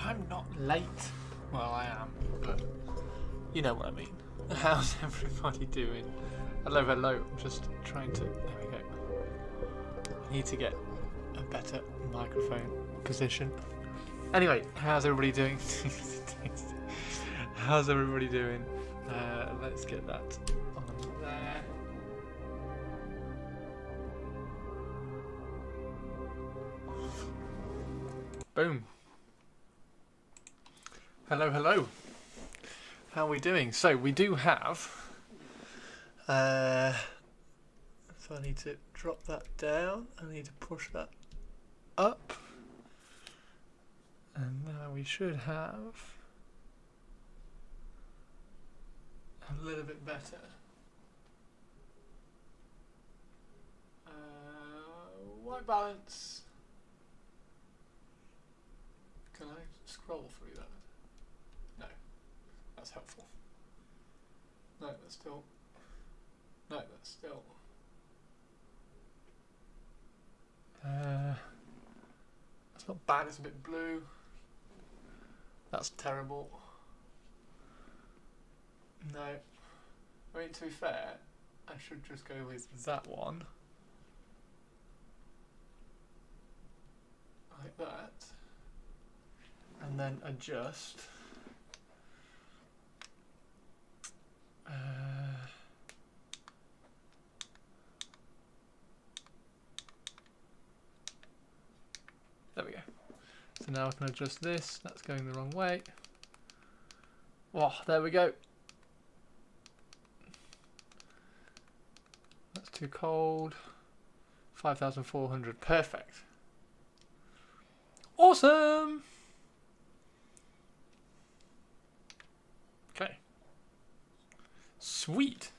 I'm not late. Well, I am, but you know what I mean. How's everybody doing? Hello, hello. I'm just trying to... There we go. I need to get a better microphone position. Anyway, how's everybody doing? How's everybody doing? Let's get that on there. Boom. Hello, hello. How are we doing? So we do have... so I need to drop that down. I need to push that up. And now we should have a little bit better. White balance. Can I scroll through that? No. That's helpful. No, that's still... No, that's still... That's not bad, it's a bit blue. That's terrible. No. I mean, to be fair, I should just go with that one. Like that. And then adjust. There we go. So now I can adjust this. That's going the wrong way. Oh, there we go. That's too cold. 5,400. Perfect. Awesome. Okay. Sweet.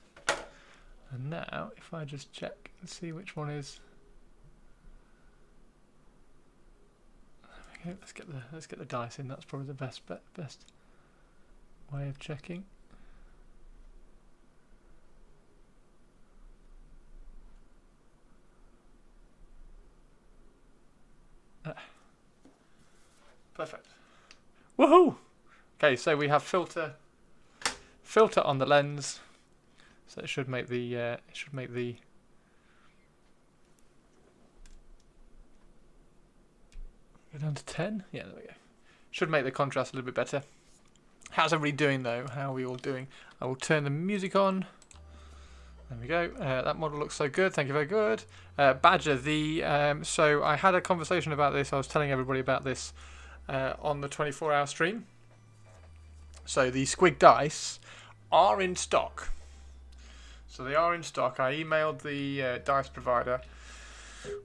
And now, if I just check and see which one is... Okay, let's get the dice in. That's probably the best way of checking. Perfect. Woohoo! Okay, so we have filter on the lens, so it should make the go down to 10. Yeah, there we go. Should make the contrast a little bit better. How's everybody doing though? How are we all doing? I will turn the music on. There we go. That model looks so good. Thank you, very good. Badger, so I had a conversation about this. I was telling everybody about this on the 24-hour stream. So the squig dice are in stock. So they are in stock. I emailed the dice provider,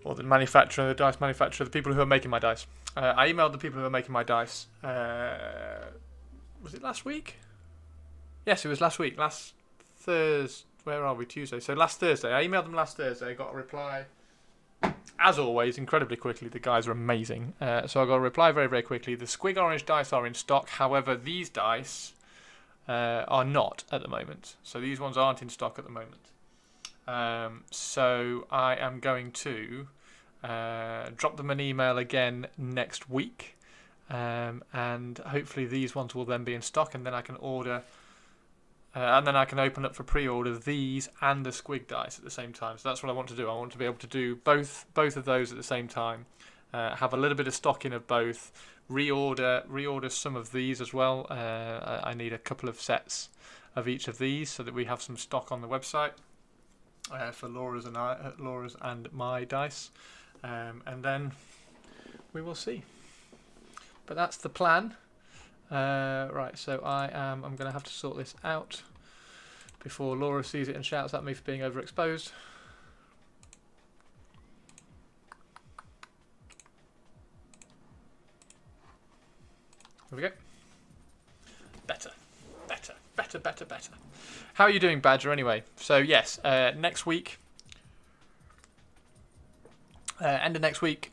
or the manufacturer, the dice manufacturer, the people who are making my dice. I emailed the people who are making my dice. Was it last week? Yes, it was last week. Last Thursday. Where are we? Tuesday. So last Thursday. I emailed them last Thursday. I got a reply, as always, incredibly quickly. The guys are amazing. So I got a reply very, very quickly. The squig orange dice are in stock. However, these dice are not at the moment. So these ones aren't in stock at the moment. So I am going to drop them an email again next week, and hopefully these ones will then be in stock, and then I can order, and then I can open up for pre-order these and the squig dice at the same time. So that's what I want to do. I want to be able to do both of those at the same time, have a little bit of stock in of both, reorder some of these as well. I need a couple of sets of each of these so that we have some stock on the website for Laura's and my dice, and then we will see. But that's the plan. Right, so I'm going to have to sort this out before Laura sees it and shouts at me for being overexposed. There we go. Better. How are you doing, Badger, anyway? So, yes, next week, end of next week,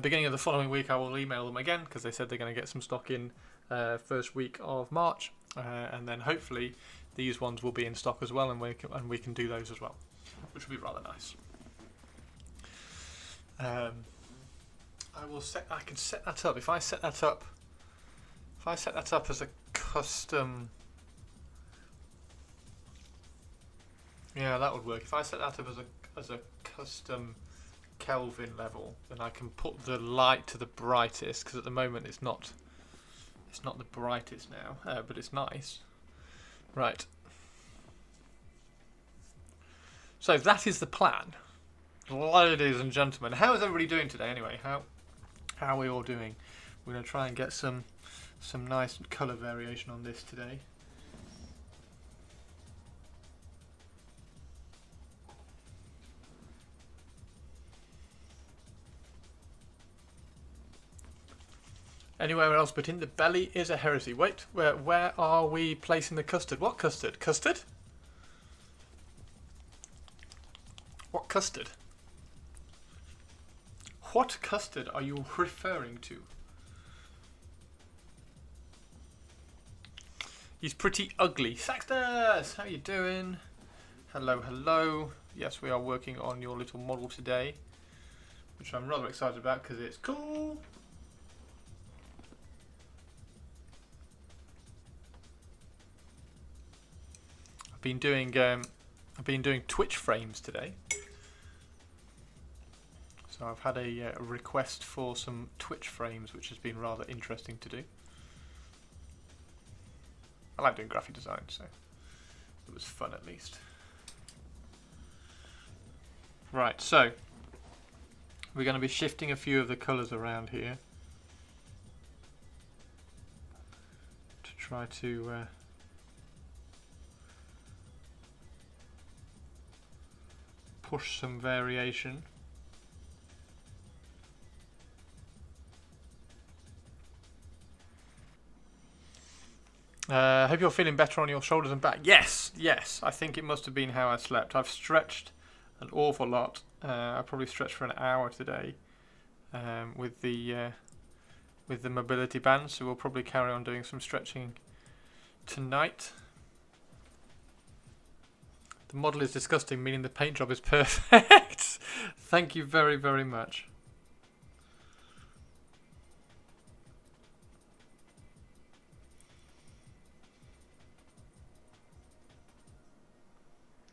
beginning of the following week, I will email them again, because they said they're going to get some stock in first week of March, and then hopefully these ones will be in stock as well, and we can do those as well, which will be rather nice. I can set that up. If I set that up If I set that up as a custom... Yeah, that would work. If I set that up as a custom Kelvin level, then I can put the light to the brightest, because at the moment it's not the brightest now, but it's nice. Right. So that is the plan. Ladies and gentlemen, how is everybody doing today anyway? How are we all doing? We're going to try and get some nice colour variation on this today. Anywhere else but in the belly is a heresy. Wait, where are we placing the custard? What custard? Custard? What custard? What custard are you referring to? He's pretty ugly. Saxtus, how you doing? Hello, hello. Yes, we are working on your little model today, which I'm rather excited about because it's cool. I've been doing Twitch frames today. So I've had a request for some Twitch frames, which has been rather interesting to do. I like doing graphic design, so it was fun at least. Right, so we're going to be shifting a few of the colours around here to try to push some variation. I hope you're feeling better on your shoulders and back. Yes, yes. I think it must have been how I slept. I've stretched an awful lot. I probably stretched for an hour today with the mobility band. So we'll probably carry on doing some stretching tonight. The model is disgusting, meaning the paint job is perfect. Thank you very, very much.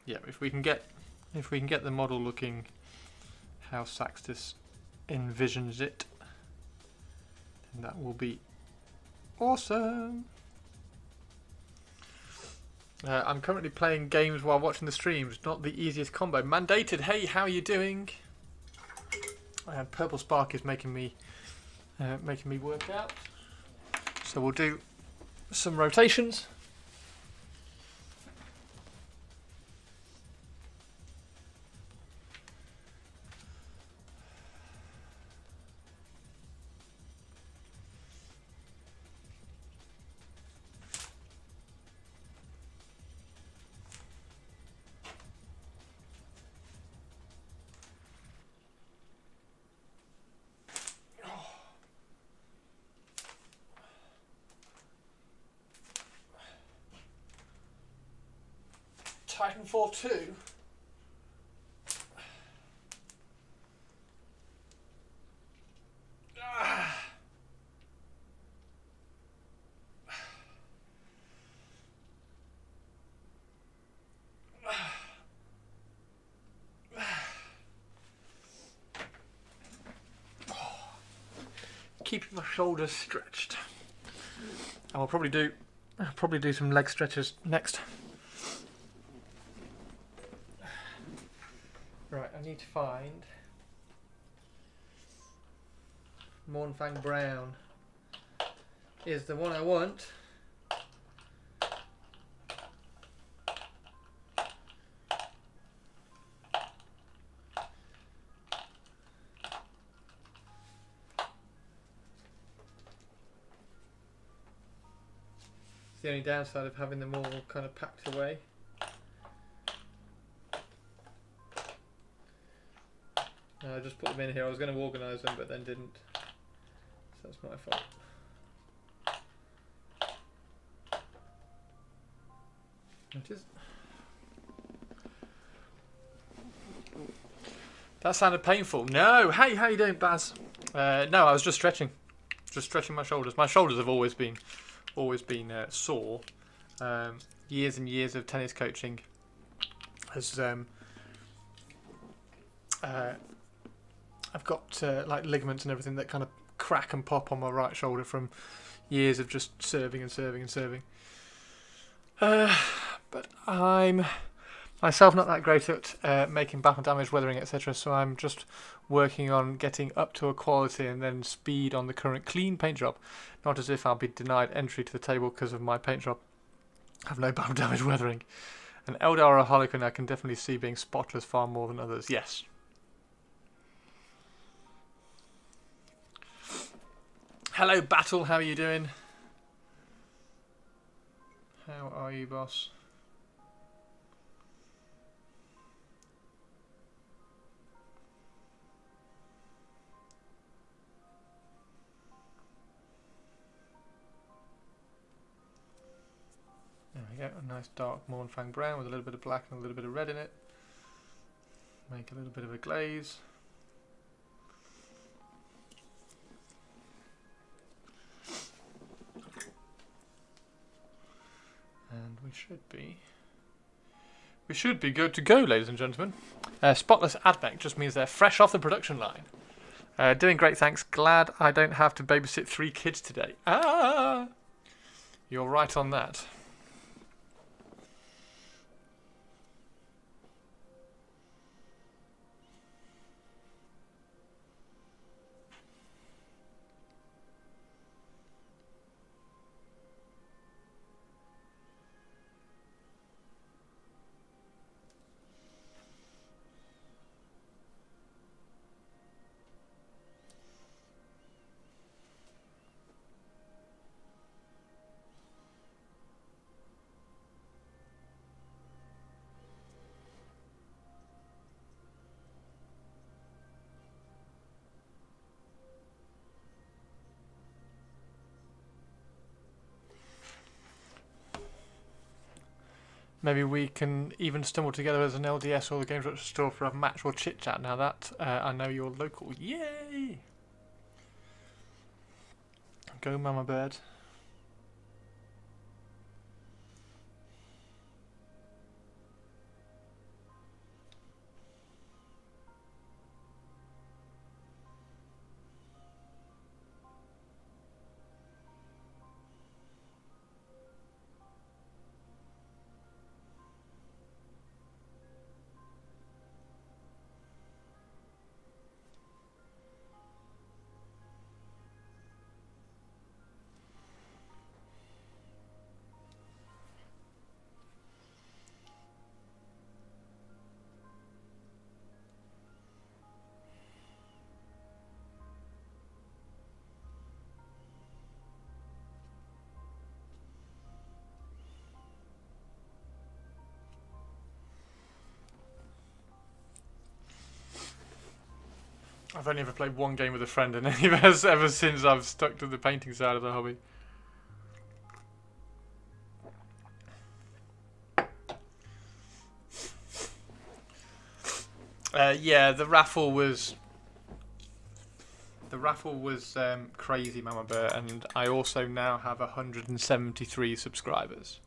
Yeah, if we can get the model looking how Saxtus envisions it, then that will be awesome. I'm currently playing games while watching the streams. Not the easiest combo. Mandated. Hey, how are you doing? Purple Spark is making me work out. So we'll do some rotations. Titanfall 2. Keeping my shoulders stretched. I'll probably do some leg stretches next. Right, I need to find Mornfang Brown is the one I want. It's the only downside of having them all kind of packed away. I just put them in here. I was going to organise them, but then didn't. So that's my fault. It is. That sounded painful. No. Hey, how you doing, Baz? No, I was just stretching. Just stretching my shoulders. My shoulders have always been sore. Years and years of tennis coaching has I've got like ligaments and everything that kind of crack and pop on my right shoulder from years of just serving and serving and serving. But I'm myself not that great at making battle damage, weathering, etc. So I'm just working on getting up to a quality and then speed on the current clean paint job. Not as if I'll be denied entry to the table because of my paint job. I have no battle damage weathering. An Eldar or a Harlequin I can definitely see being spotless far more than others. Yes. Hello, Battle. How are you doing? How are you, boss? There we go. A nice dark Mornfang brown with a little bit of black and a little bit of red in it. Make a little bit of a glaze. And we should be good to go, ladies and gentlemen. Spotless Admech just means they're fresh off the production line. Doing great, thanks. Glad I don't have to babysit 3 kids today. Ah! You're right on that. Maybe we can even stumble together as an LDS or the Games Workshop store for a match or chit chat. Now that I know you're local. Yay! Go, Mama Bird. I've only ever played one game with a friend, and ever since I've stuck to the painting side of the hobby. Yeah, the raffle was crazy, Mama Bear, and I also now have 173 subscribers.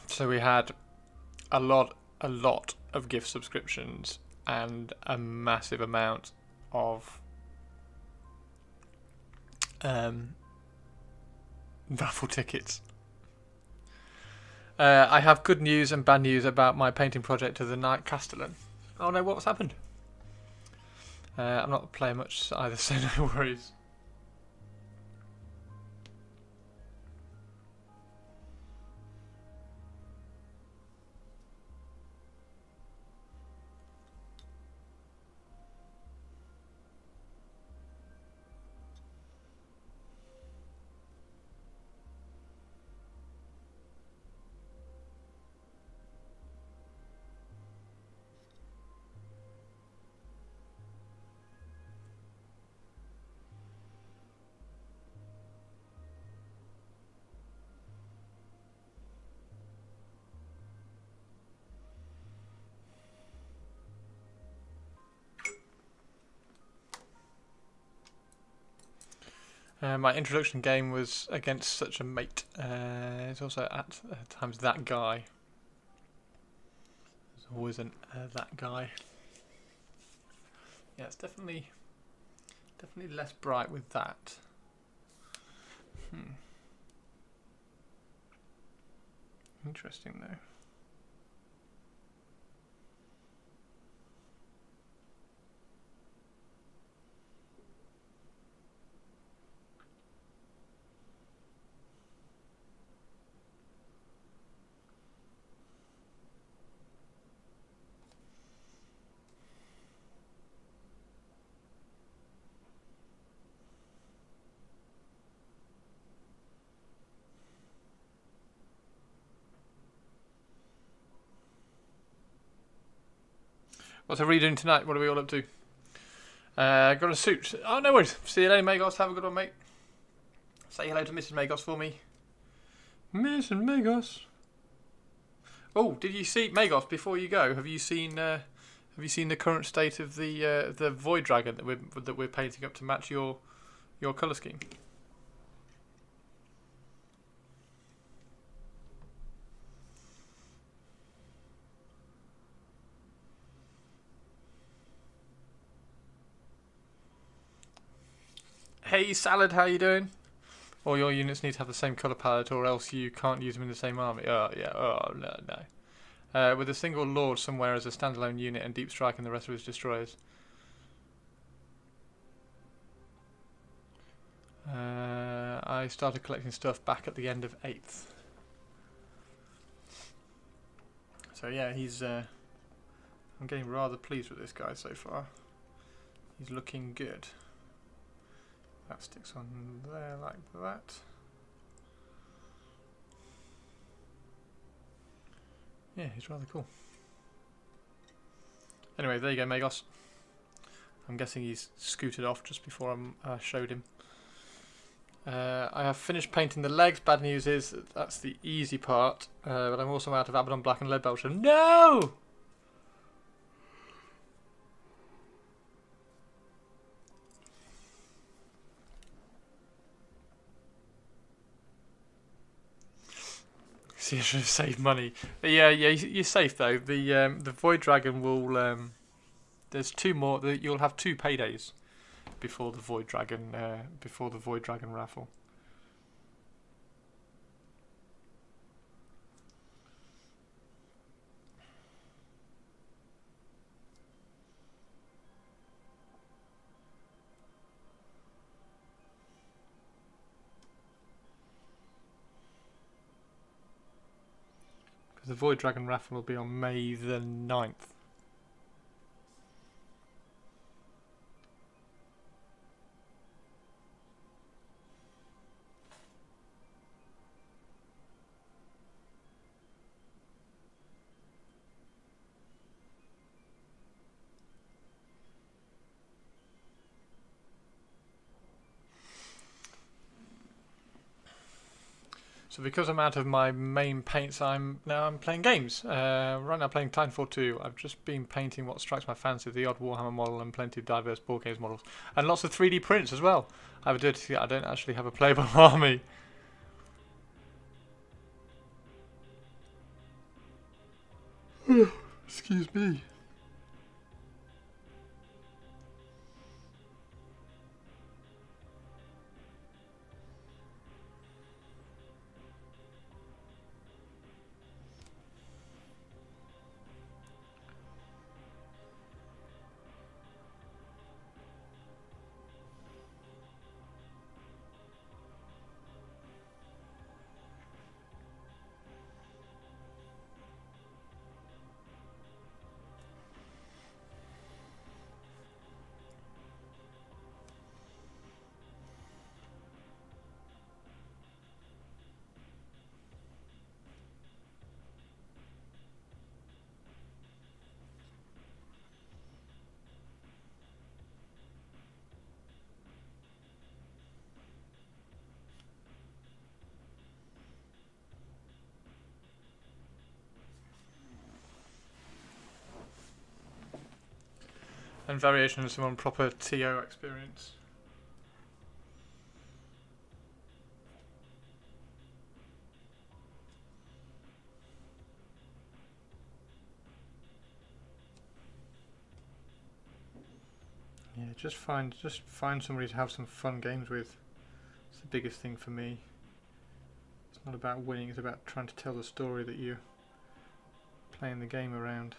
So we had a lot of gift subscriptions and a massive amount of raffle tickets. I have good news and bad news about my painting project of the Knight Castellan. Oh no, what's happened? I'm not playing much either, so no worries. My introduction game was against such a mate. It's also at times that guy. There's always an that guy. Yeah, it's definitely less bright with that. Interesting though. What's everybody doing tonight? What are we all up to? Got a suit. Oh, no worries. See you later, Magos. Have a good one, mate. Say hello to Mrs. Magos for me. Mrs. Magos. Oh, did you see Magos? Before you go, have you seen the current state of the Void Dragon that we're painting up to match your colour scheme? Hey Salad, how you doing? All your units need to have the same colour palette or else you can't use them in the same army. Oh yeah, oh no. With a single Lord somewhere as a standalone unit and Deep Strike and the rest of his destroyers. I started collecting stuff back at the end of 8th. So yeah, I'm getting rather pleased with this guy so far. He's looking good. That sticks on there like that. Yeah, he's rather cool. Anyway, there you go, Magos. I'm guessing he's scooted off just before I showed him. I have finished painting the legs. Bad news is that's the easy part, but I'm also out of Abaddon Black and Lead Belcher. No! You should have saved money. But yeah, you're safe though. The Void Dragon will. There's 2 more. You'll have 2 paydays before the Void Dragon. Raffle. The Void Dragon Raffle will be on May the 9th. So because I'm out of my main paints, I'm playing games. Right now playing Titanfall 2. I've just been painting what strikes my fancy, the odd Warhammer model and plenty of diverse board games models. And lots of 3D prints as well. I don't actually have a playable army. Excuse me. And variation of some proper TO experience. just find somebody to have some fun games with. It's the biggest thing for me. It's not about winning, it's about trying to tell the story that you're playing the game around.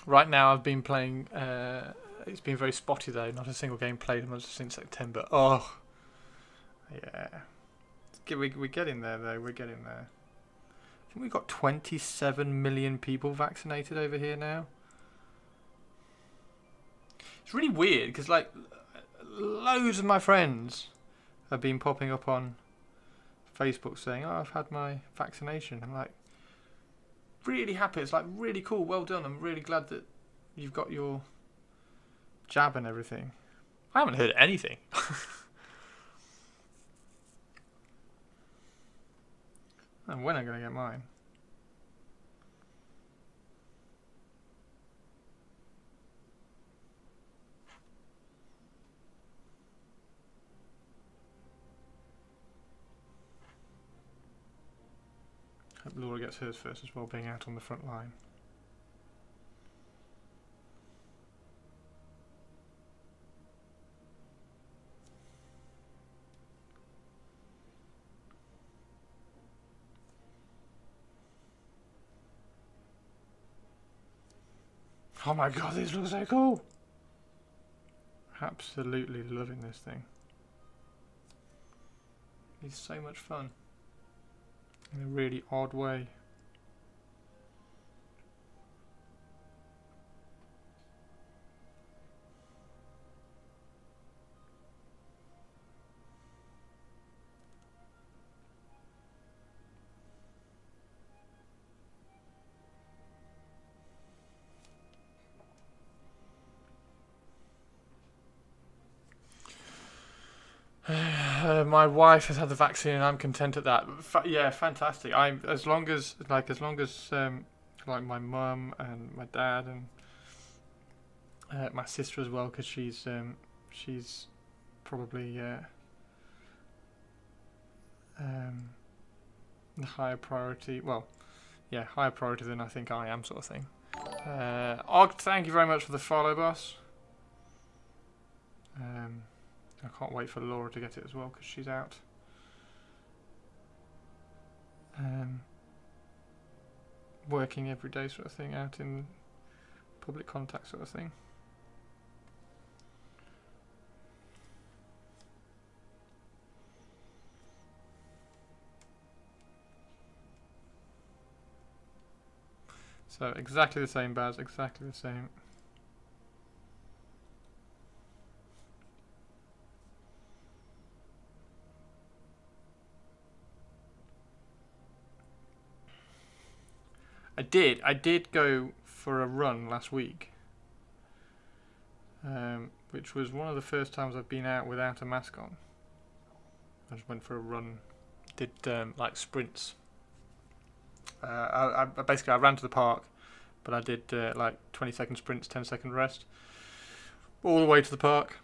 Right now I've been playing, it's been very spotty though, not a single game played since September. Oh, yeah. We're getting there though, we're getting there. I think we've got 27 million people vaccinated over here now. It's really weird because like loads of my friends have been popping up on Facebook saying, oh, I've had my vaccination. I'm like, really happy. It's like really cool. Well done. I'm really glad that you've got your jab and everything. I haven't heard anything. And when I'm going to get mine? Hope Laura gets hers first as well, being out on the front line. Oh my god, this looks so cool! Absolutely loving this thing. It's so much fun. In a really odd way. My wife has had the vaccine, and I'm content at that. Yeah, fantastic. As long as like my mum and my dad and my sister as well, because she's probably the higher priority. Well, yeah, higher priority than I think I am, sort of thing. Og, thank you very much for the follow, boss. I can't wait for Laura to get it as well because she's out. Working every day, sort of thing, out in public contact, sort of thing. So exactly the same, Baz. Exactly the same. I did go for a run last week, which was one of the first times I've been out without a mask on. I just went for a run, did like sprints. I ran to the park, but I did like 20-second sprints, 10-second rest, all the way to the park,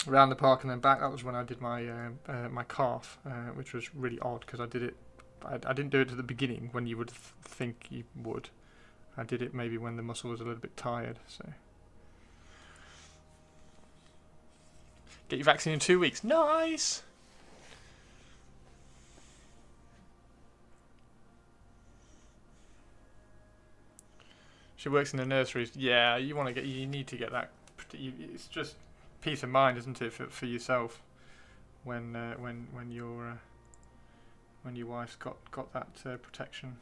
around the park and then back. That was when I did my my calf, which was really odd because I did it. I didn't do it at the beginning when you would think you would. I did it maybe when the muscle was a little bit tired. So get your vaccine in 2 weeks. Nice. She works in the nurseries. Yeah, you need to get that. It's just peace of mind, isn't it, for yourself when your wife's got that protection.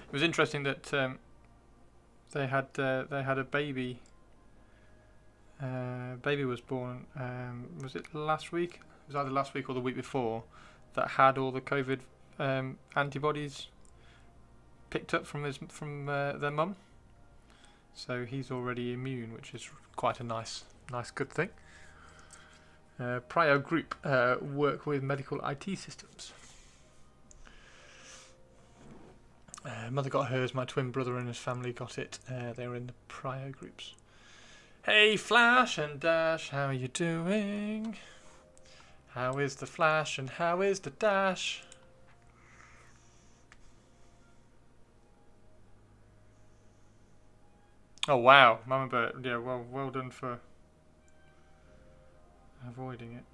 It was interesting that they had a baby. Baby was born. Was it last week? It was either last week or the week before. That had all the COVID antibodies picked up from their mum. So he's already immune, which is quite a nice good thing. Prio Group work with medical IT systems. Mother got hers, my twin brother and his family got it. They were in the Prio groups. Hey Flash and Dash, how are you doing? How is the Flash and how is the Dash? Oh wow, Mama Bird, yeah, well done for avoiding it.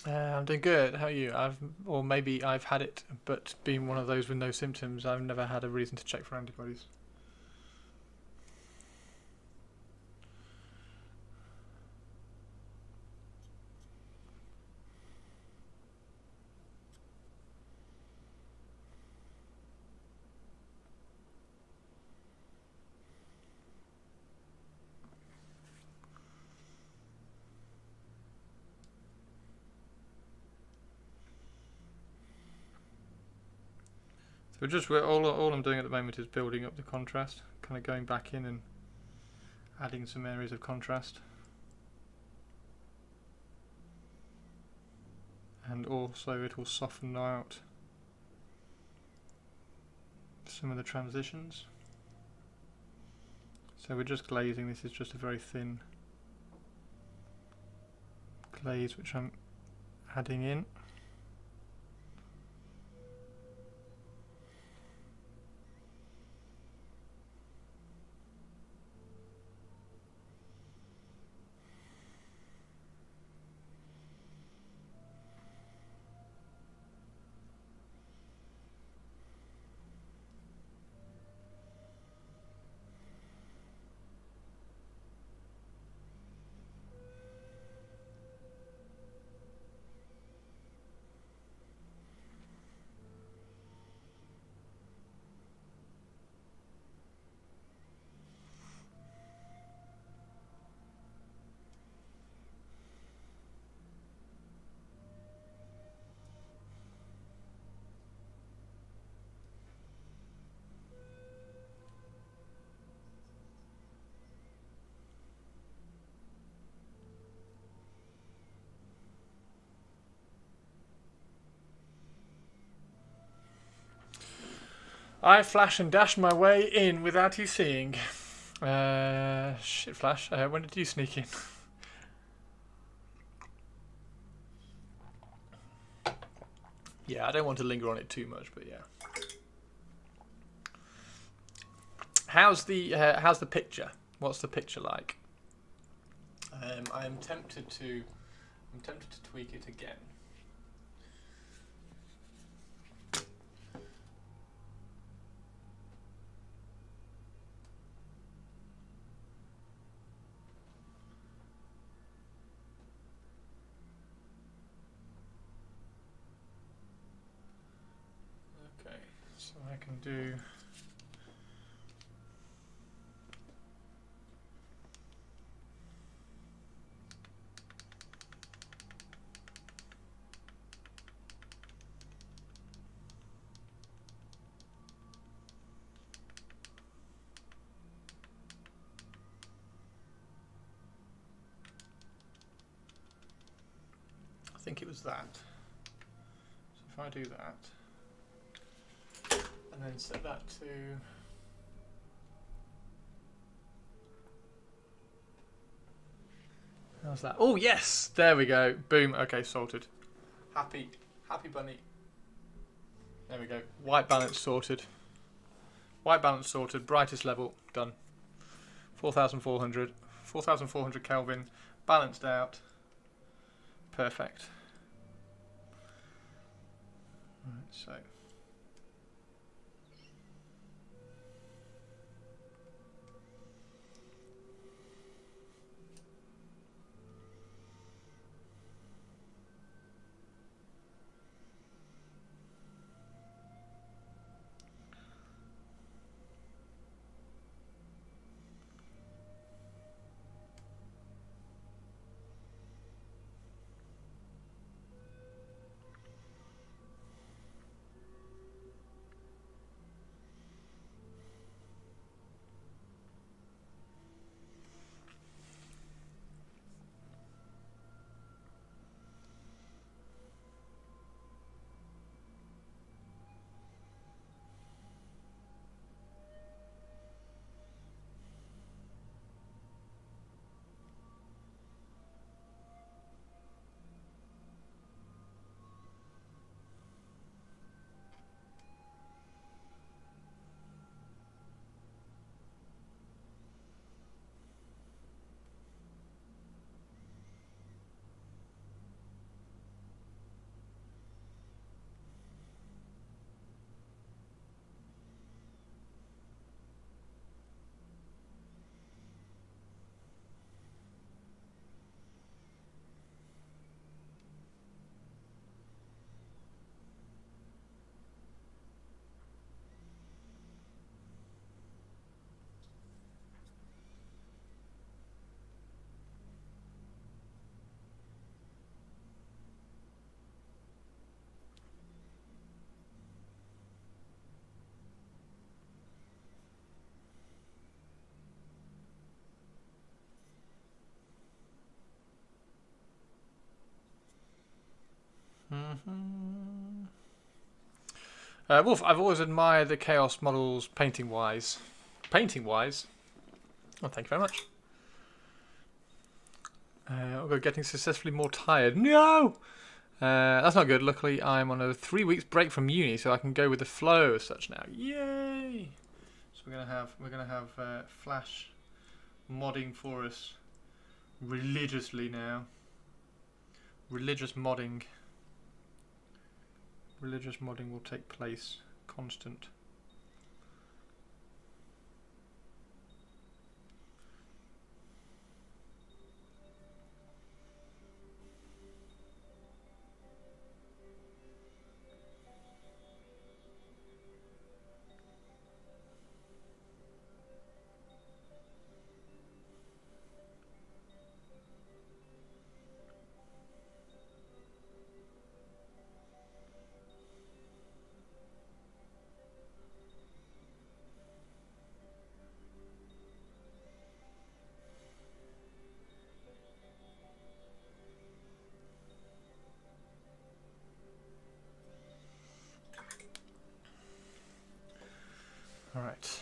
I'm doing good. How are you? Maybe I've had it, but being one of those with no symptoms, I've never had a reason to check for antibodies. All I'm doing at the moment is building up the contrast, kind of going back in and adding some areas of contrast, and also it will soften out some of the transitions. So we're just glazing. This is just a very thin glaze which I'm adding in. I flash and dash my way in without you seeing. Shit, Flash. When did you sneak in? Yeah, I don't want to linger on it too much, but yeah. How's the picture? What's the picture like? I'm tempted to tweak it again. Okay, so I can do. think it was that. So if I do that, and then set that to... How's that? Oh yes! There we go. Boom. Okay, sorted. Happy bunny. There we go. White balance sorted. White balance sorted. Brightest level done. 4,400. 4,400 Kelvin. Balanced out. Perfect. Right, so. Wolf, I've always admired the Chaos models painting-wise. Painting-wise? Oh, thank you very much. I'll go getting successfully more tired. No! That's not good. Luckily, I'm on a 3 weeks break from uni, so I can go with the flow as such now. Yay! So we're gonna have Flash modding for us religiously now. Religious modding will take place. Constant. All right.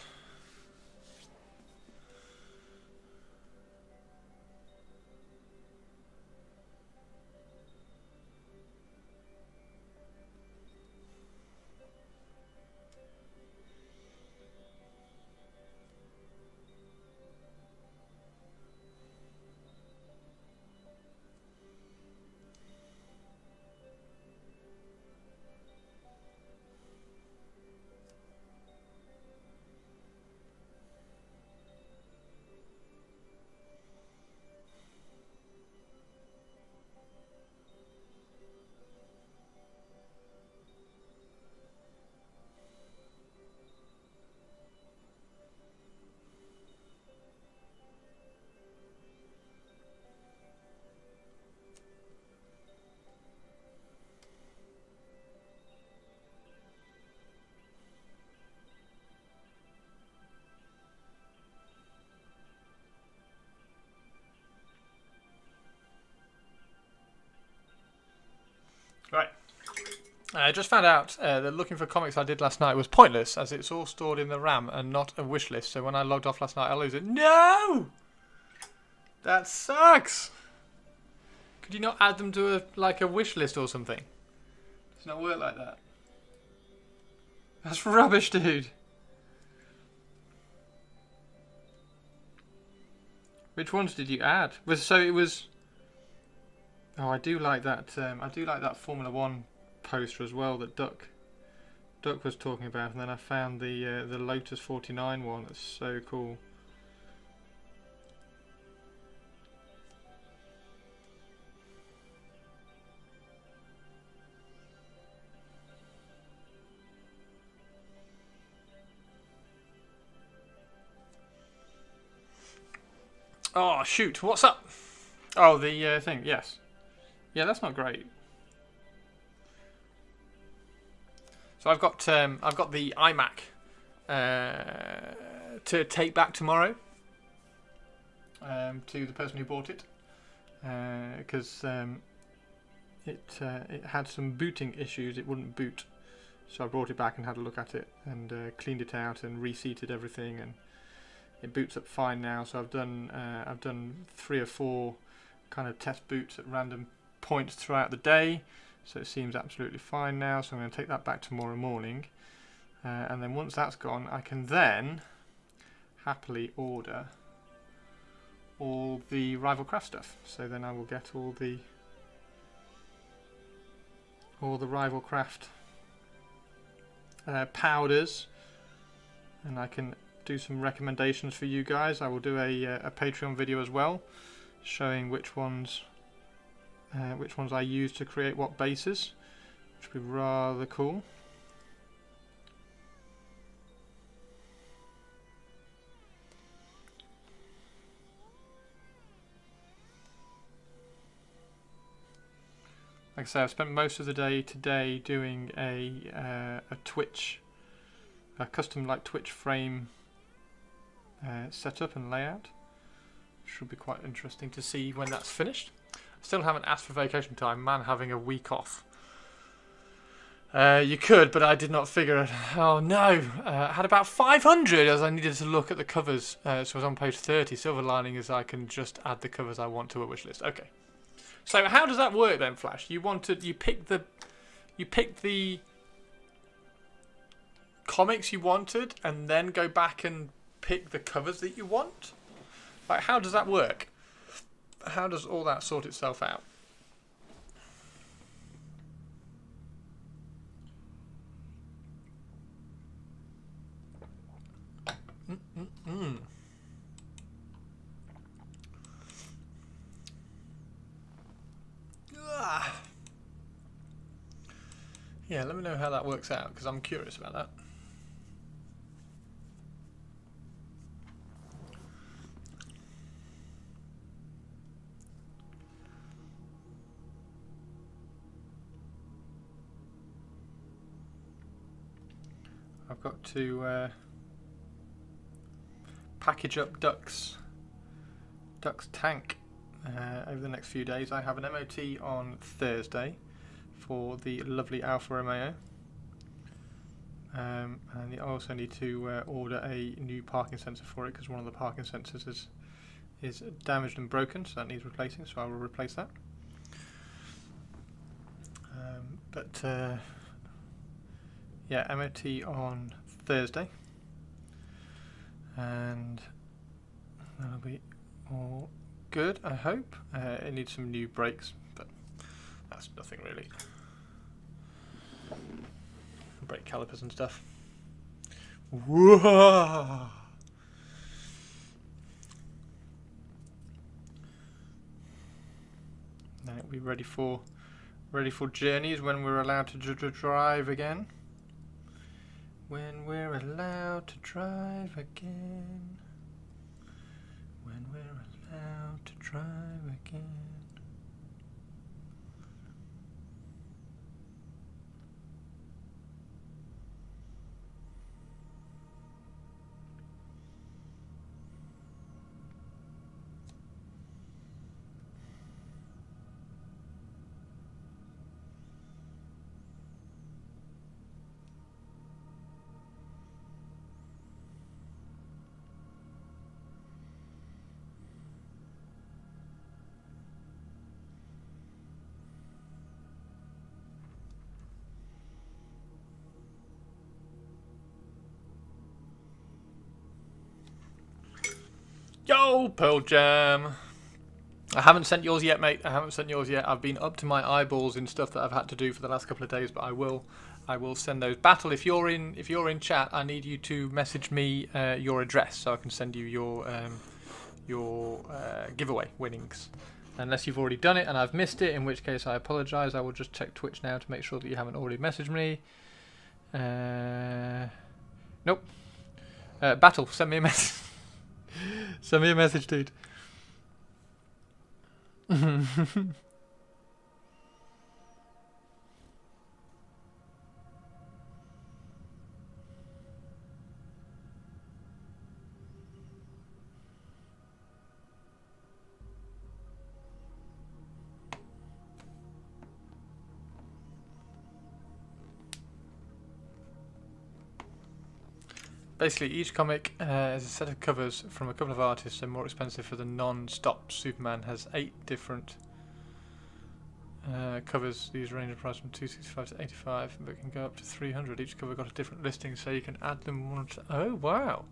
I just found out that looking for comics I did last night was pointless, as it's all stored in the RAM and not a wish list. So when I logged off last night, I lose it. No! That sucks! Could you not add them to a wish list or something? Does not work like that. That's rubbish, dude. Which ones did you add? So it was. Oh, I do like that. I do like that Formula One poster as well that Duck was talking about, and then I found the Lotus 49 one. That's so cool. Oh shoot! What's up? Oh, the thing. Yes. Yeah, that's not great. So I've got the iMac to take back tomorrow to the person who bought it, because it had some booting issues. It wouldn't boot, so I brought it back and had a look at it and cleaned it out and reseated everything, and it boots up fine now. So I've done 3 or 4 kind of test boots at random points throughout the day. So it seems absolutely fine now, so I'm going to take that back tomorrow morning, and then once that's gone I can then happily order all the Rival Craft stuff. So then I will get all the Rival Craft powders, and I can do some recommendations for you guys. I will do a Patreon video as well, showing which ones I use to create what bases, which would be rather cool. Like I say, I've spent most of the day today doing a custom Twitch frame setup and layout. Should be quite interesting to see when that's finished. Still haven't asked for vacation time. Man, having a week off. You could, but I did not figure it. Oh no! I had about 500 as I needed to look at the covers. So I was on page 30. Silver lining is I can just add the covers I want to a wish list. Okay. So how does that work then, Flash? You picked the comics you wanted, and then go back and pick the covers that you want. Like, how does that work? How does all that sort itself out? Yeah, let me know how that works out, because I'm curious about that. I've got to package up Duck's tank over the next few days. I have an MOT on Thursday for the lovely Alfa Romeo, and I also need to order a new parking sensor for it, because one of the parking sensors is damaged and broken, so that needs replacing, so I will replace that. Yeah, MOT on Thursday, and that'll be all good, I hope. It needs some new brakes, but that's nothing really. Brake calipers and stuff. Whoa! Then it'll be ready for journeys when we're allowed to drive again. When we're allowed to drive again. When we're allowed to drive again. Go, Pearl Jam! I haven't sent yours yet, mate. I haven't sent yours yet. I've been up to my eyeballs in stuff that I've had to do for the last couple of days, but I will send those. Battle, if you're in chat, I need you to message me your address so I can send you your giveaway winnings. Unless you've already done it and I've missed it, in which case I apologise. I will just check Twitch now to make sure that you haven't already messaged me. Nope. Battle, send me a message. Send me a message, dude. Basically, each comic is a set of covers from a couple of artists, and more expensive for the non-stop. Superman has 8 different covers. These range in price from $265 to $85, but can go up to $300. Each cover got a different listing, so you can add them one to. Oh wow!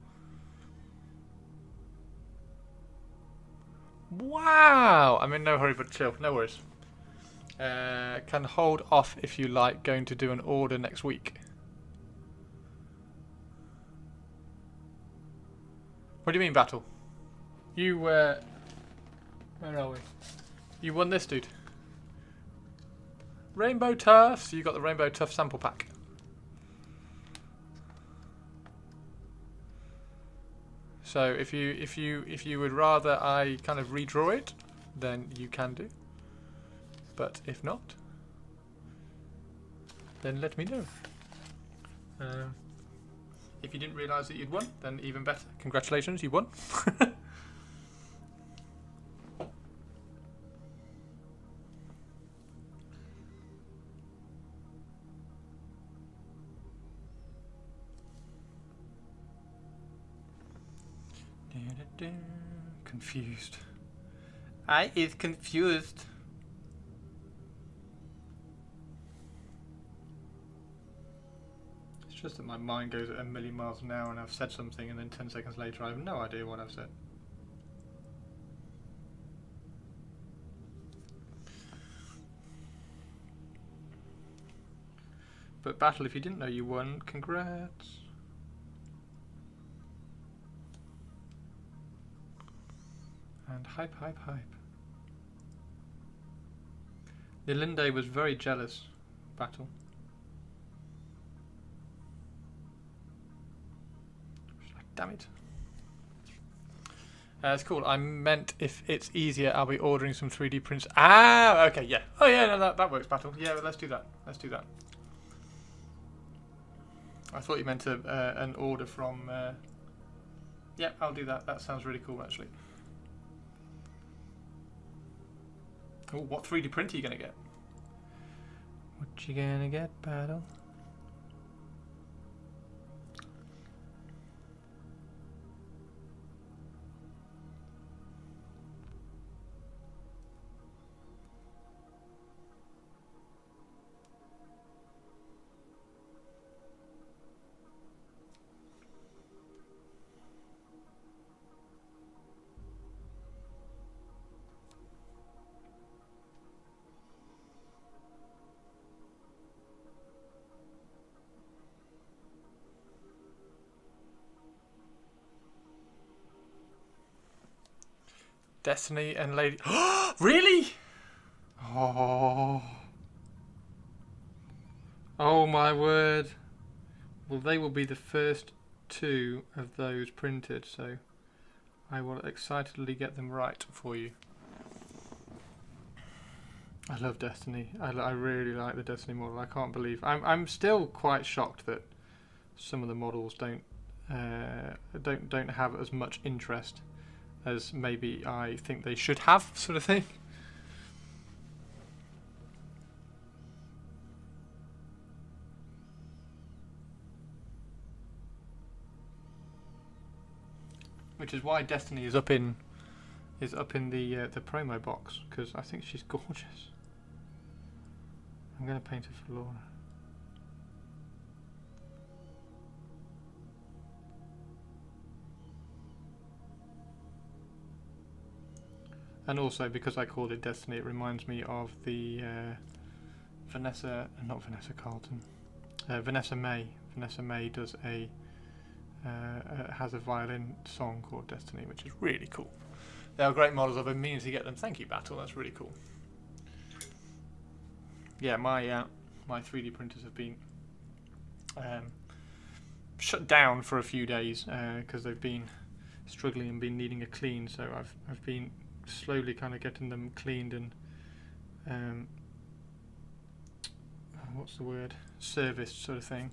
Wow! I'm in no hurry, but chill. No worries. Can hold off if you like. Going to do an order next week. What do you mean, Battle? You, where are we? You won this, dude. Rainbow Tufts. You got the Rainbow Tuff sample pack. So if you would rather I kind of redraw it, then you can do. But if not, then let me know. If you didn't realise that you'd won, then even better. Congratulations, you won. Confused. I is confused. It's just that my mind goes at 1,000,000 miles an hour and I've said something and then 10 seconds later I have no idea what I've said. But Battle, if you didn't know you won, congrats. And hype, hype, hype. Nilinde was very jealous, Battle. Damn it. It's cool. I meant if it's easier, I'll be ordering some 3D prints. Ah, okay, yeah. Oh yeah, no, that works, Battle. Yeah, let's do that. Let's do that. I thought you meant an order from... yeah, I'll do that. That sounds really cool, actually. Oh, what 3D print are you going to get? What you going to get, Battle? Destiny and Lady... Really? Oh. Oh my word. Well, they will be the first 2 of those printed, so I will excitedly get them right for you. I love Destiny. I really like the Destiny model. I can't believe... I'm still quite shocked that some of the models don't have as much interest as maybe I think they should have, sort of thing. Which is why Destiny is up in the promo box, because I think she's gorgeous. I'm going to paint her for Laura. And also, because I called it Destiny, it reminds me of the Vanessa May. Vanessa May does has a violin song called Destiny, which is really cool. They are great models. I've been meaning to get them. Thank you, Battle. That's really cool. Yeah, my 3D printers have been shut down for a few days because they've been struggling and been needing a clean. So I've been slowly kind of getting them cleaned and what's the word, serviced sort of thing,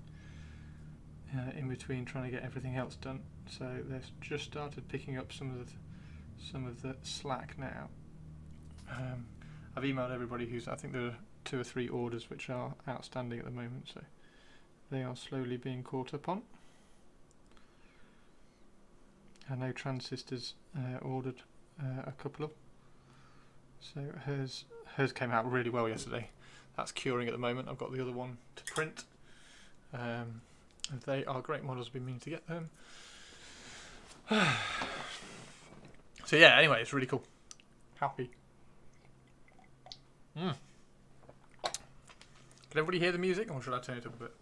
in between trying to get everything else done. So they've just started picking up some of the slack now. I've emailed everybody I think there are 2 or 3 orders which are outstanding at the moment, so they are slowly being caught up on. I know Transistor's ordered a couple of, so hers came out really well yesterday. That's curing at the moment. I've got the other one to print. And they are great models. I've been meaning to get them. So yeah, anyway, it's really cool. Happy. Can everybody hear the music, or should I turn it up a bit?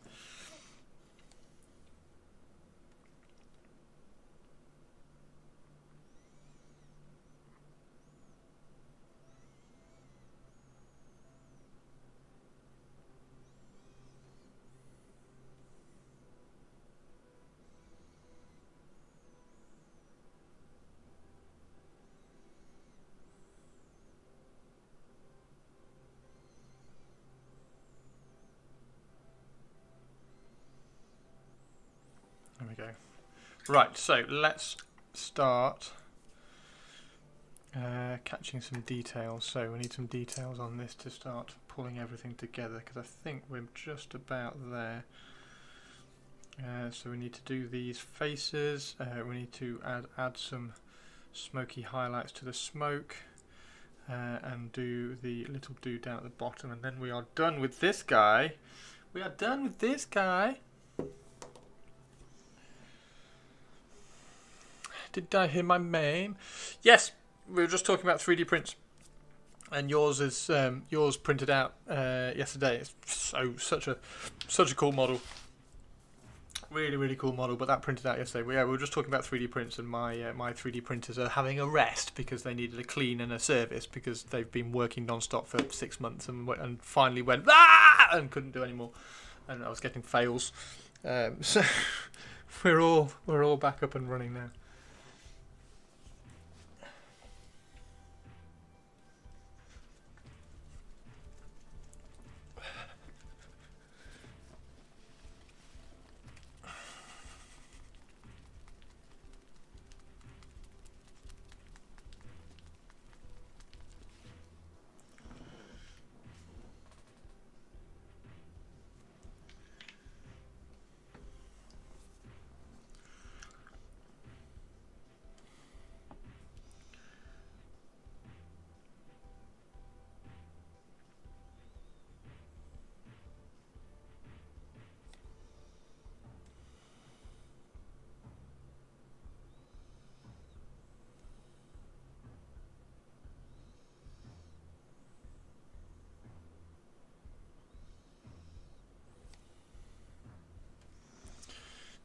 There we go. Right, so let's start catching some details. So we need some details on this to start pulling everything together, because I think we're just about there. So we need to do these faces. We need to add some smoky highlights to the smoke, and do the little dude down at the bottom, and then we are done with this guy. We are done with this guy. Did I hear my name? Yes, we were just talking about 3D prints, and yours is yours printed out yesterday. It's such a cool model, really cool model. But that printed out yesterday. We were just talking about 3D prints, and my 3D printers are having a rest because they needed a clean and a service because they've been working non-stop for 6 months and finally went and couldn't do anymore, and I was getting fails. So we're all back up and running now.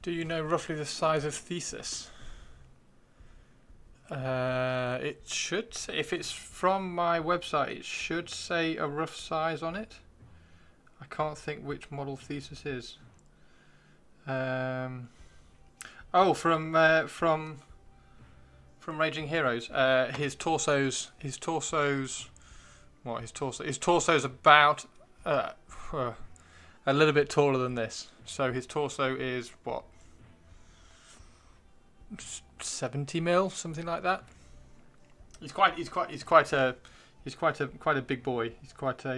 Do you know roughly the size of Thesis? It should, if it's from my website, it should say a rough size on it. I can't think which model Thesis is. From Raging Heroes. His torso's about a little bit taller than this. So his torso is what, 70 mil, something like that. He's quite a big boy. He's quite a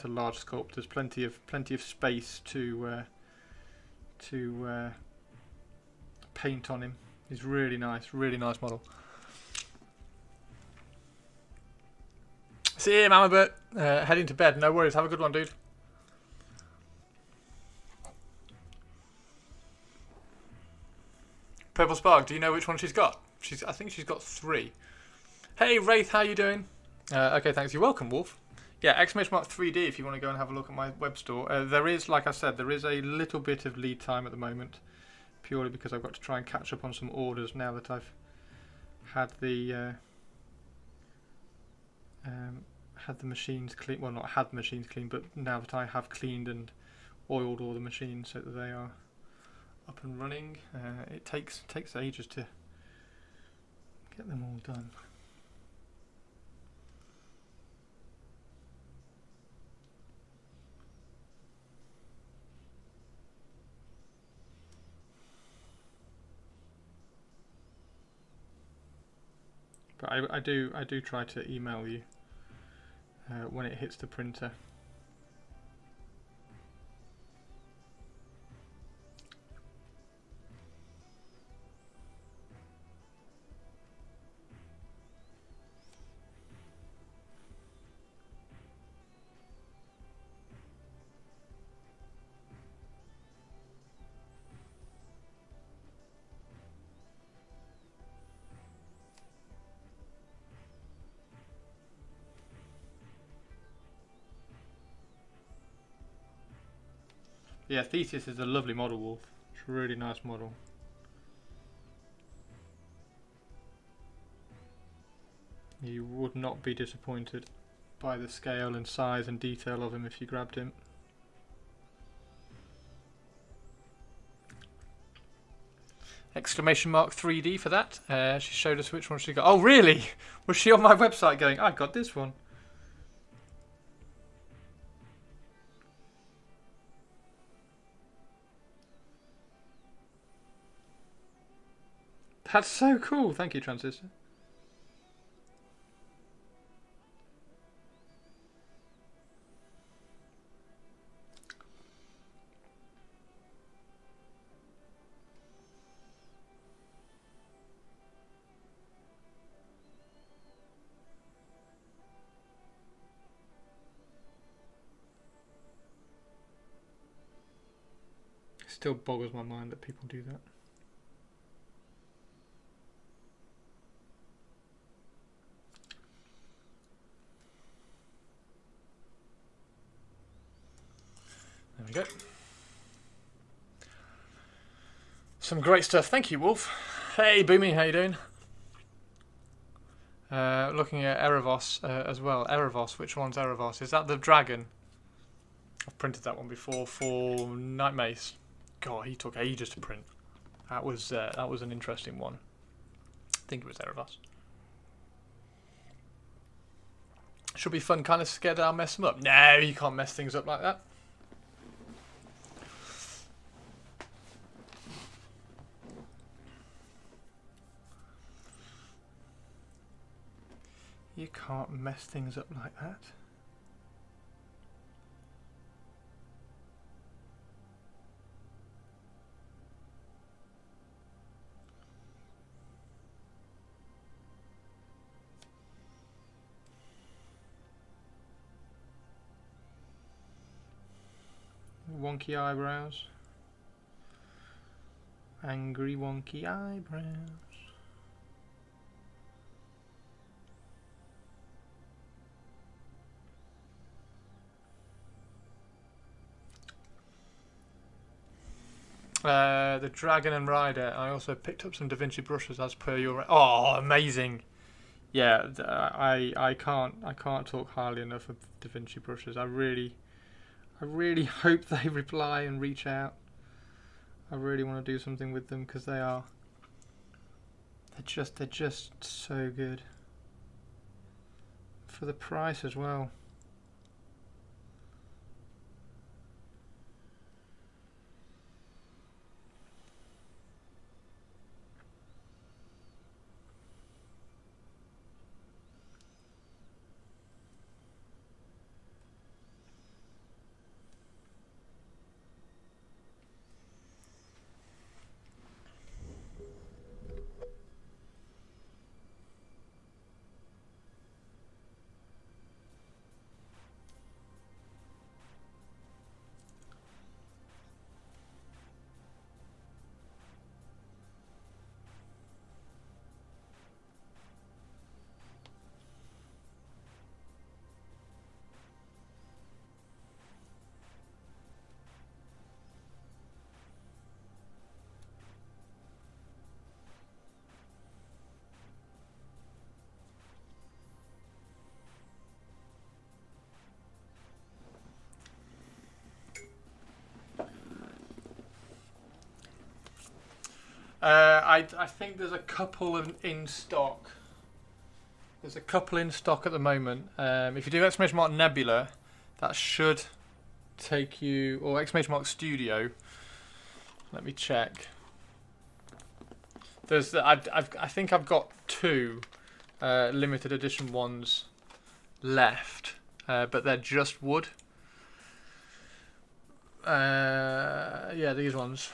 large sculpt. There's plenty of space to paint on him. He's really nice model. See you, Mama Bert. Heading to bed. No worries. Have a good one, dude. Purple Spark, do you know which one she's got? I think she's got 3. Hey Wraith, how you doing? Okay, thanks. You're welcome, Wolf. Yeah, exclamation mark 3D if you want to go and have a look at my web store. There is, like I said, there is a little bit of lead time at the moment, purely because I've got to try and catch up on some orders now that I've had the machines clean. Well, not had the machines clean, but now that I have cleaned and oiled all the machines so that they are up and running. It takes ages to get them all done. But I do try to email you when it hits the printer. Yeah, Theseus is a lovely model, Wolf. It's a really nice model. You would not be disappointed by the scale and size and detail of him if you grabbed him. Exclamation mark 3D for that. She showed us which one she got. Oh, really? Was she on my website going, I got this one? That's so cool. Thank you, Transistor. It still boggles my mind that people do that. There we go. Some great stuff. Thank you, Wolf. Hey, Boomy, how you doing? Looking at Erebos as well. Erebos, which one's Erebos? Is that the dragon? I've printed that one before for Night Mace. God, he took ages to print. That was an interesting one. I think it was Erebos. Should be fun. Kind of scared I'll mess them up. No, you can't mess things up like that. You can't mess things up like that. Wonky eyebrows. Angry wonky eyebrows. The Dragon and Rider. I also picked up some Da Vinci brushes as per your. Oh, amazing! Yeah, I can't talk highly enough of Da Vinci brushes. I really hope they reply and reach out. I really want to do something with them because they're just so good for the price as well. I think there's a couple in stock. There's a couple in stock at the moment. If you do exclamation mark Nebula, that should take you, or exclamation mark Studio. Let me check. There's I think I've got 2 limited edition ones left, but they're just wood. Yeah, these ones.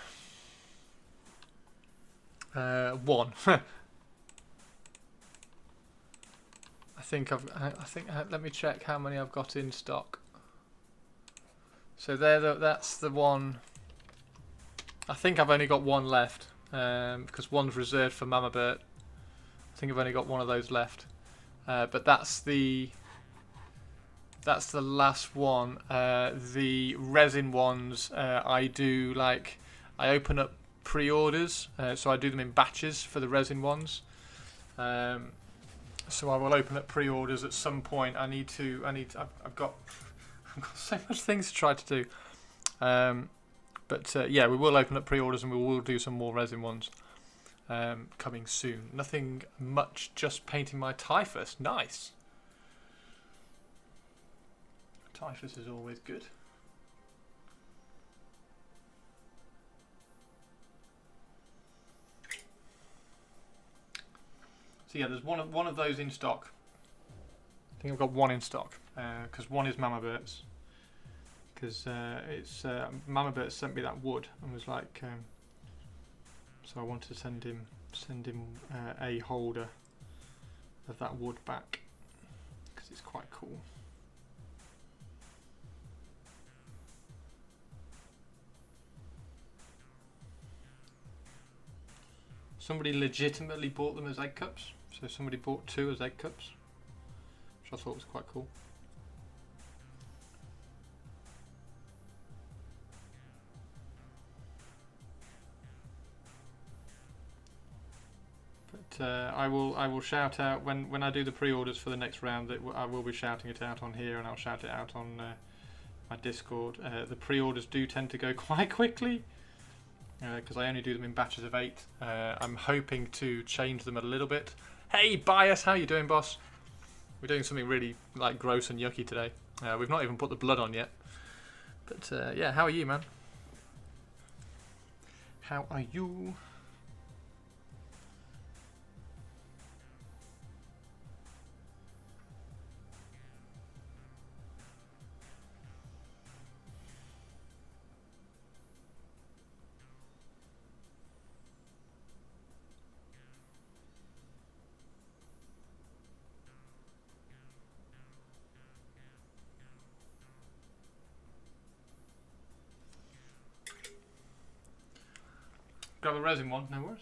1. I think let me check how many I've got in stock. So that's the one. I think I've only got 1 left, because one's reserved for Mama Bert. I think I've only got 1 of those left, but that's the last one. The resin ones, I open up pre-orders, so I do them in batches for the resin ones. So I will open up pre-orders at some point. I've got so much things to try to do. But yeah, we will open up pre-orders and we will do some more resin ones coming soon. Nothing much, just painting my typhus. Nice. Typhus is always good. So yeah, there's one of those in stock. I think I've got 1 in stock, because 1 is Mama Bert's. Because Mama Bert sent me that wood and was like, so I wanted to send him a holder of that wood back, because it's quite cool. Somebody legitimately bought them as egg cups. So somebody bought 2 as egg cups, which I thought was quite cool. But I will shout out when I do the pre-orders for the next round. That I will be shouting it out on here, and I'll shout it out on my Discord. The pre-orders do tend to go quite quickly, because I only do them in batches of 8. I'm hoping to change them a little bit. Hey Bias, how you doing, boss? We're doing something really like gross and yucky today. We've not even put the blood on yet. But yeah, how are you, man? How are you? Grab a resin one, no worries.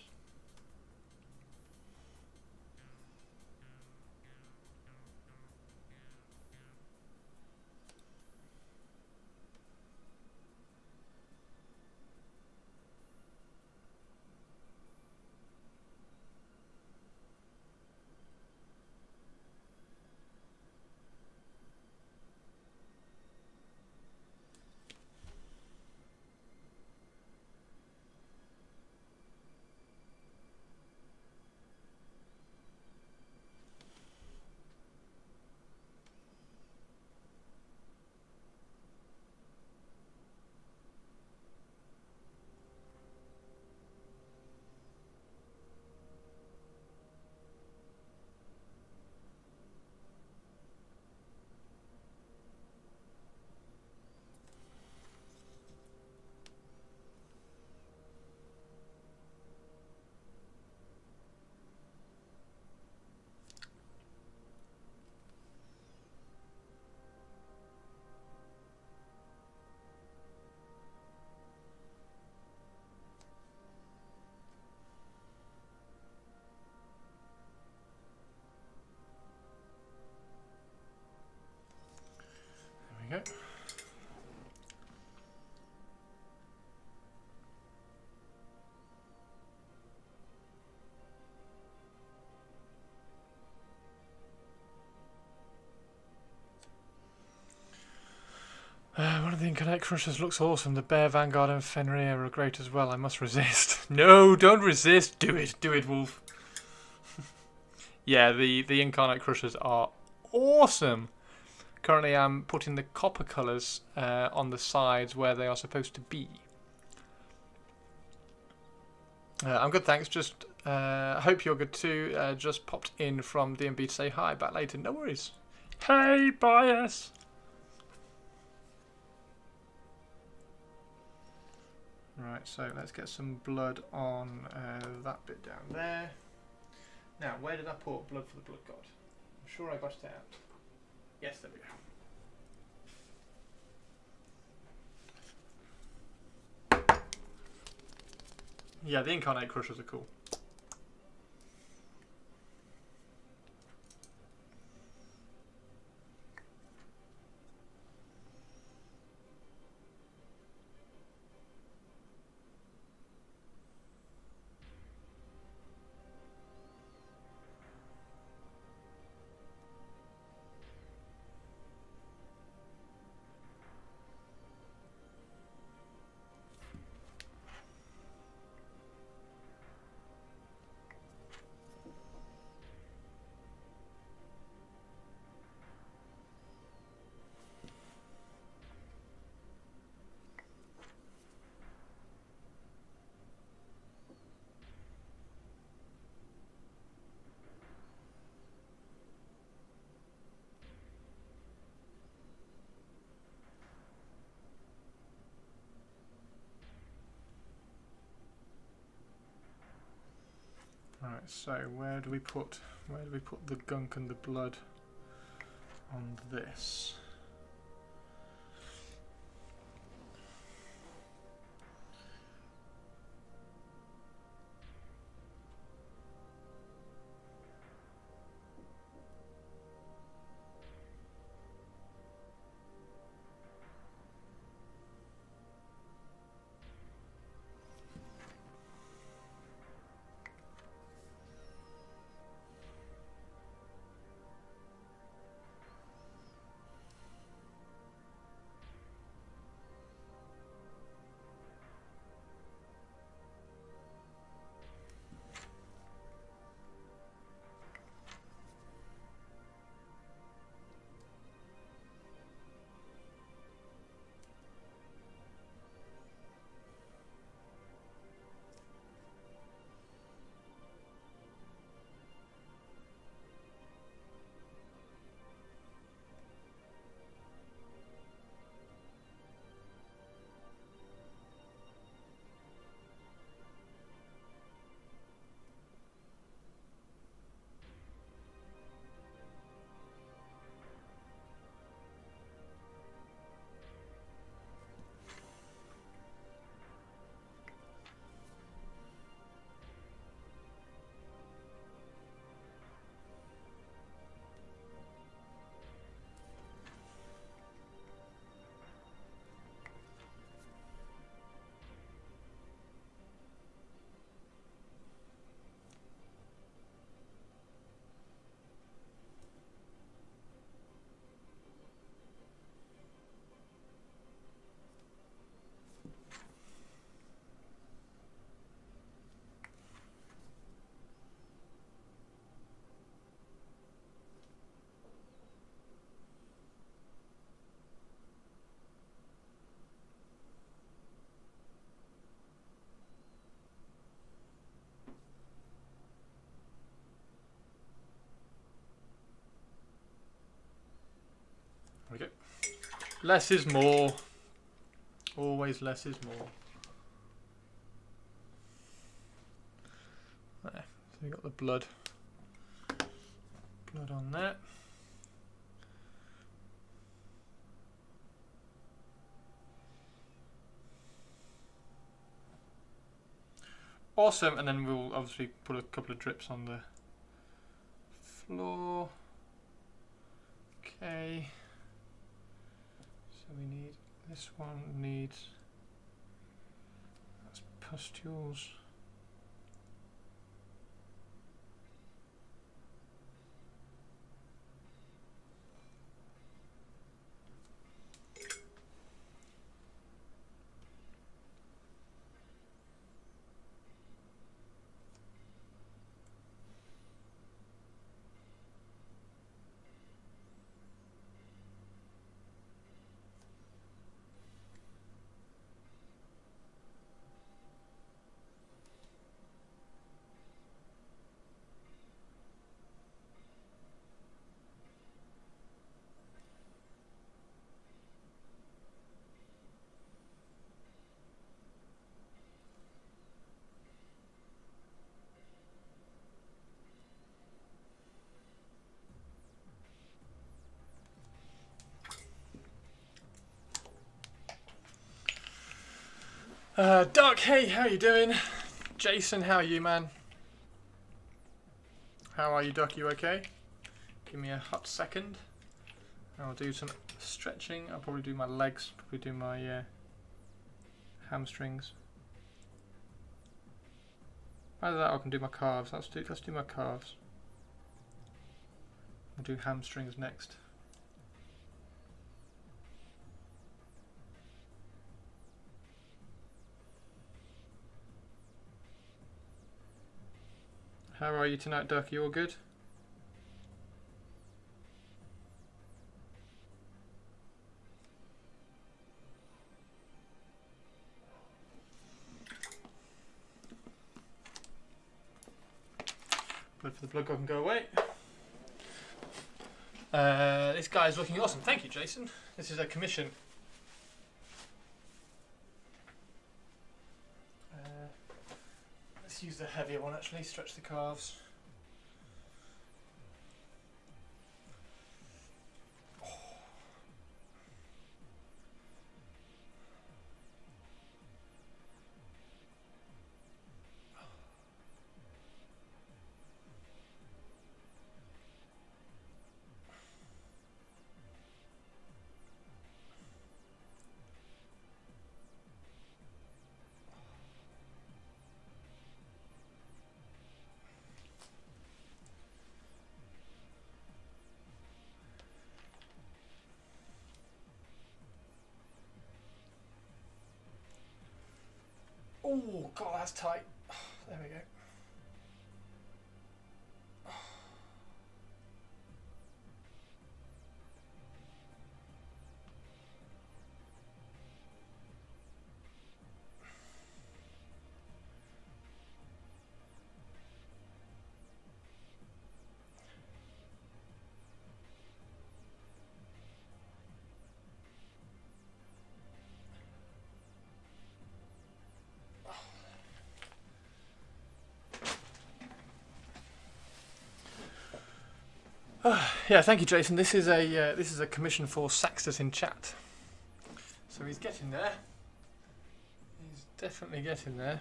There we go. One of the Incarnate Crushers looks awesome. The Bear, Vanguard and Fenrir are great as well. I must resist. No, don't resist. Do it. Do it, Wolf. Yeah, the Incarnate Crushers are awesome. Currently I'm putting the copper colours on the sides where they are supposed to be. I'm good, thanks. Just hope you're good too. Just popped in from DMB to say hi. Back later. No worries. Hey, bias. Right, so let's get some blood on that bit down there. Now, where did I put blood for the blood god? I'm sure I got it out. Yes, there we go. Yeah, the Incarnate Crushers are cool. Right, so where do we put the gunk and the blood on this? Okay. Less is more. Always less is more. There. So we got the blood. Blood on there. Awesome, and then we'll obviously put a couple of drips on the floor. Okay. So we need, this one needs, that's pustules. Duck, hey, how you doing? Jason, how are you, man? How are you, Duck? You okay? Give me a hot second. I'll do some stretching. I'll probably do my legs, probably do my hamstrings. Either that or I can do my calves. Let's do my calves. I'll do hamstrings next. How are you tonight, Duck? You all good? Blood for the blood god can go away. This guy is looking awesome. Thank you, Jason. This is a commission. Let's use the heavier one actually, stretch the calves. Oh, God, that's tight. There we go. Yeah, thank you, Jason. This is a commission for Saxtus in chat. So he's getting there. He's definitely getting there.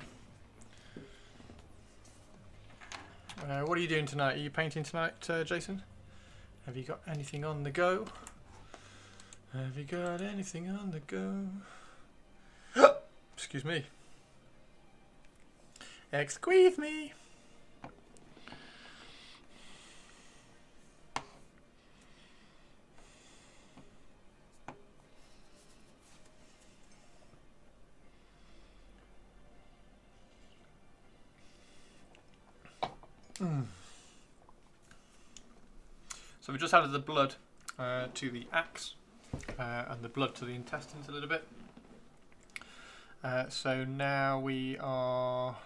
What are you doing tonight? Are you painting tonight, Jason? Have you got anything on the go? Have you got anything on the go? Excuse me. Excuse me. So we just added the blood to the axe and the blood to the intestines a little bit. So now we've done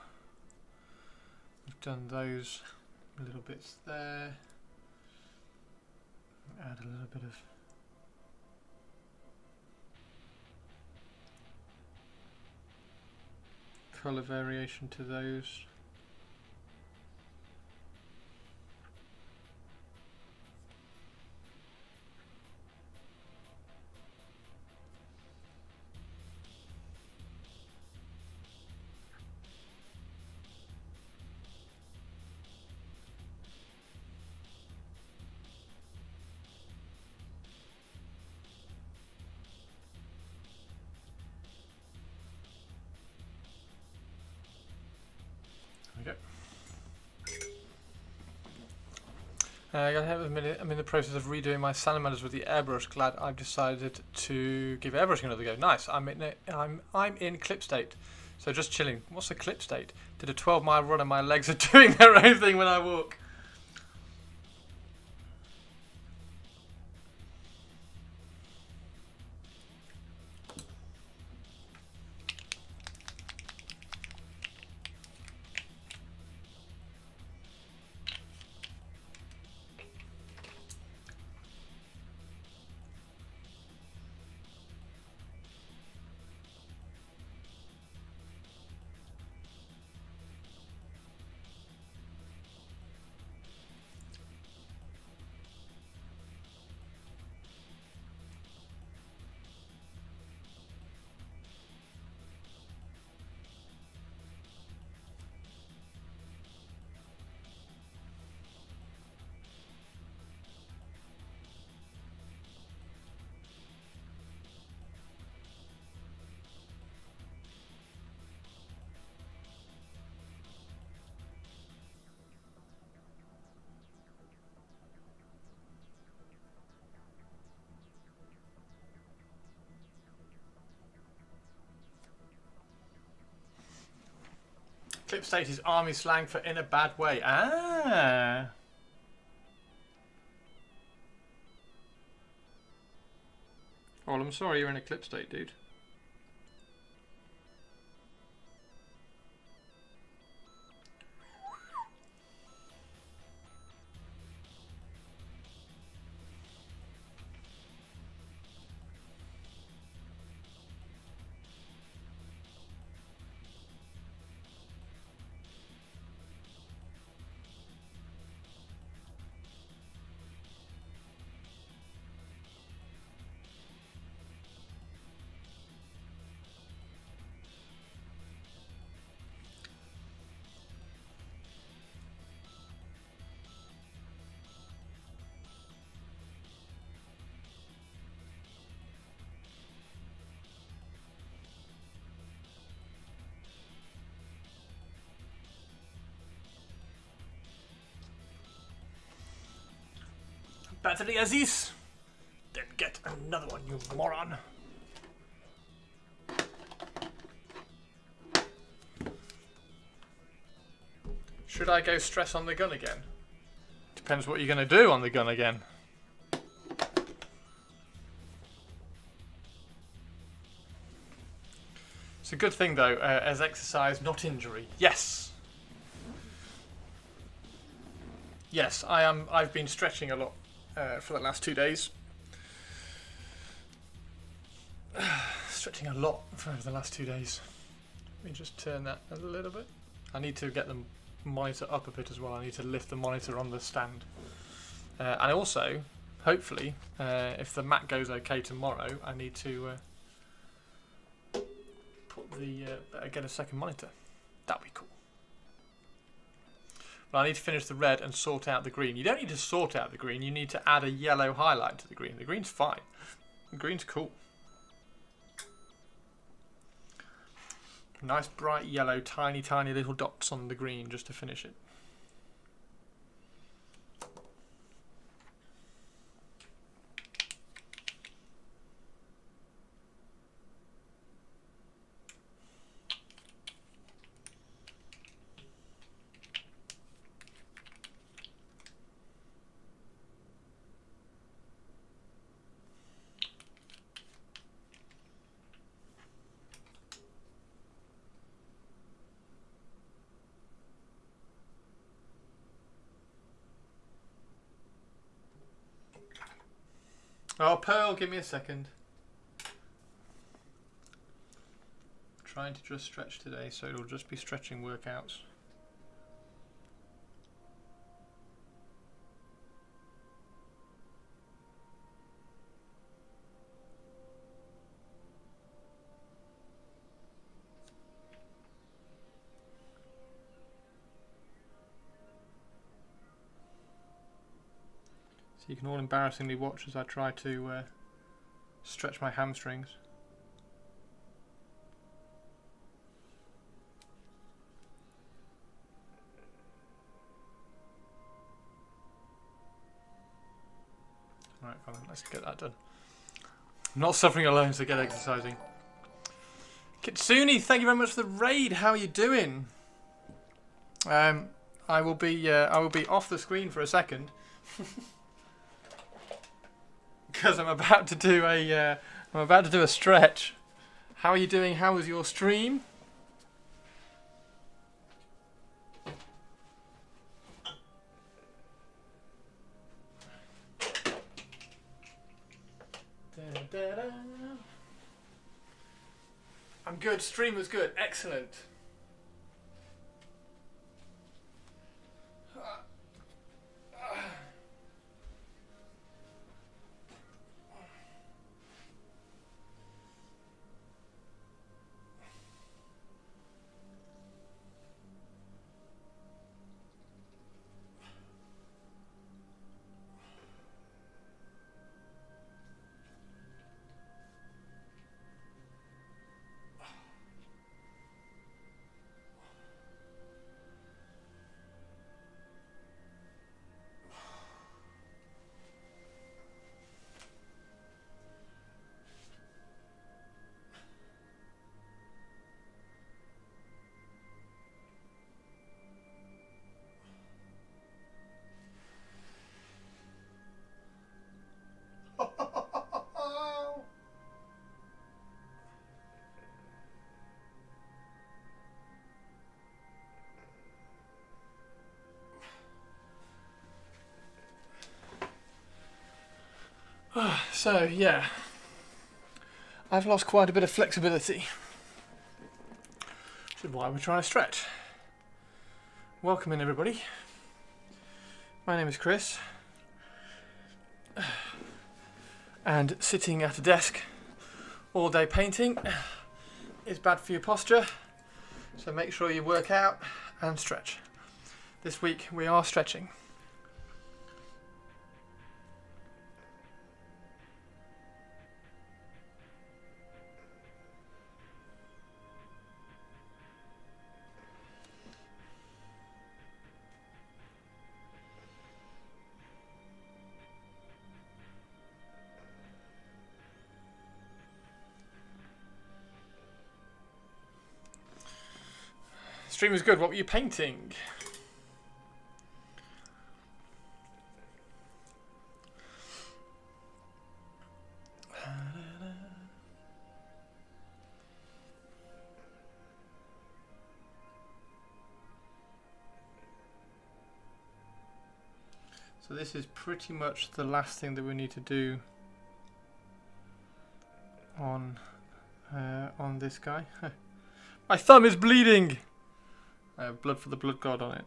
those little bits there. Add a little bit of colour variation to those. I'm in the process of redoing my salamanders with the airbrush. Glad I've decided to give airbrushing another go. Nice. I'm in clip state, so just chilling. What's the clip state? Did a 12-mile run and my legs are doing their own thing when I walk. Clip state is army slang for in a bad way. Ah. Well, I'm sorry you're in a clip state, dude. Battery Aziz! Then get another one, you moron! Should I go stress on the gun again? Depends what you're going to do on the gun again. It's a good thing though, as exercise, not injury. Yes! Yes, I've been stretching a lot for the last 2 days. Stretching a lot for the last 2 days. Let me just turn that a little bit. I need to get the monitor up a bit as well. I need to lift the monitor on the stand. And also, hopefully, if the Mac goes okay tomorrow, I need to get a second monitor. That'd be cool. But I need to finish the red and sort out the green. You don't need to sort out the green, you need to add a yellow highlight to the green. The green's fine. The green's cool. Nice bright yellow, tiny, tiny little dots on the green just to finish it. Oh, Pearl, give me a second. Trying to just stretch today, so it'll just be stretching workouts. You can all embarrassingly watch as I try to stretch my hamstrings. Alright, come on, let's get that done. I'm not suffering alone, so get exercising. Kitsune, thank you very much for the raid. How are you doing? I will be off the screen for a second. Because I'm about to do a stretch. How are you doing? How was your stream? I'm good. Stream was good. Excellent. So yeah, I've lost quite a bit of flexibility, which is why we're trying to stretch. Welcome in, everybody. My name is Chris, and sitting at a desk all day painting is bad for your posture, so make sure you work out and stretch. This week we are stretching. Stream was good. What were you painting? So this is pretty much the last thing that we need to do on this guy. My thumb is bleeding! I have blood for the blood god on it.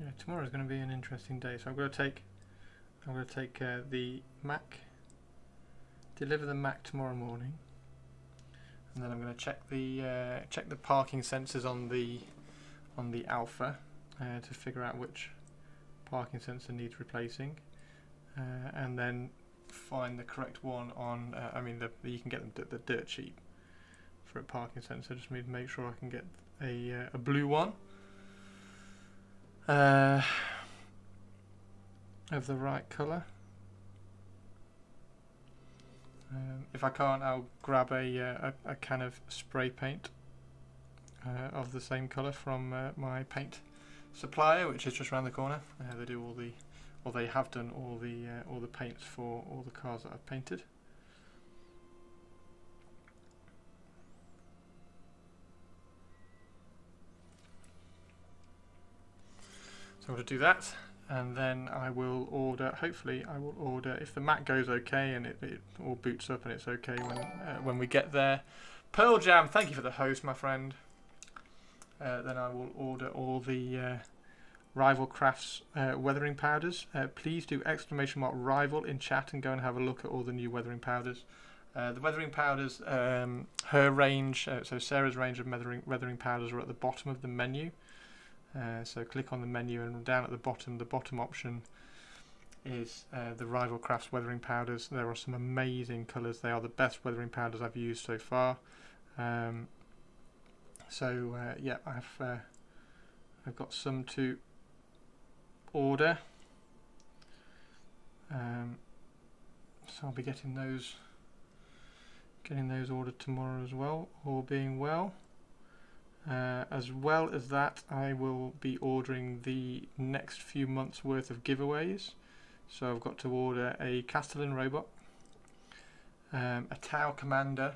Yeah, tomorrow is going to be an interesting day. So I'm going to take the Mac, deliver the Mac tomorrow morning, and then I'm going to check the parking sensors on the Alpha to figure out which parking sensor needs replacing, and then find the correct one on. You can get them the dirt cheap for a parking sensor. Just need to make sure I can get a blue one. Of the right colour. If I can't, I'll grab a can of spray paint of the same colour from my paint supplier, which is just around the corner. They do they have done all the paints for all the cars that I've painted. So I'm going to do that, and then I will order. Hopefully, I will order if the Mac goes okay and it all boots up and it's okay when we get there. Pearl Jam, thank you for the host, my friend. Then I will order all the Rival Crafts weathering powders. Please do !Rival in chat and go and have a look at all the new weathering powders. The weathering powders, her range, so Sarah's range of weathering powders are at the bottom of the menu. So click on the menu, and down at the bottom option is the Rival Crafts weathering powders. There are some amazing colours. They are the best weathering powders I've used so far. Yeah, I've got some to order. So I'll be getting those ordered tomorrow as well, all being well. As well as that, I will be ordering the next few months worth of giveaways. So I've got to order a Castellan robot, a Tau Commander,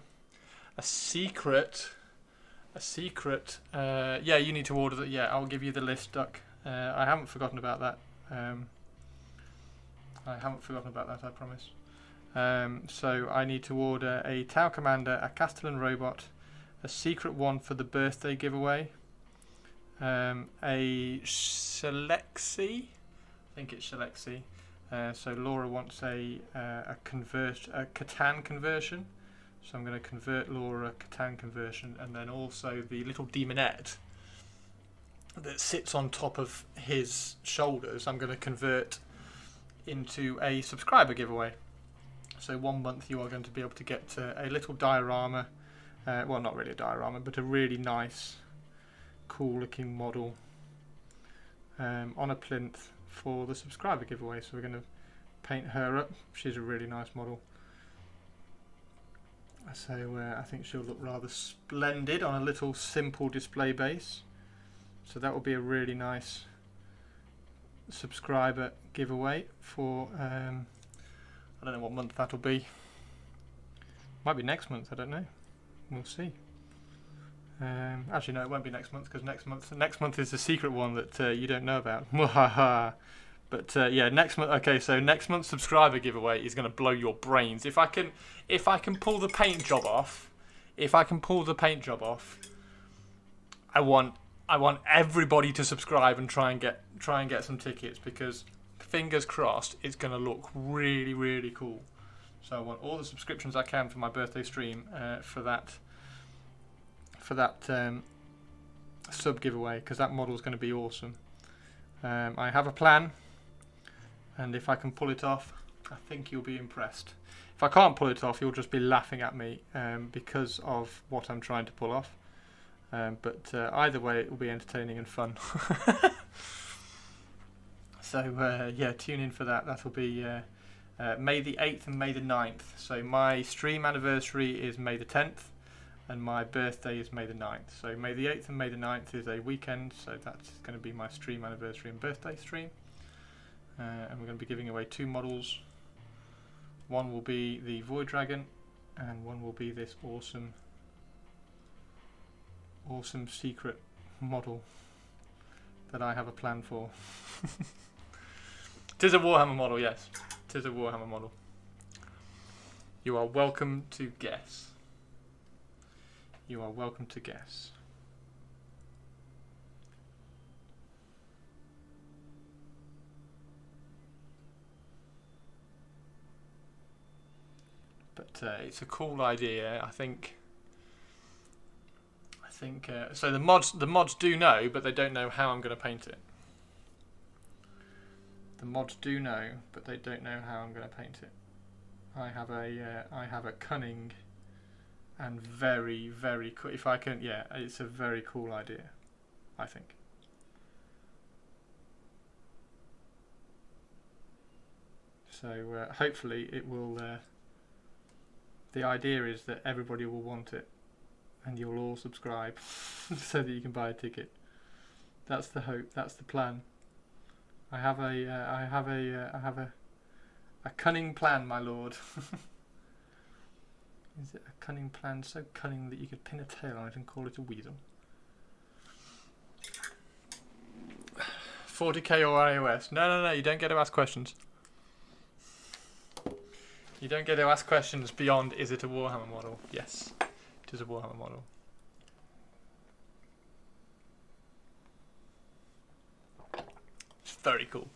a secret. Yeah, you need to order that. Yeah, I'll give you the list, Duck. I haven't forgotten about that. I promise. So I need to order a Tau Commander, a Castellan robot, a secret one for the birthday giveaway, a Selexi. I think it's Selexi. So Laura wants a Catan conversion. So I'm going to convert Laura Catan conversion, and then also the little demonette that sits on top of his shoulders I'm going to convert into a subscriber giveaway. So 1 month you are going to be able to get a little diorama, well, not really a diorama, but a really nice cool looking model on a plinth for the subscriber giveaway. So we're going to paint her up. She's a really nice model, so I think she'll look rather splendid on a little simple display base. So that will be a really nice subscriber giveaway for I don't know what month that'll be. Might be next month, I don't know, we'll see. Actually no, it won't be next month, because next month is the secret one that you don't know about. But yeah, next month. Okay, so next month's subscriber giveaway is going to blow your brains. If I can pull the paint job off, I want everybody to subscribe and try and get some tickets, because fingers crossed it's going to look really, really cool. So I want all the subscriptions I can for my birthday stream for that sub giveaway, because that model is going to be awesome. I have a plan, and if I can pull it off, I think you'll be impressed. If I can't pull it off, you'll just be laughing at me because of what I'm trying to pull off. But either way, it will be entertaining and fun. So yeah, tune in for that. That'll be May the 8th and May the 9th. So my stream anniversary is May the 10th, and my birthday is May the 9th. So May the 8th and May the 9th is a weekend, so that's going to be my stream anniversary and birthday stream. And we're going to be giving away 2 models. One will be the Void Dragon, and one will be this awesome secret model that I have a plan for. Tis a Warhammer model, yes. Tis a Warhammer model. You are welcome to guess. You are welcome to guess. But it's a cool idea, I think. So the mods do know, but they don't know how I'm going to paint it. The mods do know, but they don't know how I'm going to paint it. I have a cunning and very, very cool. If I can, yeah, it's a very cool idea, I think. So hopefully it will. The idea is that everybody will want it, and you'll all subscribe so that you can buy a ticket. That's the hope. That's the plan. I have a cunning plan, my lord. Is it a cunning plan? So cunning that you could pin a tail on it and call it a weasel. 40k or iOS? No. You don't get to ask questions. You don't get to ask questions beyond, is it a Warhammer model? Yes, it is a Warhammer model. It's very cool.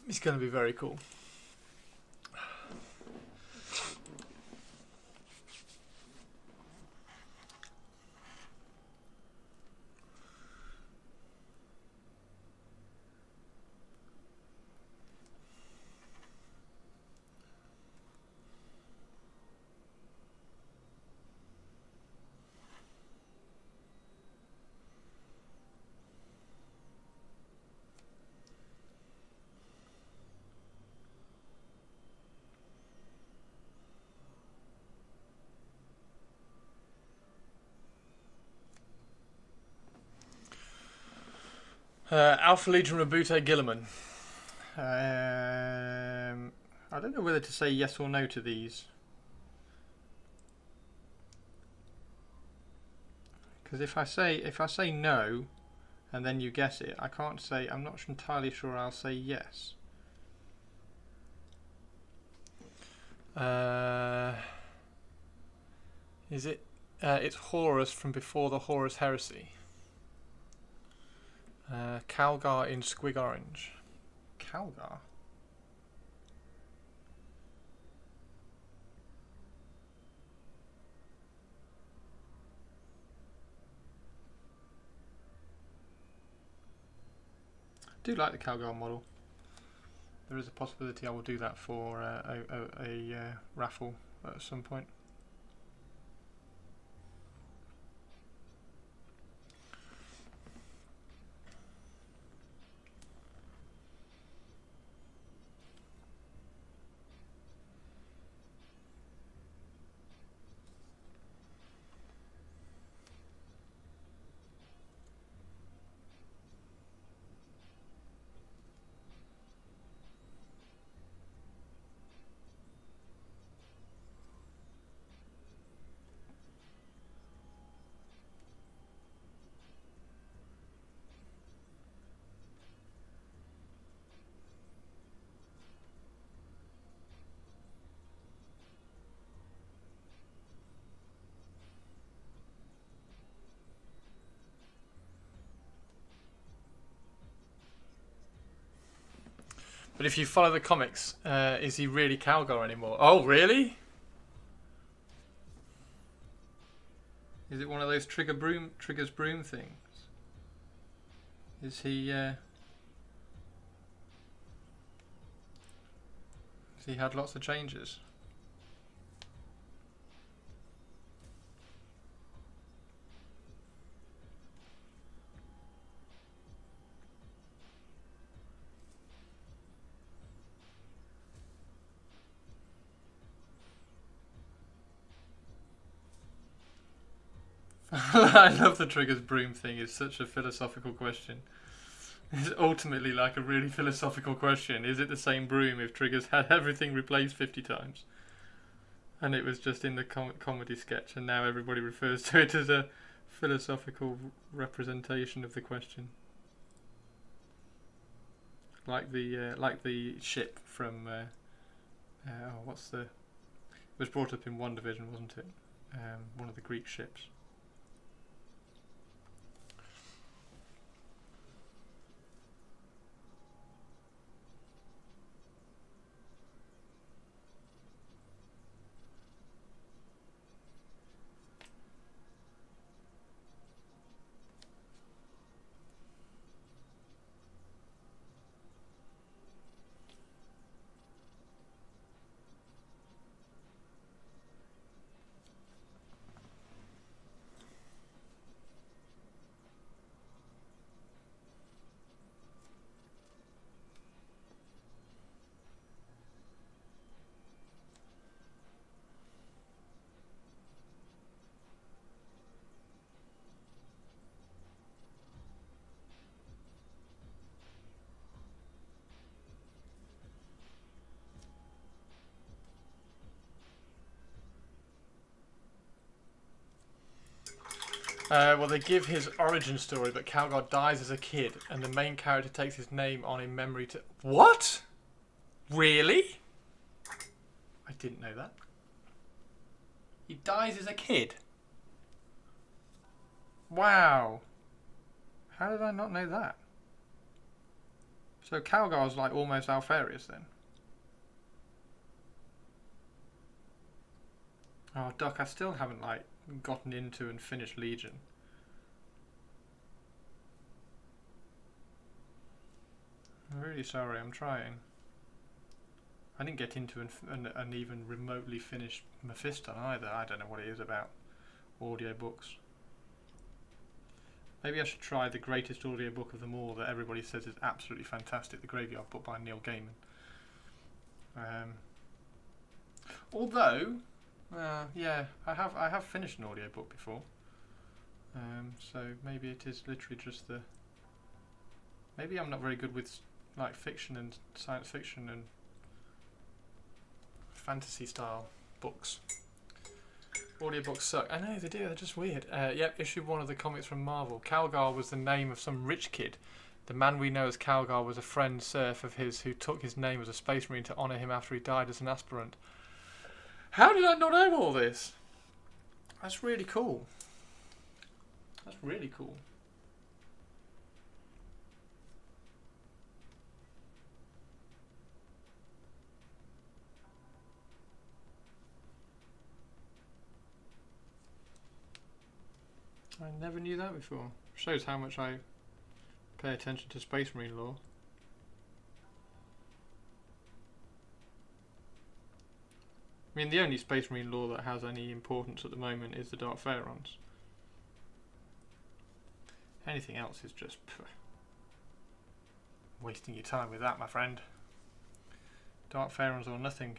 It's going to be very cool. Alpha Legion Reboot Gilliman. I don't know whether to say yes or no to these, because if I say no and then you guess it, I can't say. I'm not entirely sure I'll say yes. Is it It's Horus from before the Horus Heresy. Calgar in Squig Orange. Calgar? I do like the Calgar model. There is a possibility I will do that for a raffle at some point. But if you follow the comics, is he really Calgar anymore? Oh, really? Is it one of those triggers broom things? Is he? Has he had lots of changes? I love the triggers broom thing. It's such a philosophical question. It's ultimately like a really philosophical question. Is it the same broom if Triggers had everything replaced 50 times? And it was just in the comedy sketch, and now everybody refers to it as a philosophical representation of the question. Like the ship from what's the? It was brought up in One Division, wasn't it? One of the Greek ships. Well, they give his origin story, but Calgar dies as a kid, and the main character takes his name on in memory to... What? Really? I didn't know that. He dies as a kid? Wow. How did I not know that? So Calgar's like almost Alfarius then? Oh, Duck, I still haven't like gotten into and finished Legion. I'm really sorry, I'm trying. I didn't get into and even remotely finish Mephiston either. I don't know what it is about audiobooks. Maybe I should try the greatest audiobook of them all that everybody says is absolutely fantastic, The Graveyard Book by Neil Gaiman. Although... yeah, I have finished an audiobook before, so maybe it is literally just the. Maybe I'm not very good with like fiction and science fiction and fantasy style books. Audiobooks suck. I know they do. They're just weird. Yep, issue 1 of the comics from Marvel. Calgar was the name of some rich kid. The man we know as Calgar was a friend serf of his who took his name as a space marine to honour him after he died as an aspirant. How did I not know all this? That's really cool. That's really cool. I never knew that before. Shows how much I pay attention to Space Marine lore. I mean, the only Space Marine lore that has any importance at the moment is the Dark Pharaons. Anything else is just wasting your time with that, my friend. Dark Pharaons or nothing.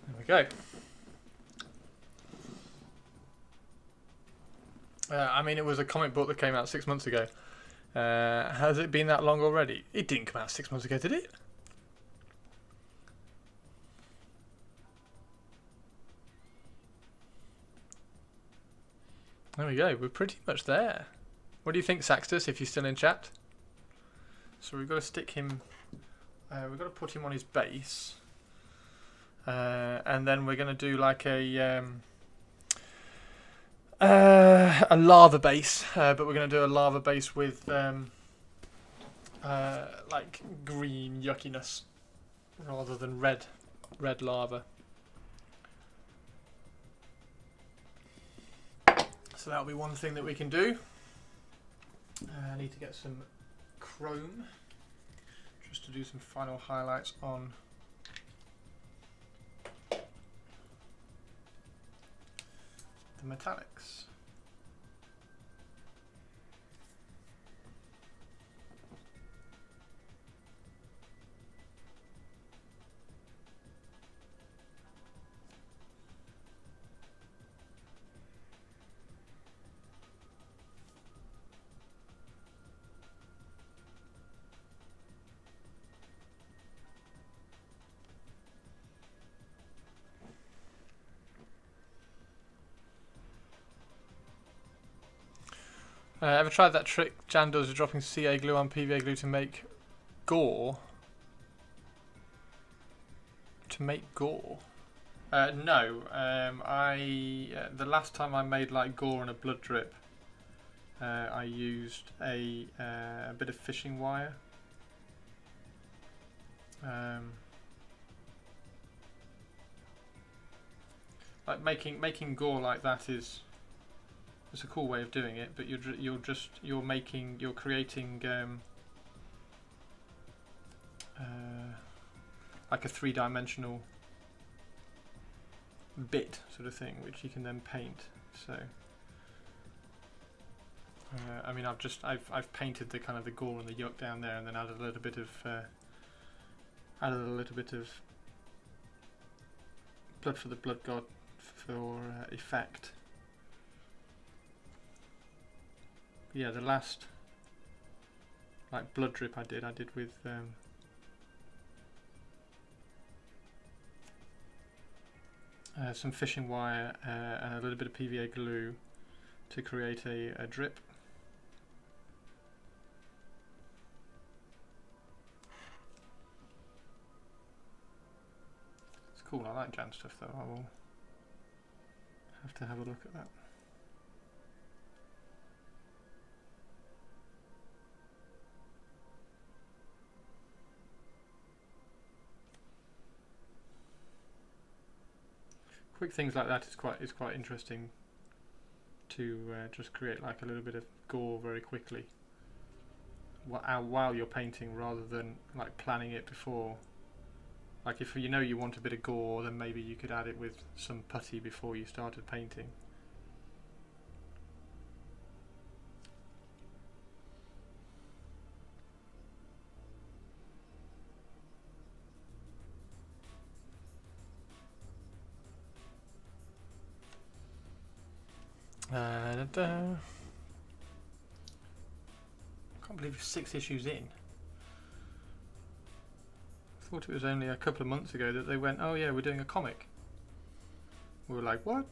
There we go. I mean, it was a comic book that came out 6 months ago. Has it been that long already? It didn't come out 6 months ago, did it? There we go. We're pretty much there. What do you think, Saxtus, if you're still in chat? So we've got to stick him... we've got to put him on his base. And then we're going to do like a lava base, but we're going to do a lava base with like green yuckiness rather than red lava. So that'll be one thing that we can do. I need to get some chrome just to do some final highlights on the metallics. Ever tried that trick Jan does of dropping CA glue on PVA glue to make gore? No. The last time I made like gore and a blood drip, I used a bit of fishing wire. Like making gore like that is. It's a cool way of doing it, but you're creating like a three-dimensional bit sort of thing, which you can then paint. So I mean, I've painted the kind of the gore and the yuck down there, and then added a little bit of blood for the blood god for effect. Yeah, the last like blood drip I did with some fishing wire and a little bit of PVA glue to create a drip. It's cool. I like Jan stuff though. I will have to have a look at that. Quick things like that is quite interesting to just create like a little bit of gore very quickly while you're painting, rather than like planning it before. Like if you know you want a bit of gore, then maybe you could add it with some putty before you started painting. Can't believe it's 6 issues in. I thought it was only a couple of months ago that they went, oh yeah, we're doing a comic. We were like, what?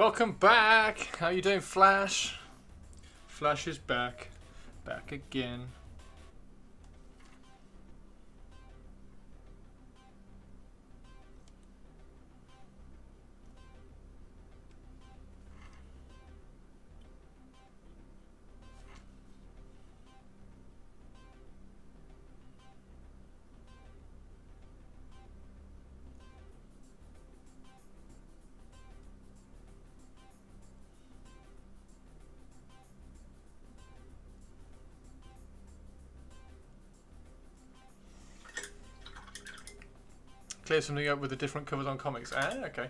Welcome back. How you doing, Flash? Flash is back. Back again. Clear something up with the different covers on comics. Ah, okay.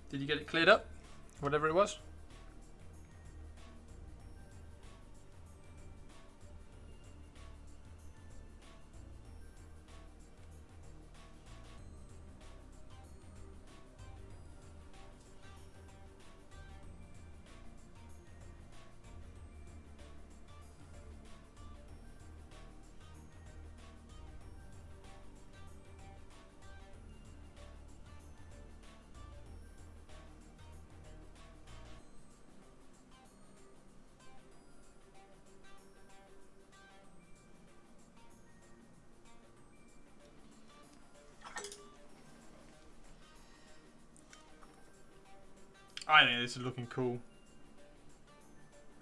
Did you get it cleared up? Whatever it was? I think this is looking cool.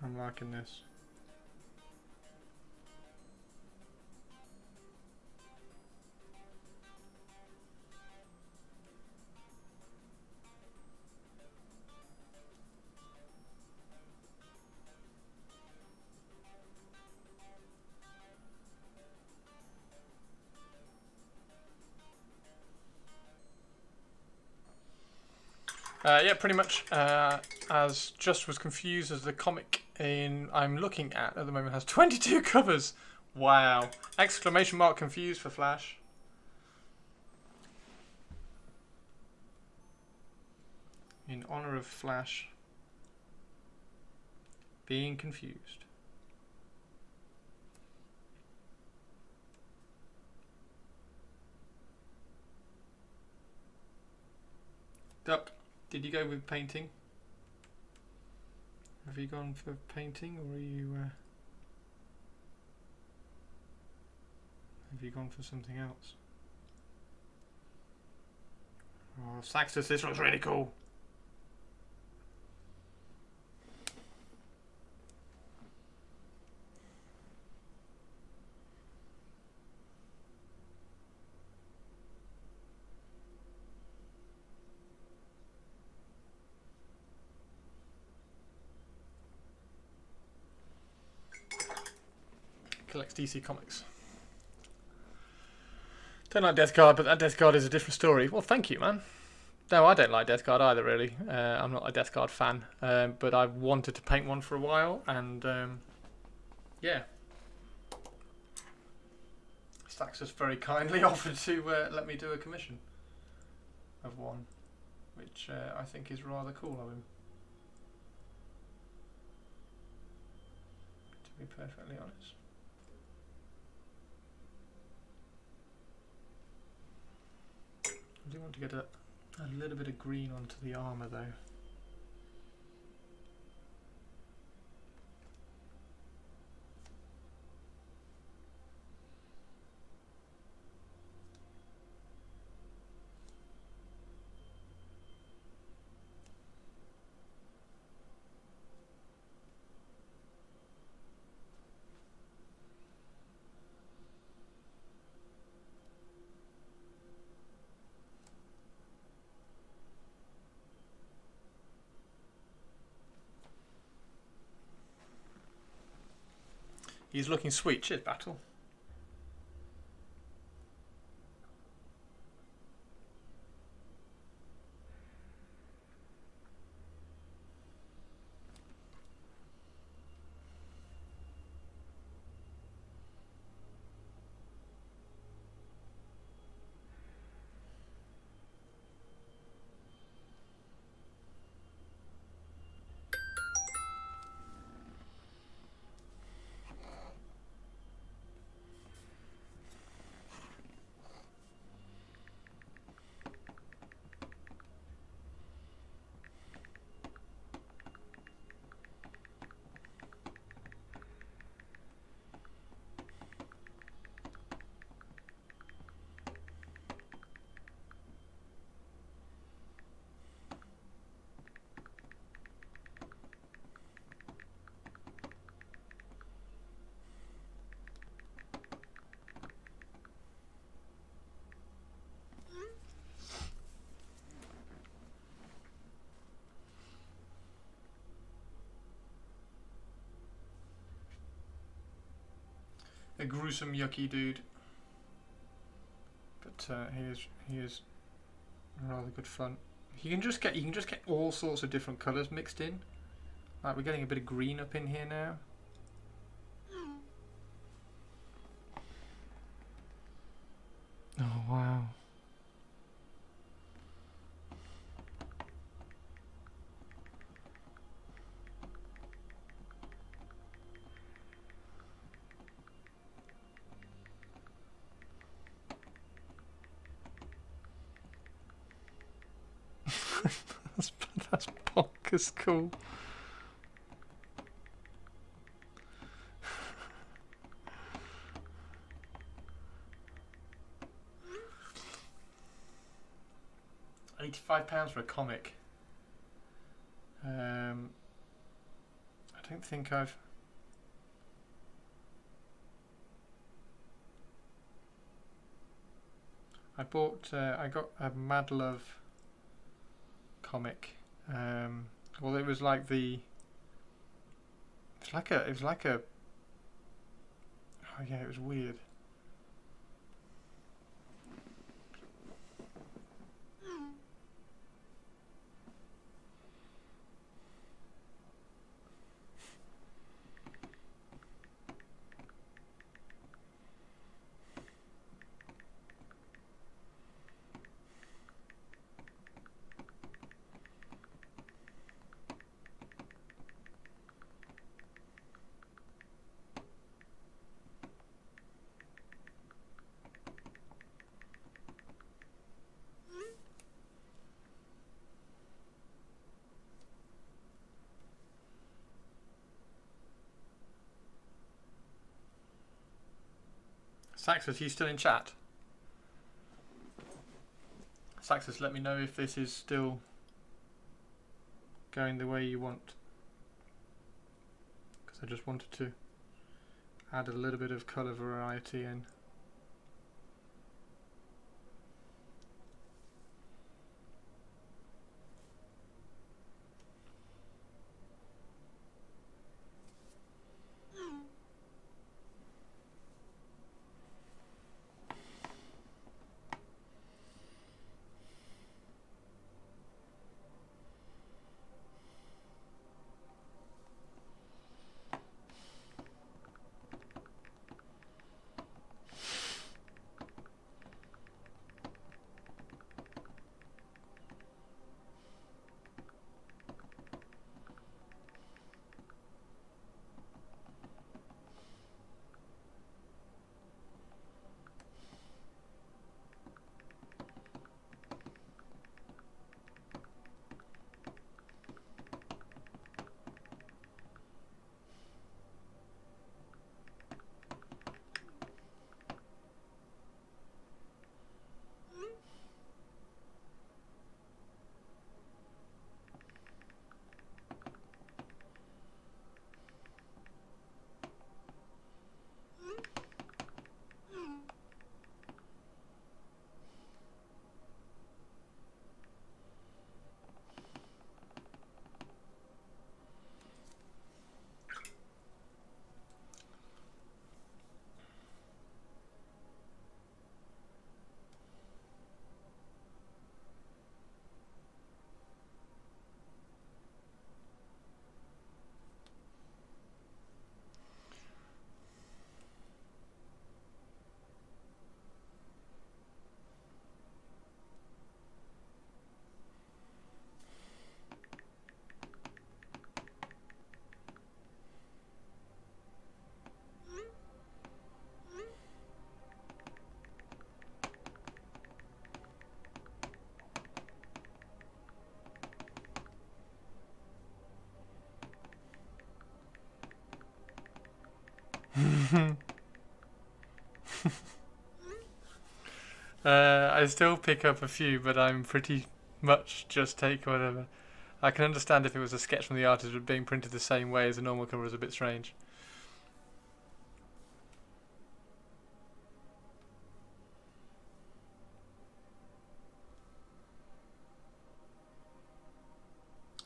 I'm liking this. Yeah, pretty much as just was confused as the comic I'm looking at the moment has 22 covers. Wow! Exclamation mark confused for Flash. In honor of Flash being confused. Duck. Did you go with painting? Have you gone for painting, or are you? Have you gone for something else? Oh, Saxtus, this looks really cool. Collects DC Comics. Don't like Death Guard, but that Death Guard is a different story. Well, thank you, man. No, I don't like Death Guard either, really. I'm not a Death Guard fan, but I've wanted to paint one for a while, and yeah. Staxus very kindly offered to let me do a commission of one, which I think is rather cool of him. To be perfectly honest. I do want to get a little bit of green onto the armour though. He's looking sweet. Cheers, Battle. a gruesome, yucky dude. But he is rather good fun. You can just get all sorts of different colours mixed in. Like we're getting a bit of green up in here now. Oh wow. that's bonkers cool. £85 for a comic. I don't think I've. I got a Mad Love comic. Well, it was like the. It was like a. Oh yeah, it was weird. Saxus, are you still in chat? Saxus, let me know if this is still going the way you want. Because I just wanted to add a little bit of colour variety in. I still pick up a few, but I'm pretty much just take whatever. I can understand if it was a sketch from the artist but being printed the same way as a normal cover is a bit strange.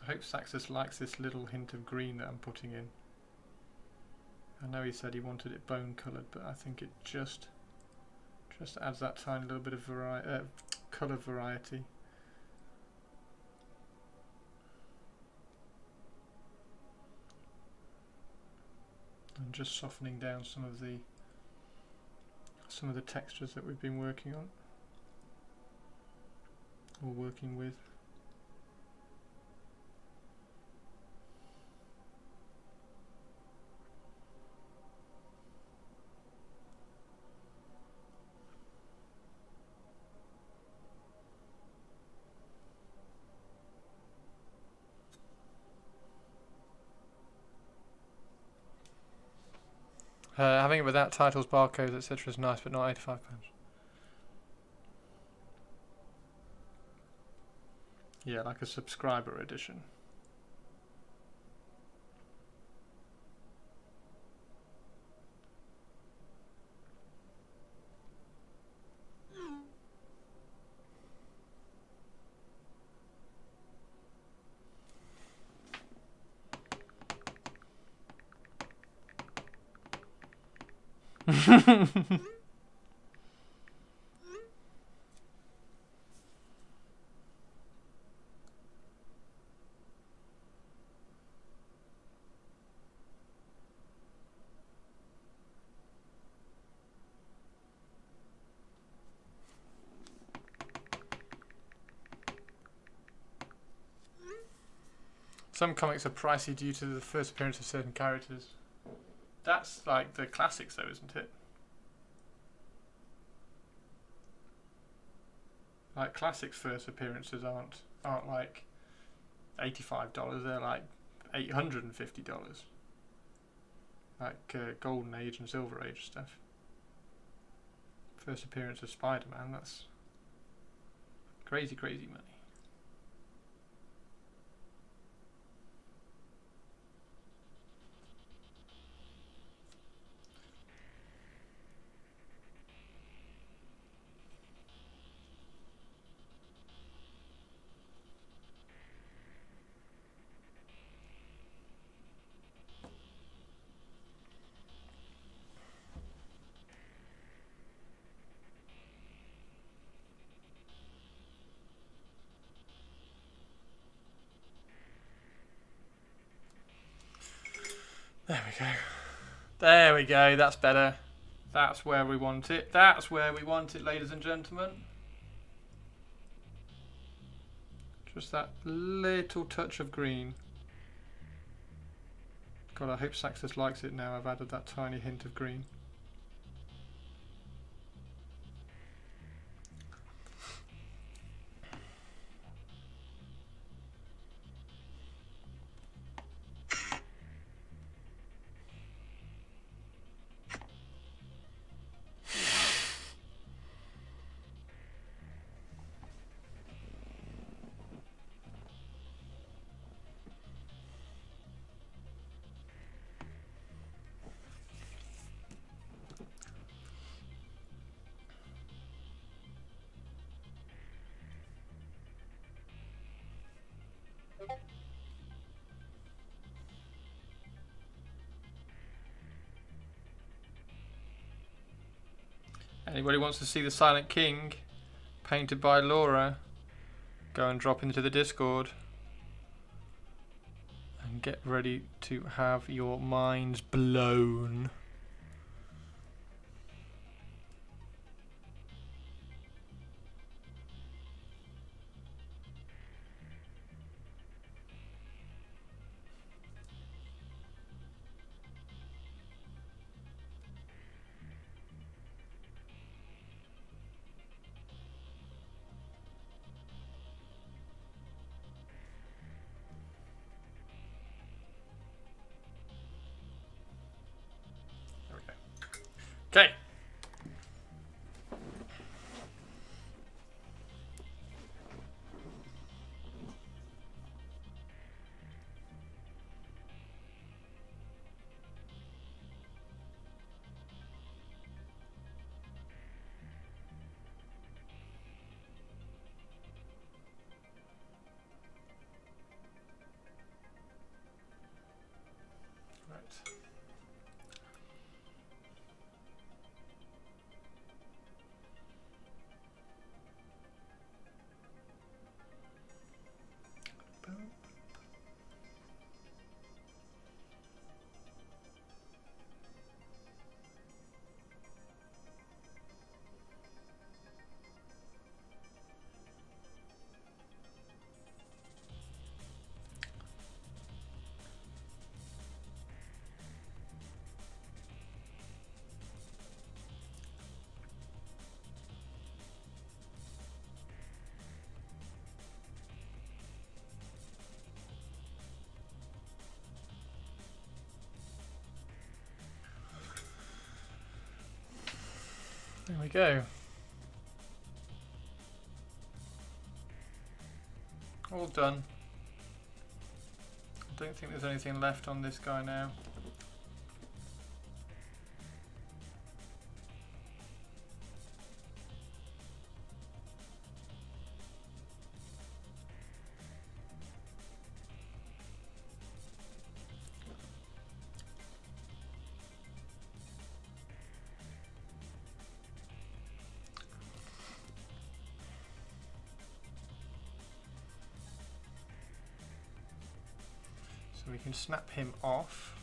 I hope Saxus likes this little hint of green that I'm putting in. I know he said he wanted it bone coloured, but I think it just adds that tiny little bit of colour variety. And just softening down some of the textures that we've been working on or working with. Having it without titles, barcodes, etc. is nice, but not £85. Yeah, like a subscriber edition. Some comics are pricey due to the first appearance of certain characters. That's like the classics though, isn't it? Like classics first appearances aren't like $85, they're like $850. Like Golden Age and Silver Age stuff. First appearance of Spider-Man, that's crazy money. There we go. There we go, that's better. That's where we want it. That's where we want it, ladies and gentlemen. Just that little touch of green. God, I hope Saxus likes it now. I've added that tiny hint of green. Anybody wants to see the Silent King painted by Laura, go and drop into the Discord and get ready to have your minds blown. Okay. There we go. All done. I don't think there's anything left on this guy now. So we can snap him off.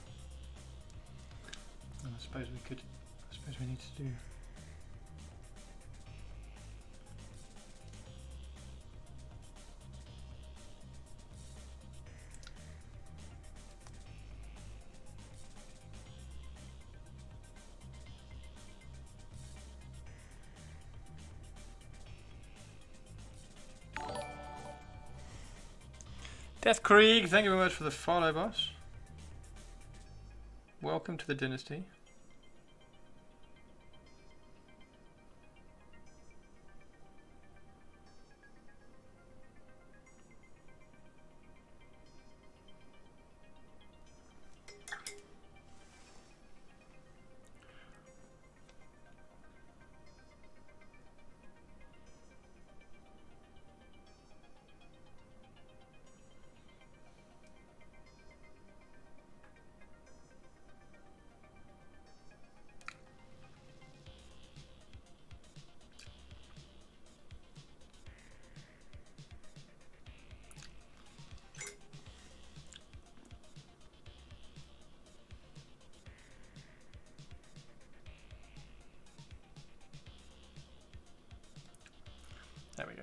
And I suppose we need to do Death Krieg, thank you very much for the follow, boss. Welcome to the dynasty. There we go.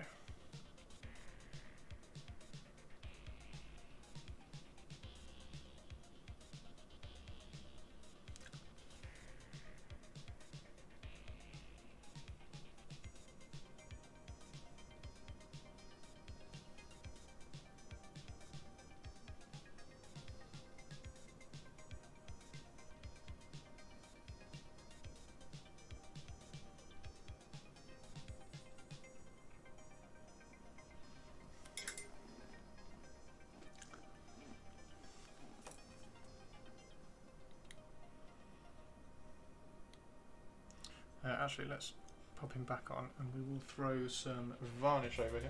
Actually, let's pop him back on and we will throw some varnish over here.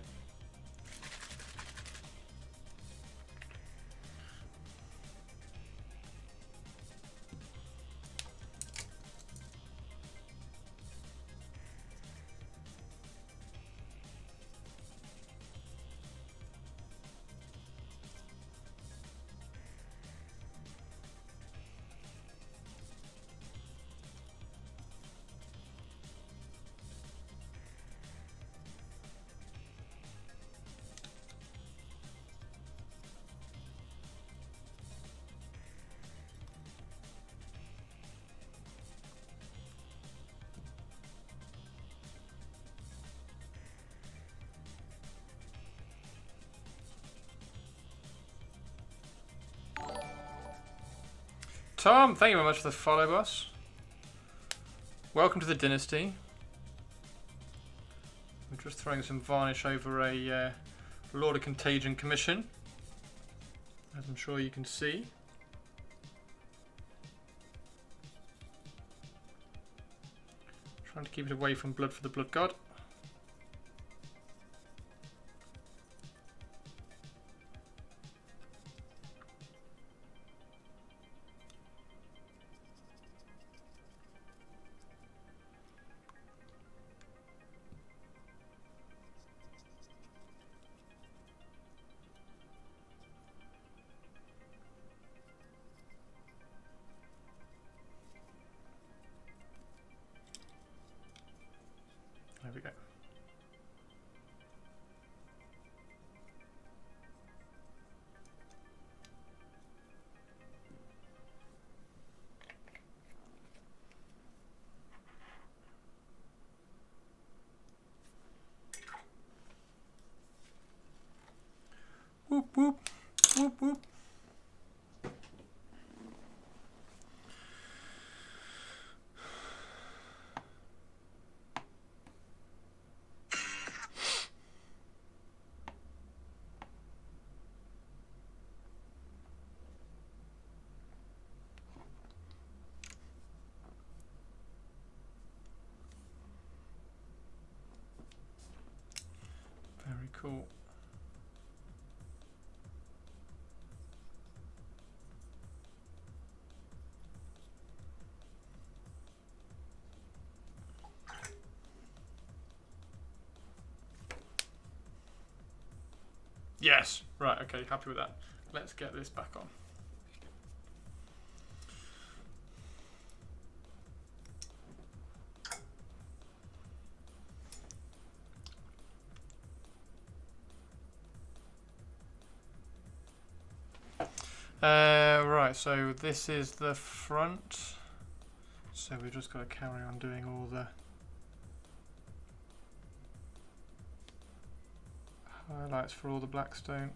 Tom, thank you very much for the follow, boss. Welcome to the dynasty. I'm just throwing some varnish over a Lord of Contagion commission, as I'm sure you can see. Trying to keep it away from blood for the blood god. There we go. Whoop whoop whoop whoop. Yes. Right, okay, happy with that. Let's get this back on. Right, so this is the front. So we've just got to carry on doing all the highlights for all the blackstone.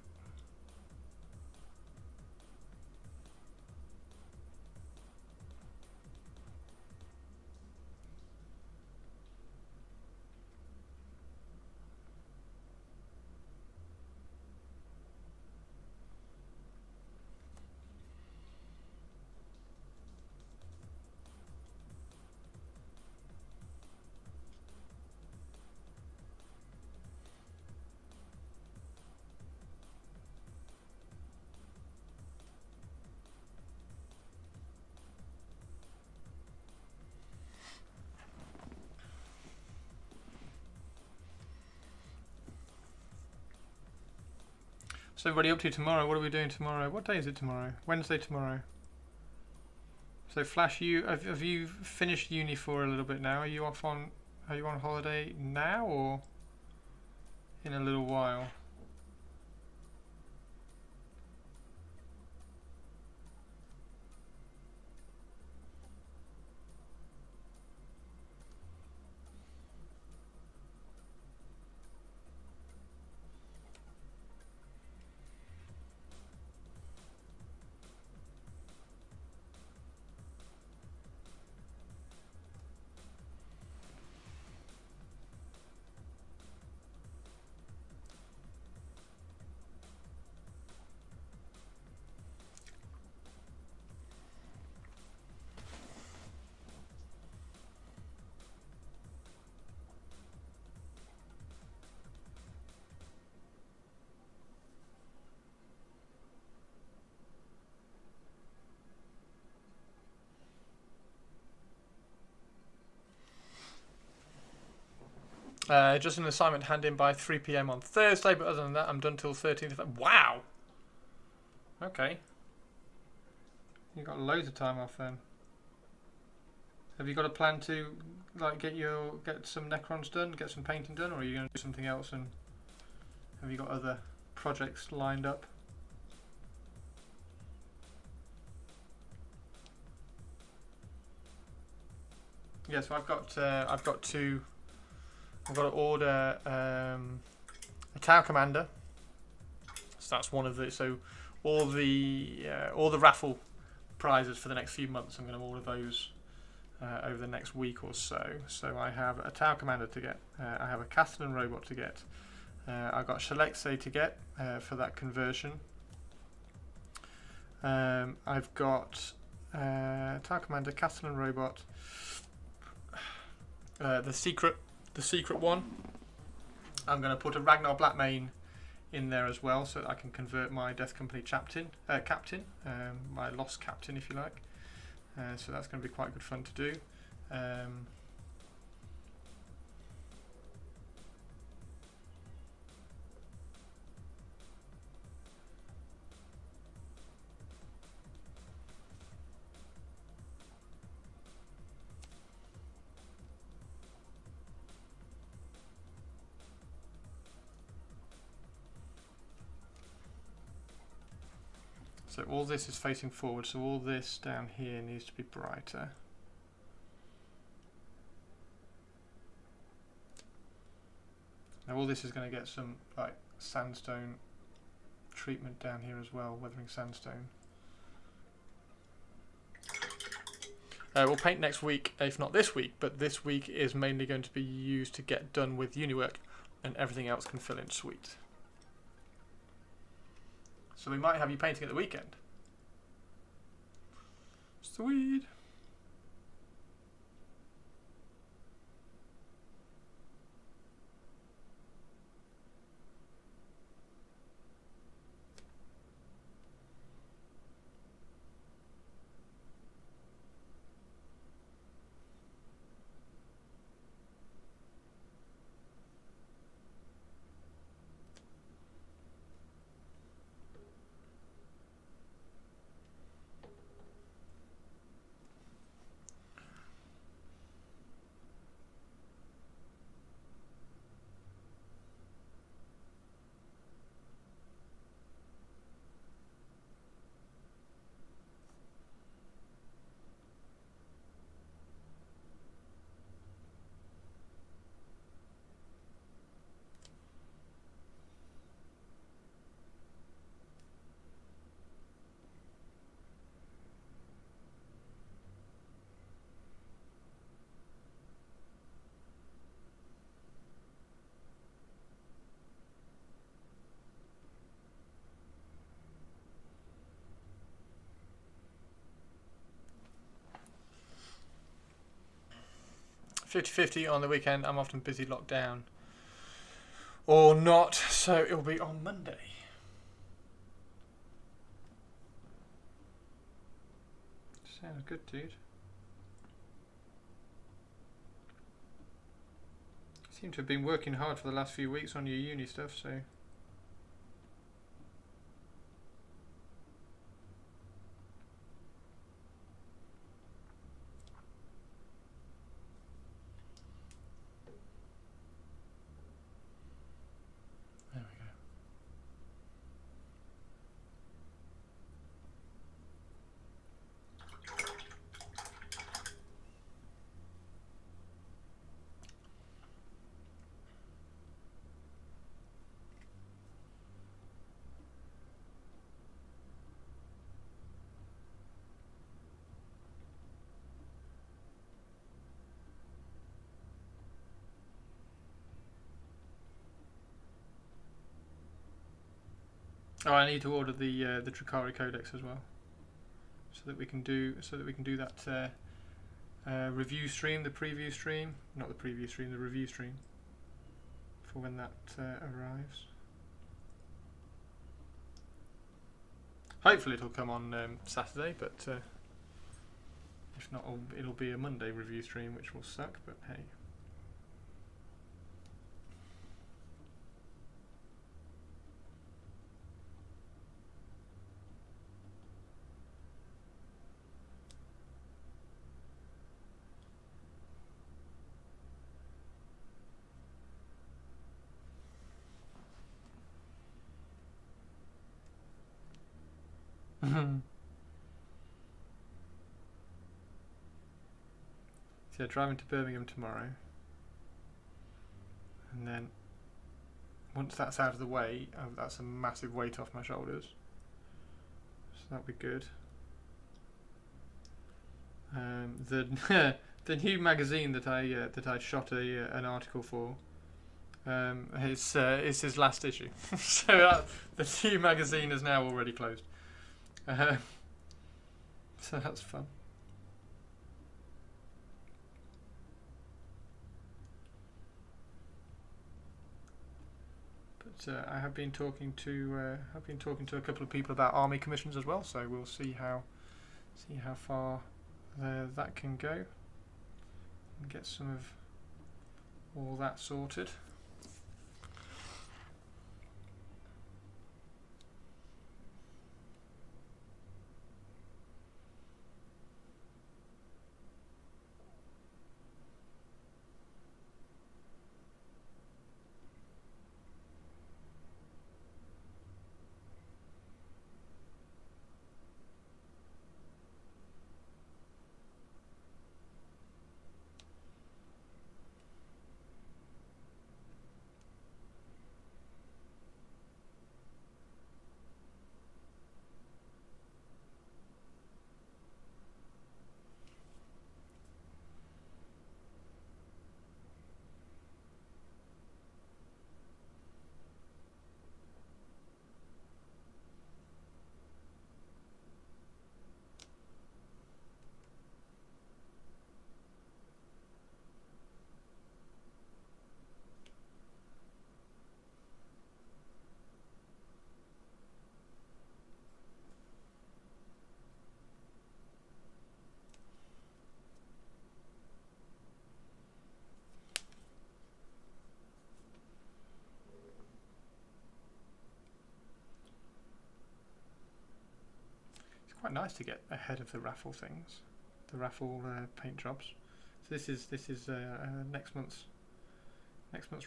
So everybody up to tomorrow? What are we doing tomorrow? What day is it tomorrow? Wednesday tomorrow. So Flash, have you finished uni for a little bit now? Are you on holiday now or in a little while? Just an assignment hand in by 3 p.m. on Thursday, but other than that, I'm done till 13th of... Wow! Okay. You've got loads of time off then. Have you got a plan to like get some Necrons done, get some painting done, or are you going to do something else? And have you got other projects lined up? Yeah, so I've got to order a Tower Commander. So that's one of the all the raffle prizes for the next few months. I'm going to order those over the next week or so. So I have a Tower Commander to get. I have a Castellan robot to get. I've got Shalexe to get for that conversion. I've got Tower Commander, Castellan robot, the secret one. I'm going to put a Ragnar Blackmane in there as well, so that I can convert my Death Company captain, my lost captain, if you like. So that's going to be quite good fun to do. So all this is facing forward, so all this down here needs to be brighter. Now all this is going to get some like sandstone treatment down here as well, weathering sandstone. We'll paint next week, if not this week, but this week is mainly going to be used to get done with uni work, and everything else can fill in sweet. So we might have you painting at the weekend. Sweet. 50-50 on the weekend. I'm often busy locked down. Or not, so it'll be on Monday. Sounds good, dude. Seem to have been working hard for the last few weeks on your uni stuff, so... There we go. Oh, I need to order the Tricari Codex as well, so that we can do that review stream, the preview stream, not the preview stream, the review stream, for when that arrives. Hopefully it'll come on Saturday, but if not, it'll be a Monday review stream, which will suck. But hey. So yeah, driving to Birmingham tomorrow, and then once that's out of the way, that's a massive weight off my shoulders, so that'll be good. The the new magazine that I shot an article for is his last issue, so the new magazine is now already closed. So that's fun. But I have been talking to a couple of people about army commissions as well. So we'll see how far that can go, and get some of all that sorted. Quite nice to get ahead of the raffle things, the raffle paint jobs. So this is next month's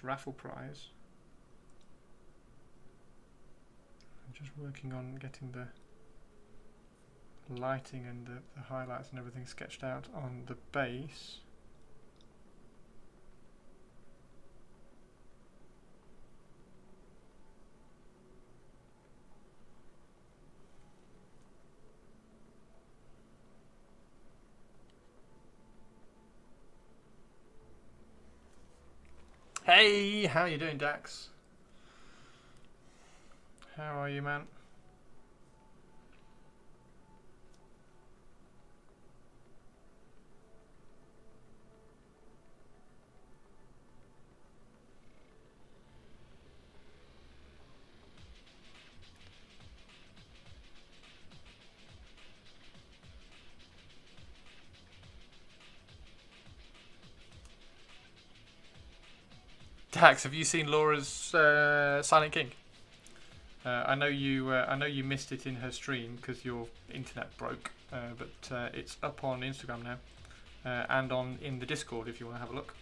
raffle prize. I'm just working on getting the lighting and the highlights and everything sketched out on the base. Hey, how you doing, Dax? How are you, man? Dax, have you seen Laura's Silent King? I know you missed it in her stream because your internet broke, but it's up on Instagram now, and in the Discord if you want to have a look.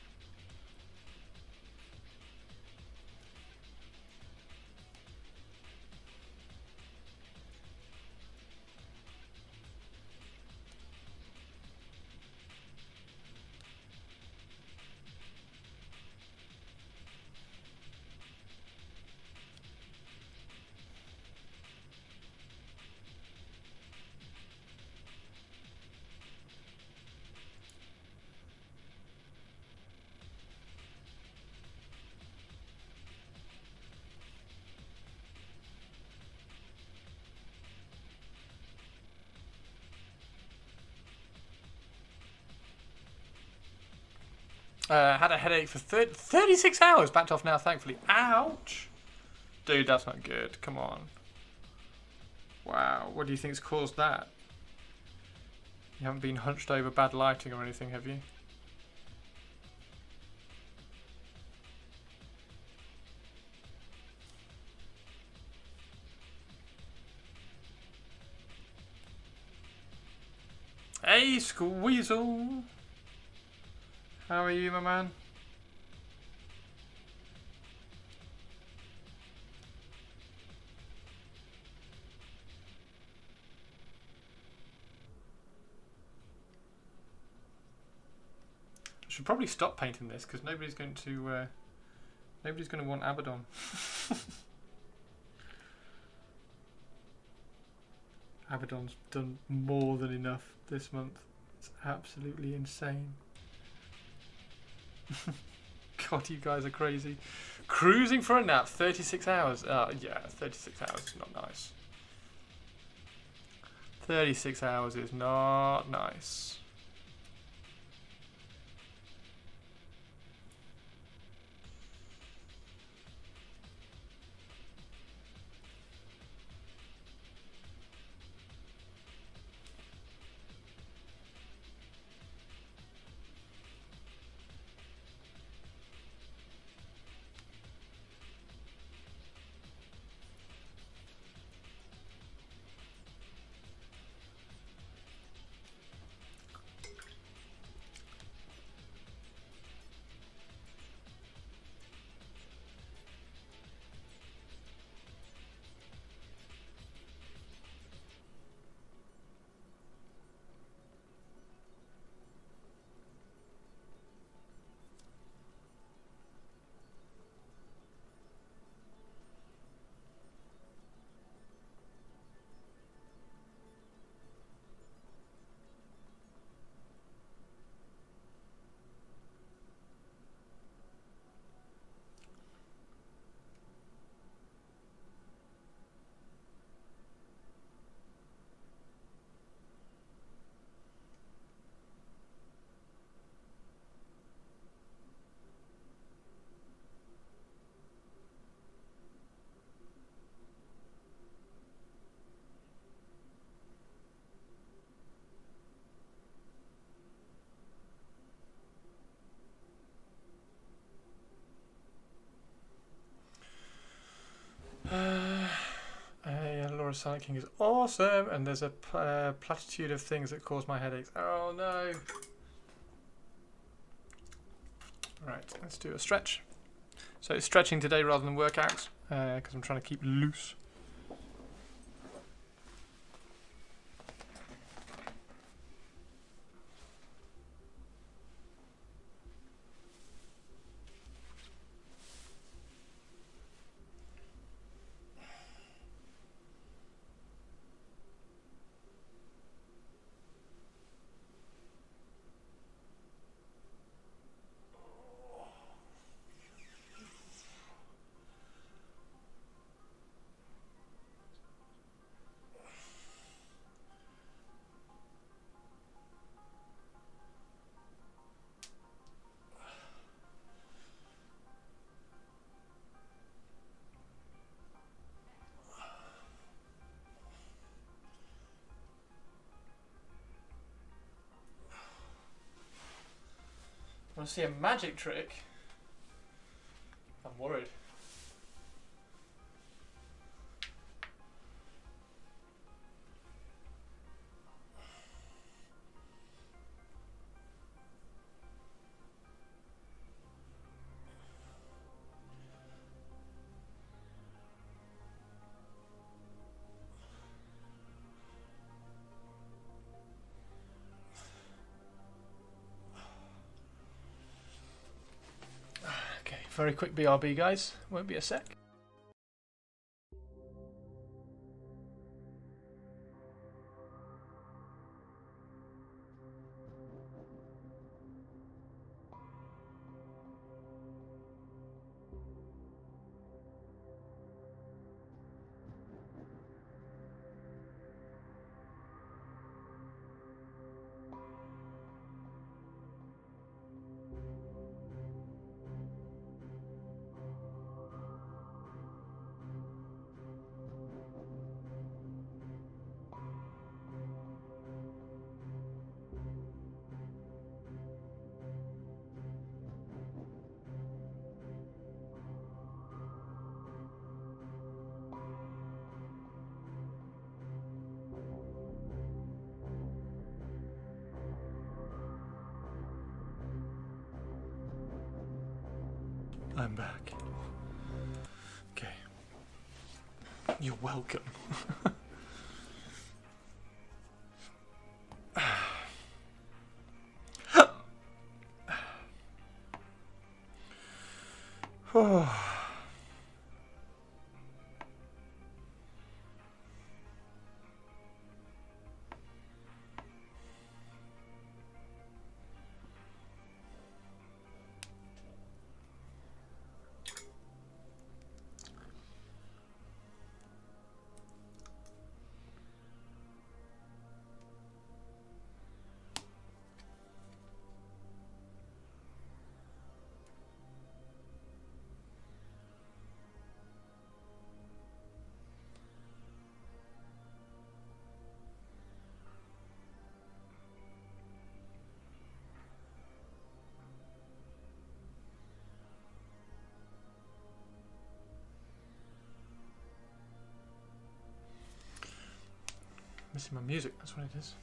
Had a headache for 36 hours. Backed off now, thankfully. Ouch! Dude, that's not good. Come on. Wow, what do you think's caused that? You haven't been hunched over bad lighting or anything, have you? Hey, Squeezel! How are you, my man? I should probably stop painting this because nobody's going to want Abaddon. Abaddon's done more than enough this month. It's absolutely insane. God, you guys are crazy. Cruising for a nap, 36 hours. Yeah, 36 hours is not nice. 36 hours is not nice. Yeah, Laura's Silent King is awesome, and there's a platitude of things that cause my headaches. Oh no! Right, let's do a stretch. So it's stretching today rather than workouts, because I'm trying to keep loose. Want to see a magic trick? I'm worried. Okay, very quick BRB, guys. Won't be a sec. I'm back. Okay. You're welcome. Missing my music, that's what it is.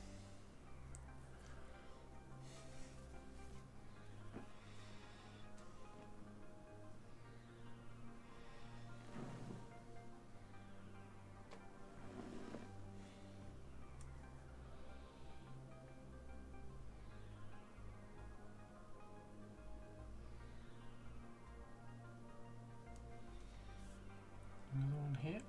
Another one here.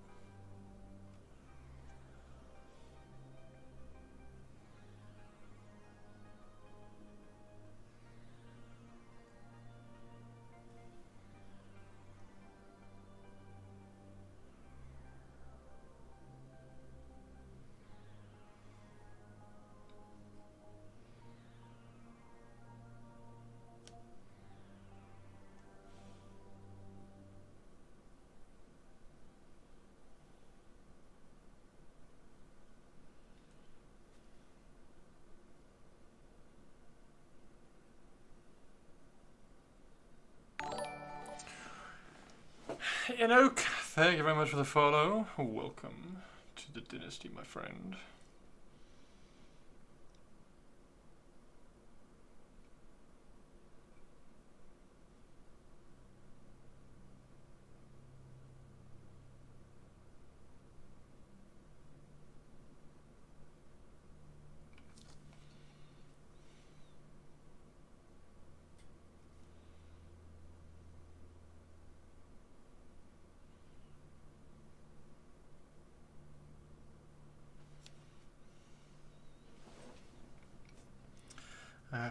Enoch, thank you very much for the follow. Welcome to the dynasty, my friend.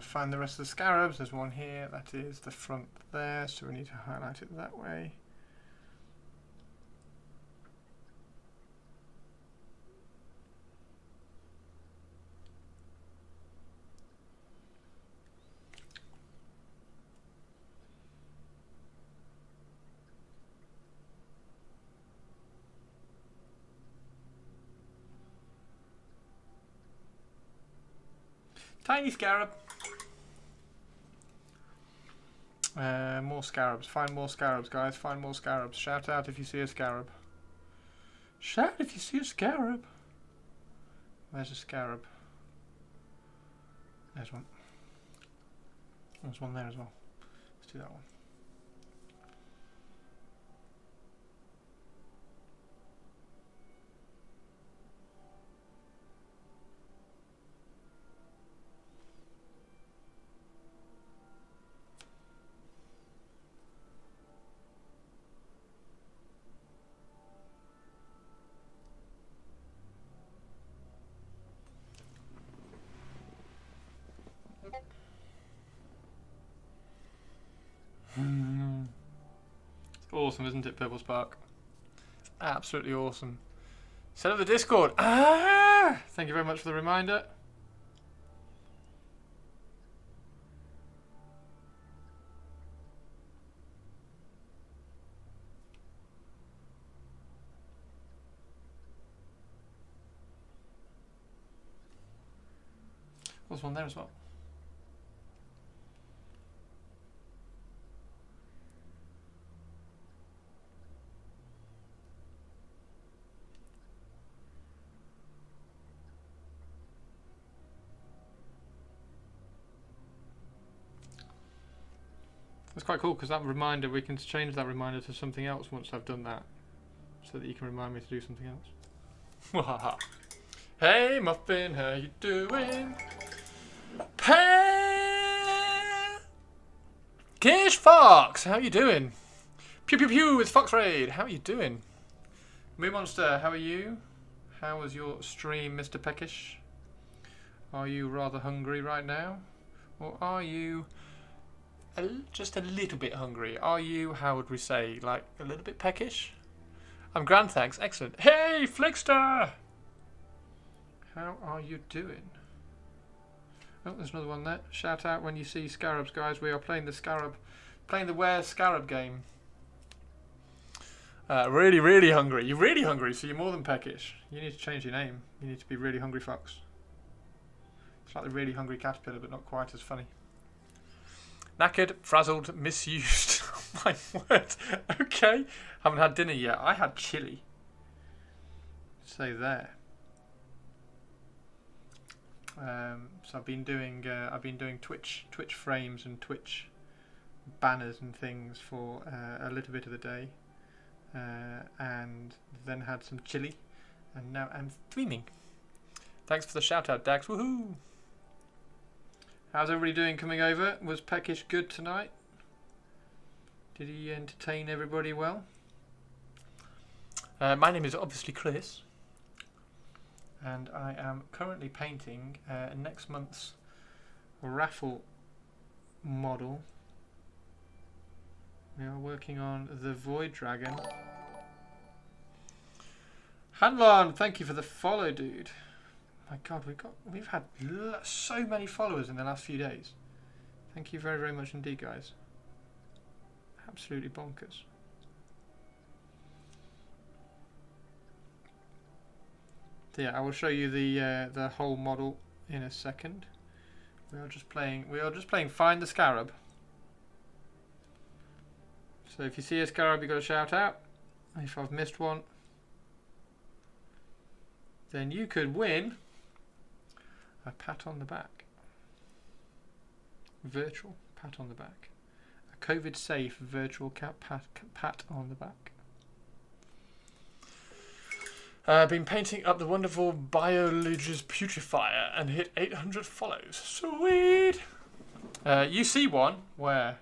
Find the rest of the scarabs. There's one here. That is the front there, so we need to highlight it that way. Tiny scarab. More scarabs. Find more scarabs, guys. Find more scarabs. Shout out if you see a scarab. Shout if you see a scarab. Where's a scarab? There's one. There's one there as well. Let's do that one. It's awesome, isn't it, Purple Spark? It's absolutely awesome. Set up the Discord. Ah! Thank you very much for the reminder. There's one there as well. That's quite cool because that reminder, we can change that reminder to something else once I've done that, so that you can remind me to do something else. Hey Muffin, how you doing? Hey Kish Fox, how you doing? Pew pew pew with Fox Raid, how you doing? Moo Monster, how are you? How was your stream, Mr. Peckish? Are you rather hungry right now? Or are you just a little bit hungry? Are you, how would we say, like a little bit peckish? I'm grand, thanks. Excellent. Hey, Flickster! How are you doing? Oh, there's another one there. Shout out when you see scarabs, guys. We are playing the Where Scarab game. Really, really hungry. You're really hungry, so you're more than peckish. You need to change your name. You need to be Really Hungry Fox. It's like the Really Hungry Caterpillar, but not quite as funny. Knackered, frazzled, misused. Oh my word. Okay. Haven't had dinner yet. I had chili. Say there. So I've been doing Twitch frames and Twitch banners and things for a little bit of the day, and then had some chili, and now I'm streaming. Thanks for the shout out, Dax. Woohoo! How's everybody doing coming over? Was Peckish good tonight? Did he entertain everybody well? My name is obviously Chris, and I am currently painting next month's Raffle model. We are working on the Void Dragon. Hanlon, thank you for the follow, dude. My God, we've had so many followers in the last few days. Thank you very, very much indeed, guys. Absolutely bonkers. So yeah, I will show you the whole model in a second. We are just playing Find the Scarab. So if you see a scarab, you've got to shout out. If I've missed one, then you could win a pat on the back. Virtual pat on the back. A COVID safe virtual pat on the back. I've been painting up the wonderful Biologist Putrifier and hit 800 follows. Sweet! You see one? Where?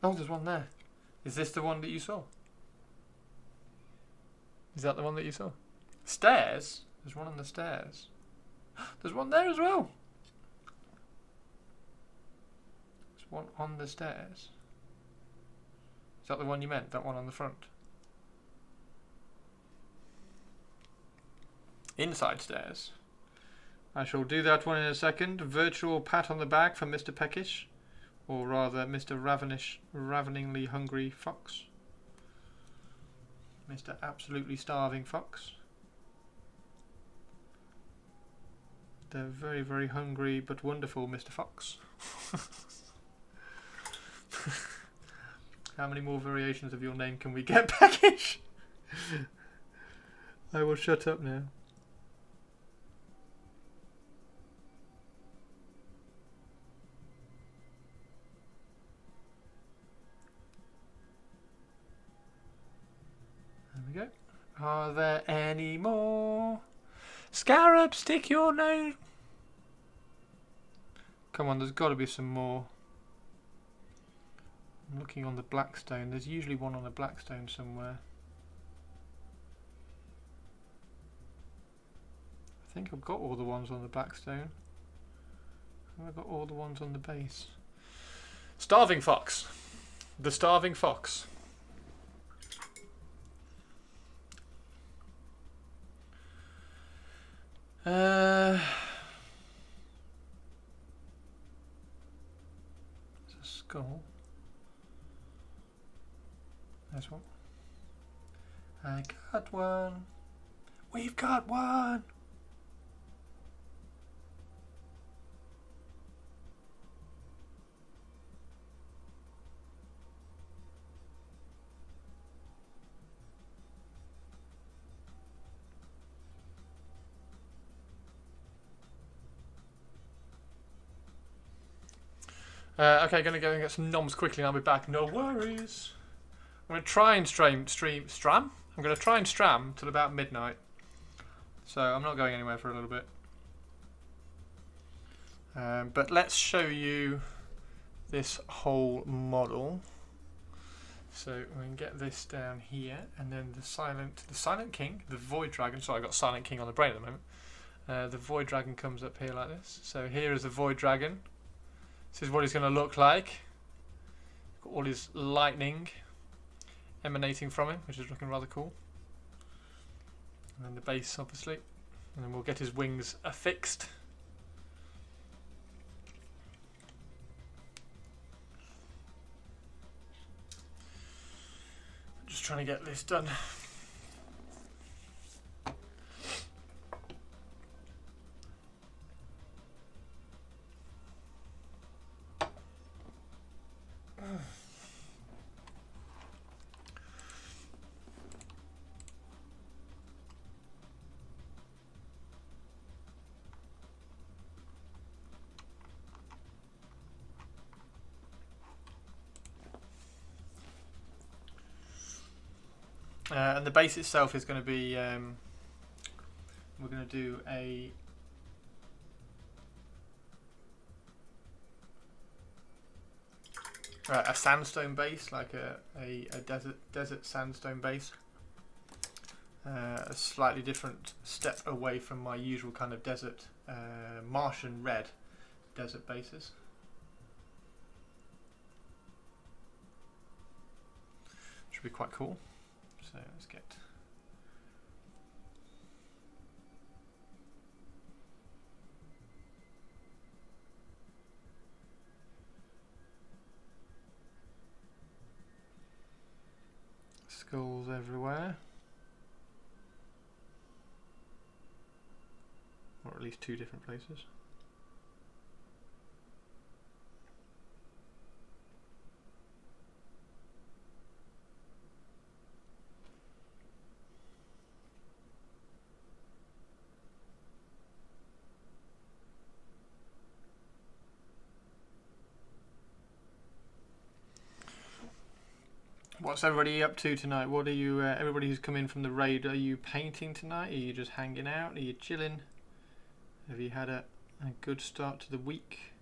Oh, there's one there. Is this the one that you saw? Is that the one that you saw? Stairs? There's one on the stairs. There's one there as well. There's one on the stairs. Is that the one you meant? That one on the front? Inside stairs. I shall do that one in a second. Virtual pat on the back for Mr. Peckish. Or rather, Mr. Raveningly Hungry Fox. Mr. Absolutely Starving Fox. They're very, very hungry but wonderful, Mr. Fox. How many more variations of your name can we get, package? I will shut up now. There we go. Are there any more? Scarab, stick your nose. Come on, there's got to be some more. I'm looking on the Blackstone. There's usually one on the Blackstone somewhere. I think I've got all the ones on the Blackstone. Have I got all the ones on the base? Starving Fox. The Starving Fox. There's a skull. There's one. I got one. We've got one. Okay, gonna go and get some noms quickly and I'll be back. No worries. I'm gonna try and stram? I'm gonna try and stram till about midnight. So I'm not going anywhere for a little bit. But let's show you this whole model. So we can get this down here, and then the Silent King, the Void Dragon. Sorry, I got Silent King on the brain at the moment. The Void Dragon comes up here like this. So here is the Void Dragon. This is what he's going to look like. Got all his lightning emanating from him, which is looking rather cool. And then the base, obviously. And then we'll get his wings affixed. Just trying to get this done. And the base itself is going to be, we're going to do a sandstone base, like a desert sandstone base. A slightly different step away from my usual kind of desert, Martian red desert bases. Should be quite cool. So let's get skulls everywhere, or at least two different places. What's everybody up to tonight? What are you, everybody who's come in from the raid, are you painting tonight? Are you just hanging out? Are you chilling? Have you had a good start to the week?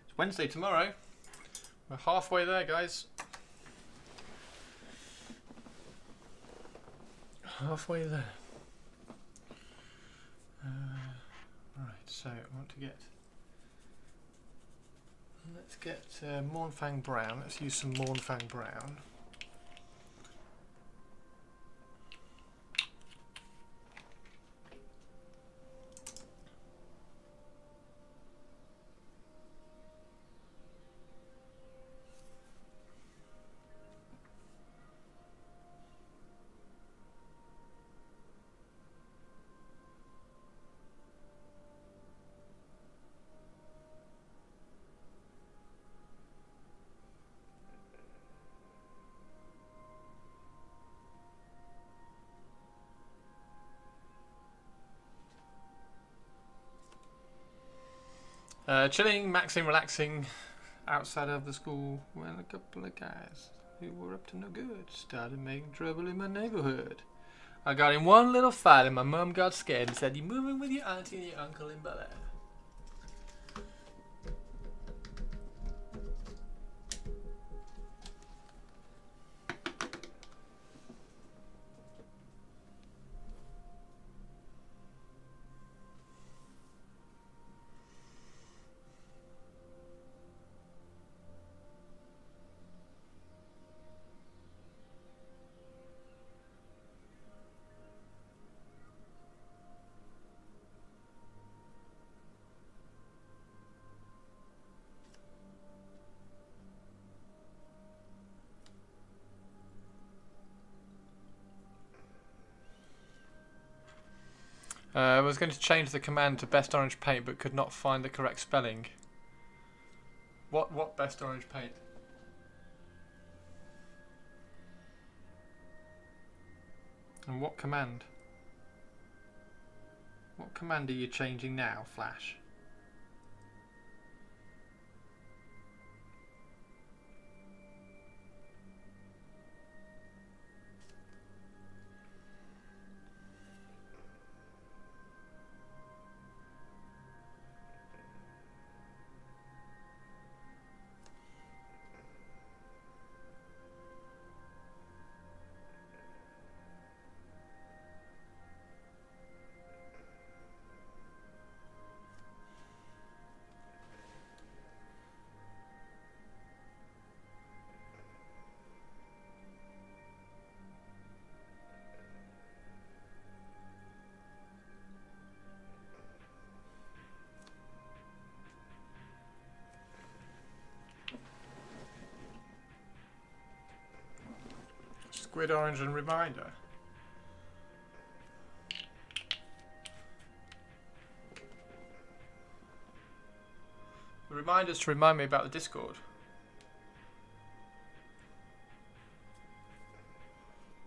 It's Wednesday tomorrow. We're halfway there, guys. Halfway there. Right, so I want to get... Let's get Mornfang Brown. Let's use some Mornfang Brown. Chilling, maxing, relaxing outside of the school when a couple of guys who were up to no good started making trouble in my neighborhood. I got in one little fight and my mum got scared and said, "You're moving with your auntie and your uncle in Bel Air." I was going to change the command to best orange paint but could not find the correct spelling. What best orange paint? And what command? What command are you changing now, Flash? Squid orange and reminder. The reminders to remind me about the Discord.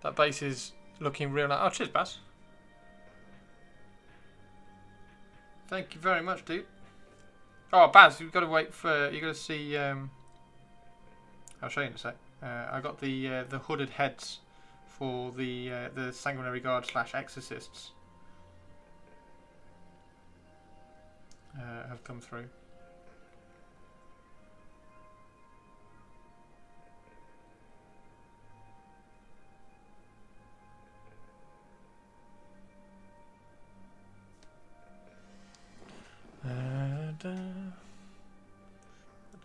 That base is looking real nice. Oh, cheers, Baz. Thank you very much, dude. Oh, Baz, you've got to wait for. You've got to see. I'll show you in a sec. I got the hooded heads for the Sanguinary Guard / Exorcists have come through.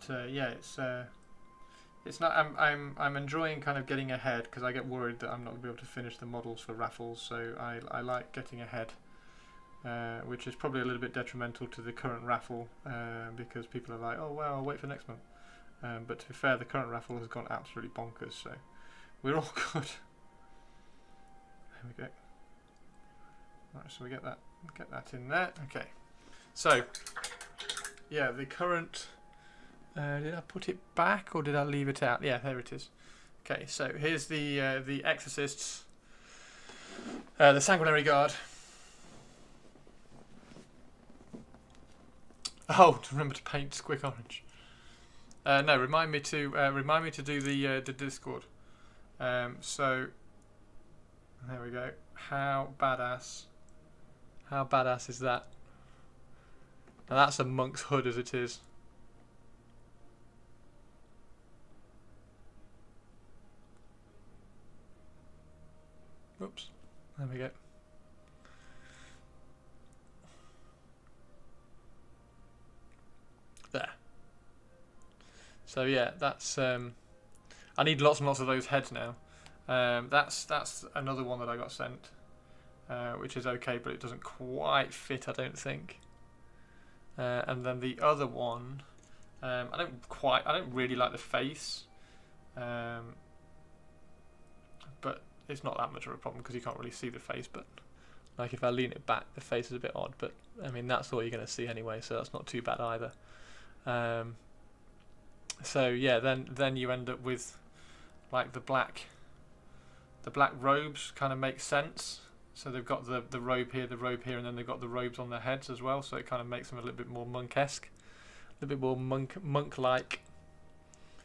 But yeah, it's not. I'm enjoying kind of getting ahead because I get worried that I'm not going to be able to finish the models for raffles. So I like getting ahead, which is probably a little bit detrimental to the current raffle because people are like, oh well, I'll wait for next month. But to be fair, the current raffle has gone absolutely bonkers. So we're all good. There we go. Right, so we get that in there. Okay. So yeah, the current. Did I put it back or did I leave it out? Yeah, there it is. Okay, so here's the Exorcists, the Sanguinary Guard. Oh, remember to paint Squick orange. No, remind me to do the Discord. So there we go. How badass is that? Now that's a monk's hood as it is. Oops, there we go. There. So yeah, that's I need lots and lots of those heads now. That's another one that I got sent, which is okay, but it doesn't quite fit, I don't think. And then the other one, I don't really like the face, but it's not that much of a problem because you can't really see the face. But like if I lean it back, the face is a bit odd. But I mean that's all you're going to see anyway, so that's not too bad either. So yeah, then you end up with like the black robes kind of make sense. So they've got the robe here, and then they've got the robes on their heads as well. So it kind of makes them a little bit more monk-esque. a bit more monk-like.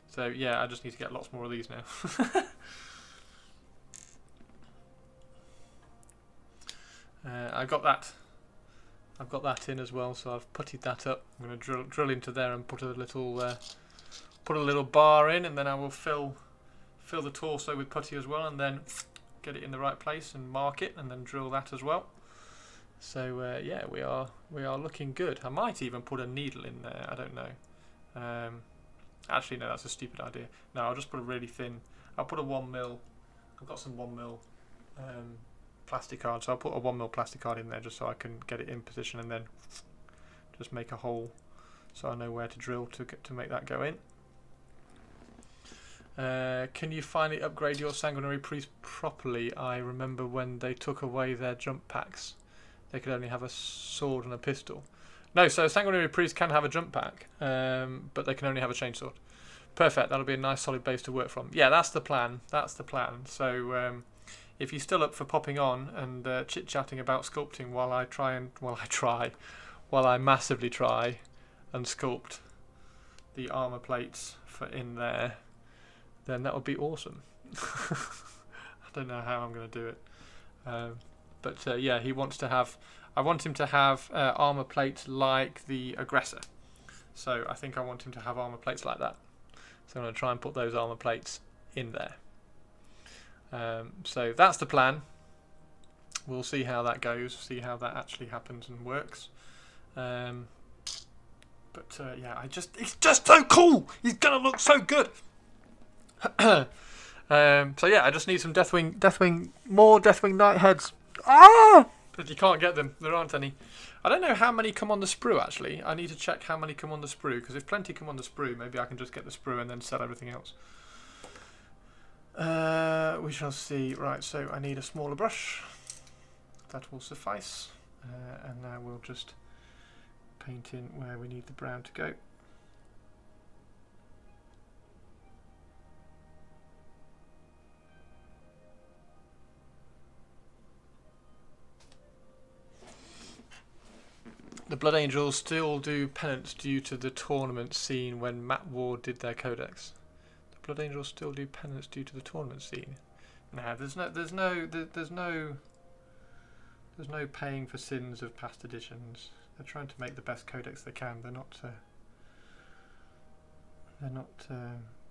So yeah, I just need to get lots more of these now. I've got that in as well, so I've puttied that up. I'm going to drill into there and put a little bar in, and then I will fill the torso with putty as well, and then get it in the right place and mark it, and then drill that as well. So yeah, we are looking good. I might even put a needle in there. I don't know. Actually, no, that's a stupid idea. No, I'll just put a really thin. I'll put a 1mm. I've got some 1mm plastic card, so I'll put a 1mm plastic card in there just so I can get it in position, and then just make a hole so I know where to drill to make that go in. Can you finally upgrade your Sanguinary Priest properly? I remember when they took away their jump packs, they could only have a sword and a pistol. No, so Sanguinary Priest can have a jump pack, but they can only have a chainsword. Perfect, that'll be a nice solid base to work from. Yeah, that's the plan. That's the plan. So if you're still up for popping on and chit-chatting about sculpting while I massively try and sculpt the armor plates for in there, then that would be awesome. I don't know how I'm going to do it. But yeah, he wants to have. I want him to have armor plates like the aggressor. So I think I want him to have armor plates like that. So I'm going to try and put those armor plates in there. So that's the plan. We'll see how that goes. See how that actually happens and works. But yeah, he's just so cool. He's gonna look so good. So yeah, I just need some more Deathwing Knightheads. Ah! But you can't get them. There aren't any. I don't know how many come on the sprue, actually. I need to check how many come on the sprue, because if plenty come on the sprue, maybe I can just get the sprue and then sell everything else. We shall see. Right, so I need a smaller brush. That will suffice. And now we'll just paint in where we need the brown to go. The Blood Angels still do penance due to the tournament scene when Matt Ward did their codex. The Blood Angels still do penance due to the tournament scene. Nah, there's no paying for sins of past editions. They're trying to make the best codex they can. They're not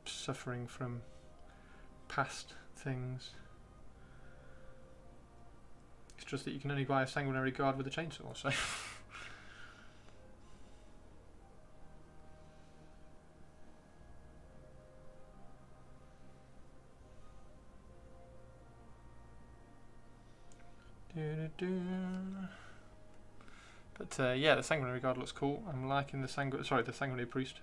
suffering from past things. It's just that you can only buy a sanguinary guard with a chainsaw. So. But yeah, the Sanguinary Guard looks cool. I'm liking the Sanguinary Priest.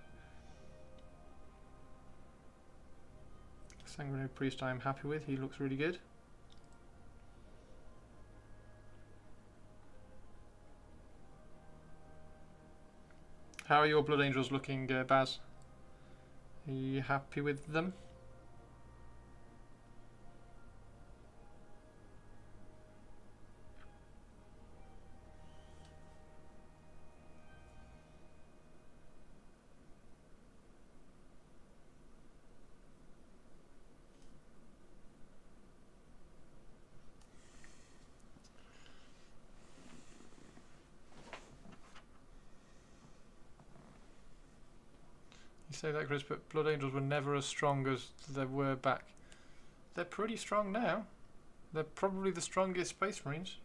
Sanguinary Priest I'm happy with. He looks really good. How are your Blood Angels looking, Baz? Are you happy with them? You say that, Chris, but Blood Angels were never as strong as they were back. They're pretty strong now. They're probably the strongest Space Marines.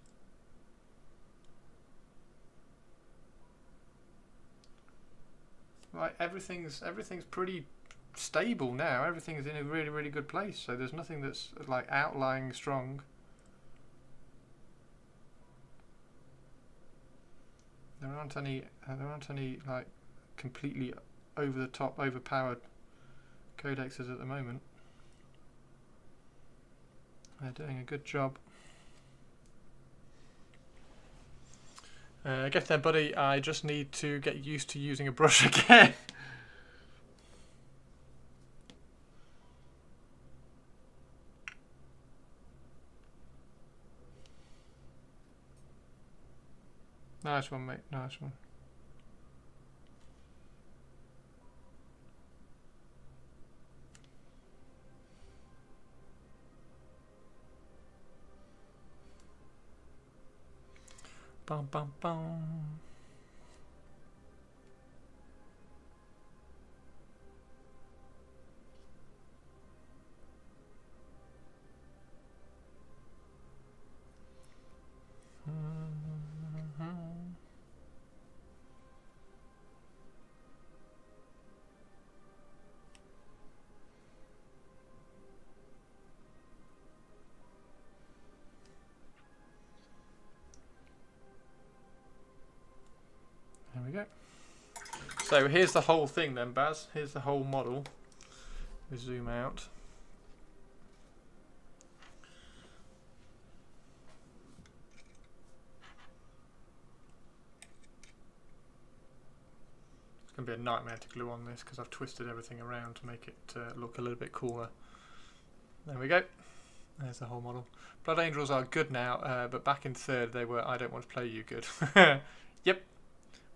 Like everything's pretty stable now. Everything's in a really, really good place. So there's nothing that's like outlying strong. There aren't any like completely over the top, overpowered codexes at the moment. They're doing a good job. Get there, buddy. I just need to get used to using a brush again. Nice one, mate. Nice one. Bum, bum, bum. There we go. So here's the whole thing then, Baz. Here's the whole model. We zoom out. It's going to be a nightmare to glue on this because I've twisted everything around to make it look a little bit cooler. There we go. There's the whole model. Blood Angels are good now, but back in third they were I don't want to play you good. Yep.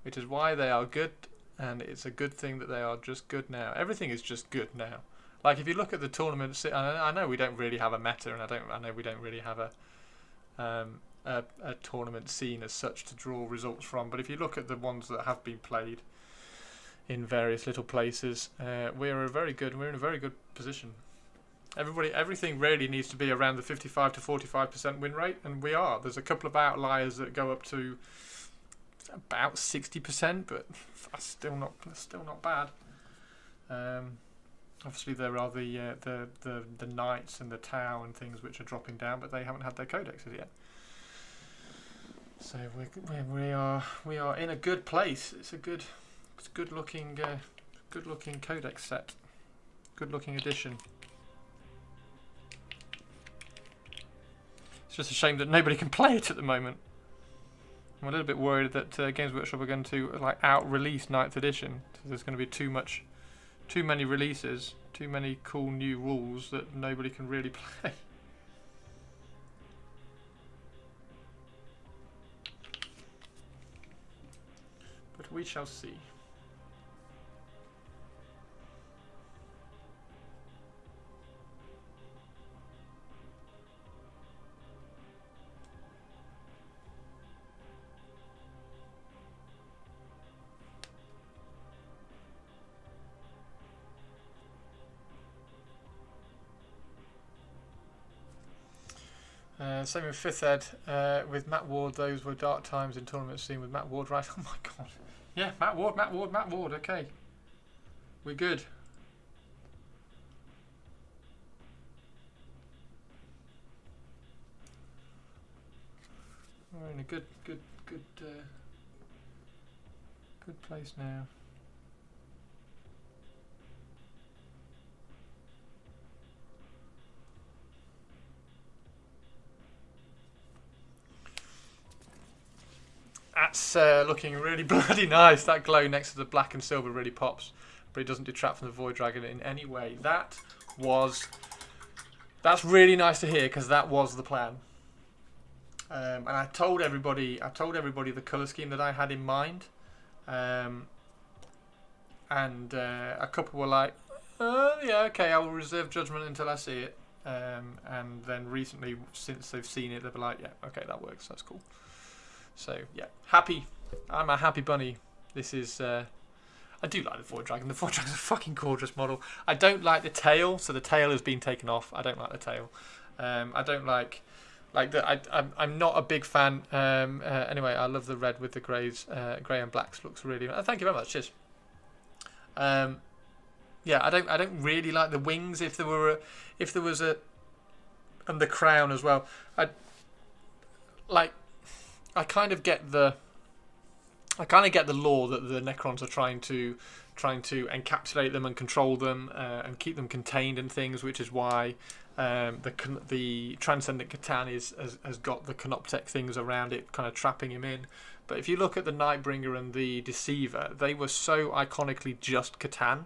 Which is why they are good, and it's a good thing that they are just good now. Everything is just good now. Like if you look at the tournament, I know we don't really have a meta, and I know we don't really have a tournament scene as such to draw results from. But if you look at the ones that have been played in various little places, we're in a very good position. Everything really needs to be around the 55 to 45% win rate, and we are. There's a couple of outliers that go up to about 60%, but that's still not bad. Obviously, there are the knights and the Tau and things which are dropping down, but they haven't had their codexes yet. So we are in a good place. It's a good looking codex set, good looking edition. It's just a shame that nobody can play it at the moment. I'm a little bit worried that Games Workshop are going to out-release 9th edition. So there's going to be too many releases, too many cool new rules that nobody can really play. But we shall see. Same with 5th Ed, with Matt Ward. Those were dark times in tournament scene with Matt Ward, right? Oh my god. Yeah, Matt Ward, okay. We're good. We're in a good place now. That's looking really bloody nice. That glow next to the black and silver really pops, but it doesn't detract from the Void Dragon in any way. That's really nice to hear, because that was the plan. And I told everybody the colour scheme that I had in mind, and a couple were like, yeah, okay, I will reserve judgment until I see it. And then recently, since they've seen it, they'll be like, yeah, okay, that works, that's cool. So yeah, happy. I'm a happy bunny. This is. I do like the Void Dragon. The Void Dragon's a fucking gorgeous model. I don't like the tail, so the tail has been taken off. I don't like the tail. I don't like the. I'm not a big fan. Anyway, I love the red with the greys. Grey and blacks looks really. Thank you very much. Cheers. Yeah, I don't really like the wings. If there was a, and the crown as well. I kind of get the lore that the Necrons are trying to encapsulate them and control them and keep them contained and things, which is why the Transcendent Catan has got the Canoptech things around it, kind of trapping him in. But if you look at the Nightbringer and the Deceiver, they were so iconically just Catan.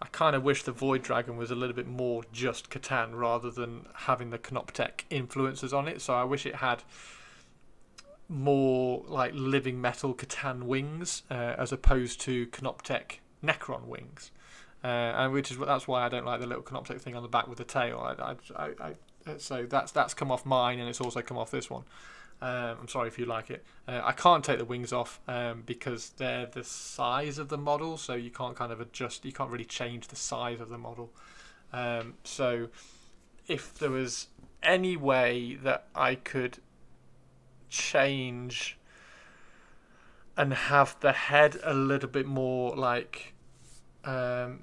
I kind of wish the Void Dragon was a little bit more just Catan rather than having the Canoptech influences on it. So I wish it had more like living metal Catan wings as opposed to Canoptech Necron wings, and that's why I don't like the little Canoptech thing on the back with the tail. So that's come off mine, and it's also come off this one. I'm sorry if you like it. I can't take the wings off because they're the size of the model, so you can't kind of adjust. You can't really change the size of the model. So if there was any way that I could change and have the head a little bit more like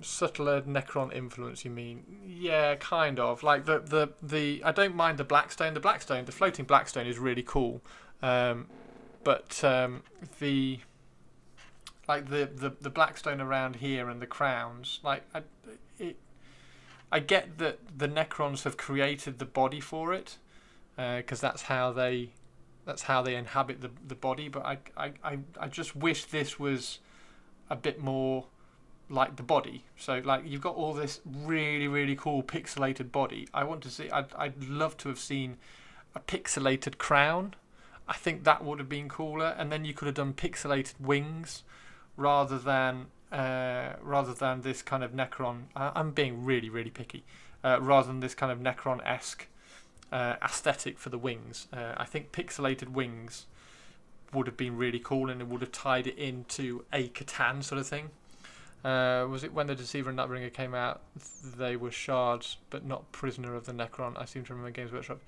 subtler Necron influence, you mean? Yeah, kind of. Like the I don't mind the Blackstone. The floating Blackstone is really cool. But the Blackstone around here and the crowns, like I get that the Necrons have created the body for it, because that's how they inhabit the body. But I just wish this was a bit more like the body. So like you've got all this really, really cool pixelated body. I want to see. I'd love to have seen a pixelated crown. I think that would have been cooler. And then you could have done pixelated wings rather than this kind of Necron. I'm being really, really picky. Rather than this kind of Necron-esque aesthetic for the wings. I think pixelated wings would have been really cool, and it would have tied it into a Catan sort of thing. Was it when the Deceiver and Nightbringer came out, they were shards but not prisoner of the Necron? I seem to remember Games Workshop.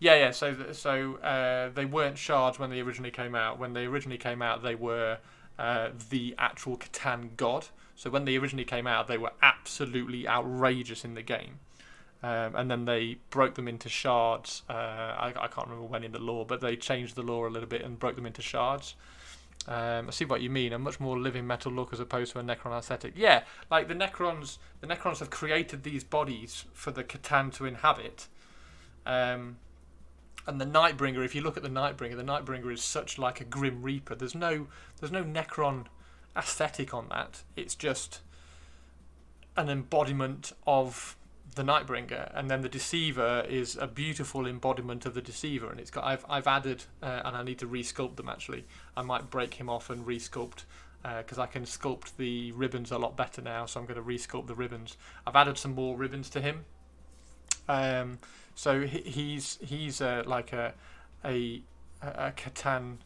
Yeah. So they weren't shards when they originally came out. When they originally came out, they were the actual Catan god. So when they originally came out, they were absolutely outrageous in the game. And then they broke them into shards. I can't remember when in the lore, but they changed the lore a little bit and broke them into shards. I see what you mean. A much more living metal look as opposed to a Necron aesthetic. Yeah, like the Necrons have created these bodies for the Catan to inhabit. And the Nightbringer, if you look at the Nightbringer is such like a Grim Reaper. There's no Necron aesthetic on that. It's just an embodiment of the Nightbringer, and then the Deceiver is a beautiful embodiment of the Deceiver, and it's got I've added and I need to resculpt them actually. I might break him off and resculpt because I can sculpt the ribbons a lot better now, so I'm going to resculpt the ribbons. I've added some more ribbons to him. So he's like a Catan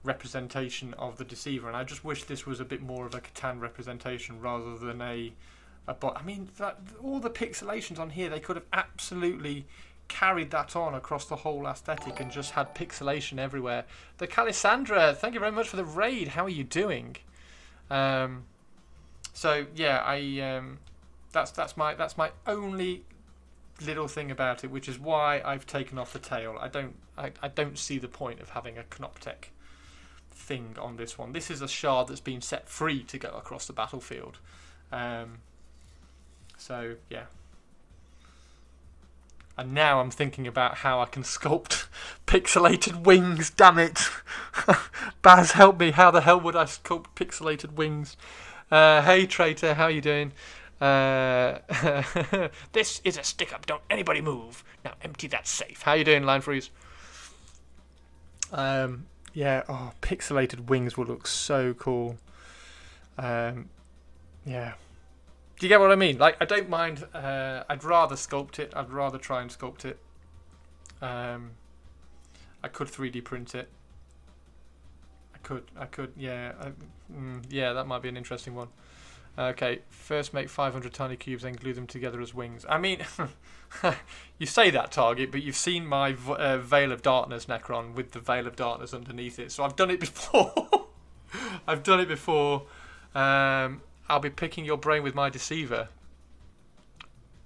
representation of the Deceiver, and I just wish this was a bit more of a Catan representation rather than I mean, all the pixelations on here, they could have absolutely carried that on across the whole aesthetic and just had pixelation everywhere. The Calisandra, thank you very much for the raid. How are you doing? So yeah, that's my only little thing about it, which is why I've taken off the tail. I don't see the point of having a Knoptek thing on this one. This is a shard that's been set free to go across the battlefield. So yeah, and now I'm thinking about how I can sculpt pixelated wings. Damn it, Baz, help me! How the hell would I sculpt pixelated wings? Hey Traitor, how you doing? This is a stick up. Don't anybody move. Now empty that safe. How you doing, Line Freeze? Yeah. Oh, pixelated wings will look so cool. Yeah. Do you get what I mean? Like, I don't mind. I'd rather sculpt it. I'd rather try and sculpt it. I could 3D print it. I could. Yeah. Yeah, that might be an interesting one. Okay. First, make 500 tiny cubes, then glue them together as wings. I mean, you say that, Target, but you've seen my Veil of Darkness Necron with the Veil of Darkness underneath it. So I've done it before. I've done it before. I'll be picking your brain with my Deceiver.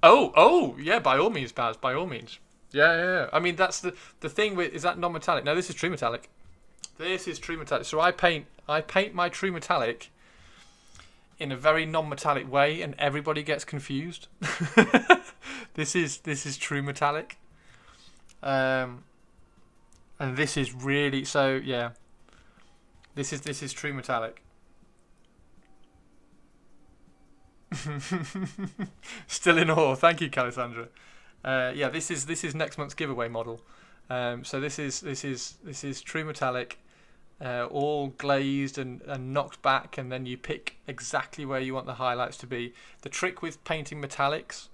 Oh, yeah, by all means, Baz, by all means. Yeah. I mean, that's the thing with, is that non-metallic? No, this is true metallic. This is true metallic. So I paint my true metallic in a very non-metallic way, and everybody gets confused. This is true metallic. And this is really, so yeah. This is true metallic. Still in awe. Thank you, Calisandra. Yeah, this is next month's giveaway model. So this is true metallic, all glazed and knocked back, and then you pick exactly where you want the highlights to be. The trick with painting metallics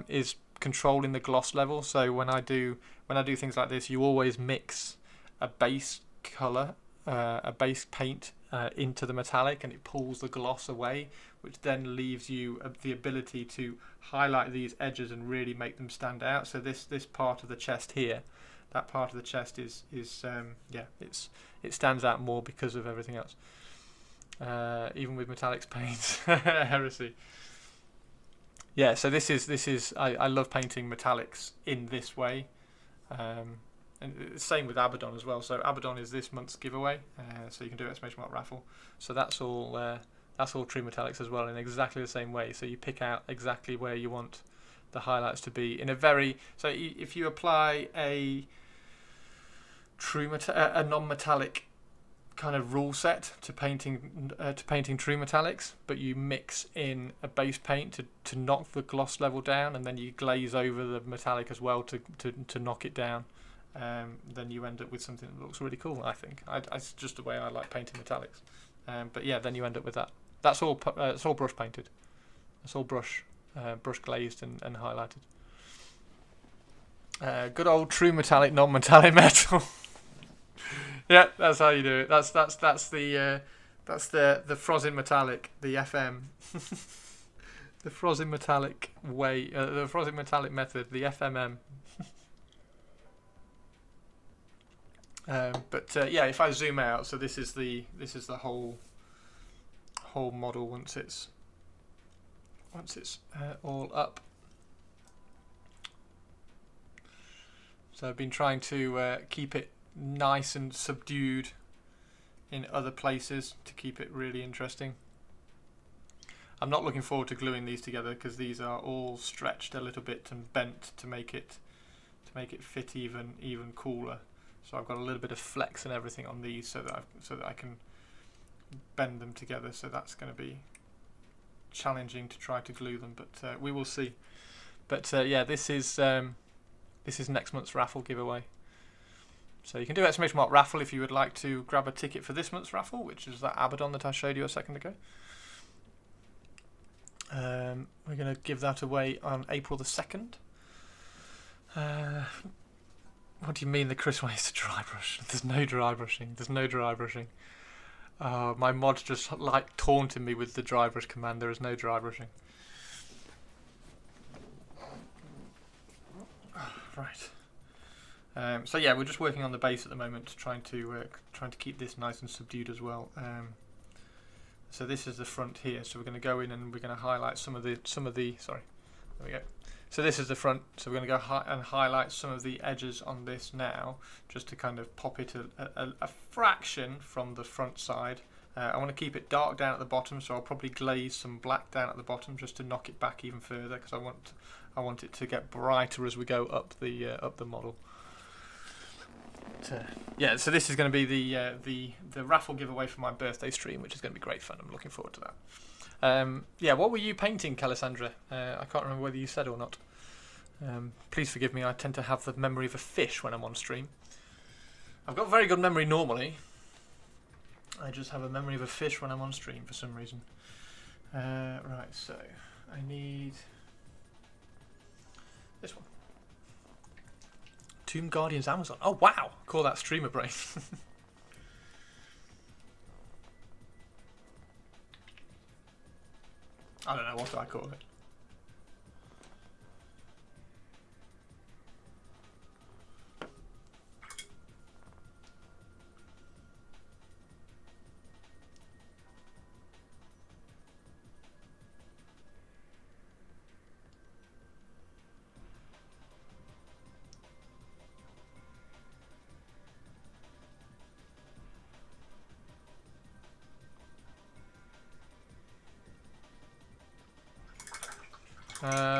is controlling the gloss level. So when I do things like this, you always mix a base colour, a base paint into the metallic, and it pulls the gloss away, which then leaves you the ability to highlight these edges and really make them stand out. So this part of the chest here, that part of the chest is it stands out more because of everything else. Even with metallics paints, heresy. Yeah, so this is I love painting metallics in this way, and the same with Abaddon as well. So Abaddon is this month's giveaway, so you can do exclamation mark raffle. So that's all true metallics as well in exactly the same way. So you pick out exactly where you want the highlights to be in a so if you apply a a non-metallic kind of rule set to painting true metallics, but you mix in a base paint to knock the gloss level down, and then you glaze over the metallic as well to knock it down, then you end up with something that looks really cool. I think it's just the way I like painting metallics. But yeah, then you end up with that. It's all brush painted. It's all brush glazed and highlighted. Good old true metallic, non-metallic metal. Yeah, that's how you do it. That's the Frozin metallic, the FM, the Frozin metallic way, the Frozin metallic method, the FMM. But yeah, if I zoom out, so this is the whole model once it's all up. So I've been trying to keep it nice and subdued in other places to keep it really interesting. I'm not looking forward to gluing these together because these are all stretched a little bit and bent to make it fit even cooler. So I've got a little bit of flex and everything on these so that I can bend them together. So that's going to be challenging to try to glue them, but we will see. But yeah, this is next month's raffle giveaway. So you can do exclamation mark raffle if you would like to grab a ticket for this month's raffle, which is that Abaddon that I showed you a second ago. We're going to give that away on April the 2nd. What do you mean the Chris way is to dry brush? There's no dry brushing. There's no dry brushing. My mod's just like taunting me with the dry brush command. There is no dry brushing. Right. So yeah, we're just working on the base at the moment, trying to keep this nice and subdued as well. So this is the front here. So we're going to go in and we're going to highlight some of the. Sorry, there we go. So this is the front. So we're going to go and highlight some of the edges on this now, just to kind of pop it a fraction from the front side. I want to keep it dark down at the bottom, so I'll probably glaze some black down at the bottom just to knock it back even further, because I want it to get brighter as we go up the model. Yeah, so this is going to be the raffle giveaway for my birthday stream, which is going to be great fun. I'm looking forward to that. Yeah, what were you painting, Calisandra? I can't remember whether you said or not. Please forgive me, I tend to have the memory of a fish when I'm on stream. I've got very good memory normally. I just have a memory of a fish when I'm on stream for some reason. Right, so I need this one. Tomb Guardians Amazon. Oh wow! Call that streamer brain. I don't know, what do I call it?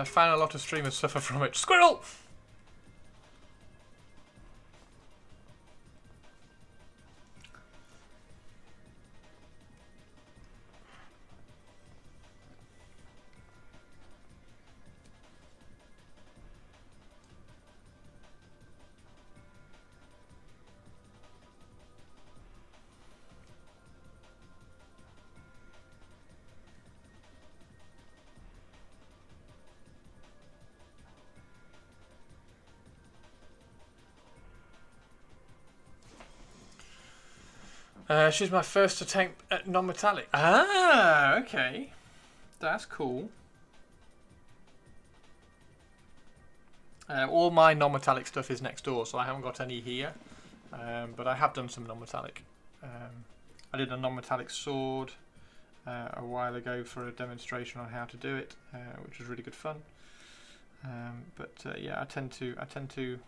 Found a lot of streamers suffer from it. Squirrel! She's my first attempt at non-metallic. Ah, okay. That's cool. All my non-metallic stuff is next door, so I haven't got any here. But I have done some non-metallic. I did a non-metallic sword a while ago for a demonstration on how to do it, which was really good fun. Yeah, I tend to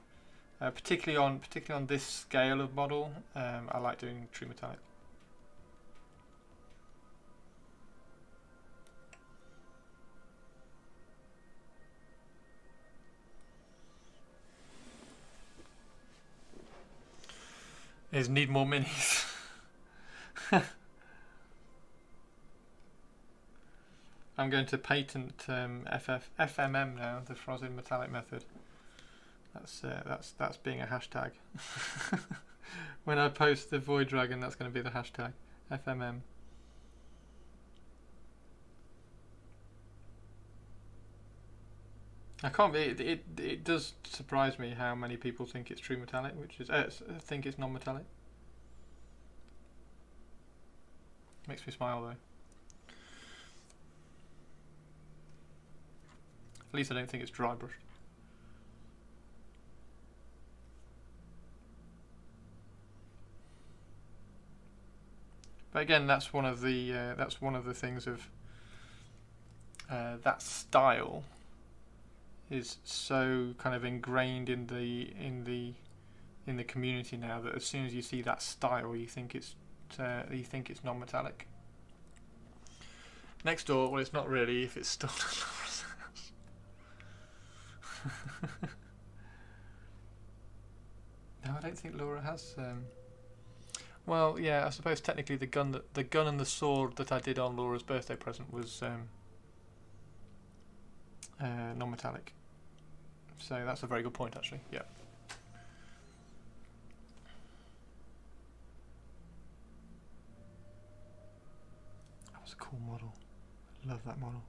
particularly on this scale of model, I like doing true metallic. Is need more minis. I'm going to patent FMM now, the frozen metallic method. That's being a hashtag. When I post the Void Dragon, that's going to be the hashtag FMM. I can't be. It does surprise me how many people think it's true metallic, which is think it's non-metallic. Makes me smile though. At least I don't think it's dry brushed. But again, that's one of the things of that style is so kind of ingrained in the community now that as soon as you see that style, you think it's non-metallic. Next door, well, it's not really if it's stolen. No, I don't think Laura has. Well, yeah, I suppose technically the gun and the sword that I did on Laura's birthday present was non-metallic. So that's a very good point, actually. Yeah. That was a cool model. Love that model.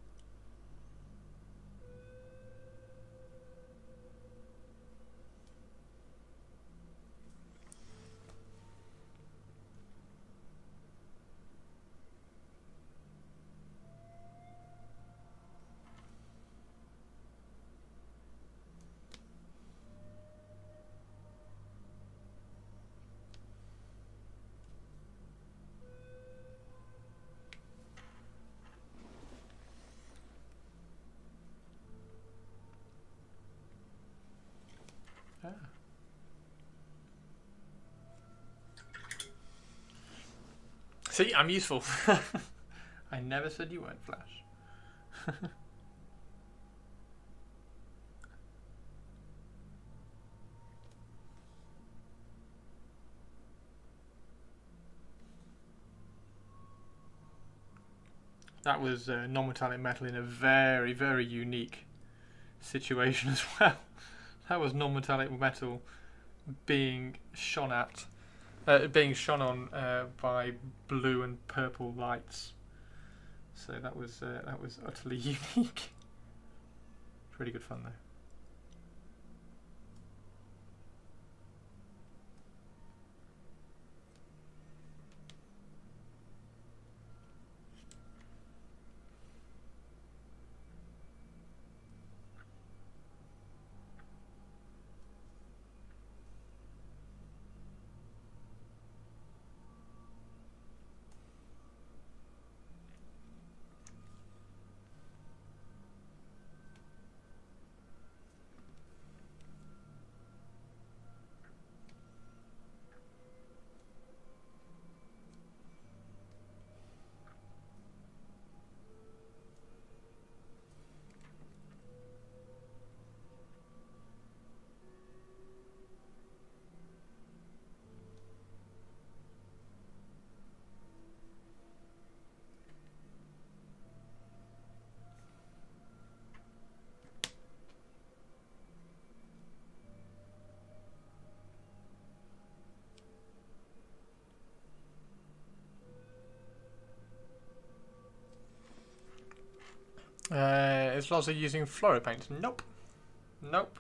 Ah. See, I'm useful. I never said you weren't, Flash. That was non-metallic metal in a very, very unique situation as well. That was non-metallic metal being shone on by blue and purple lights. So that was utterly unique. Pretty good fun though. Is Loza using fluoro paint? Nope. Nope.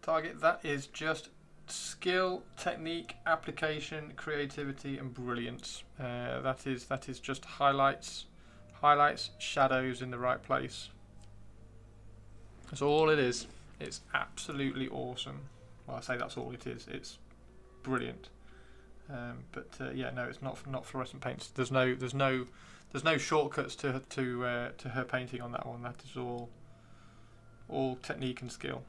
Target, that is just skill, technique, application, creativity, and brilliance. That is just highlights, shadows in the right place. That's all it is. It's absolutely awesome. Well, I say that's all it is. It's brilliant. Yeah, no, it's not fluorescent paints. There's no shortcuts to her painting on that one. That is all technique and skill.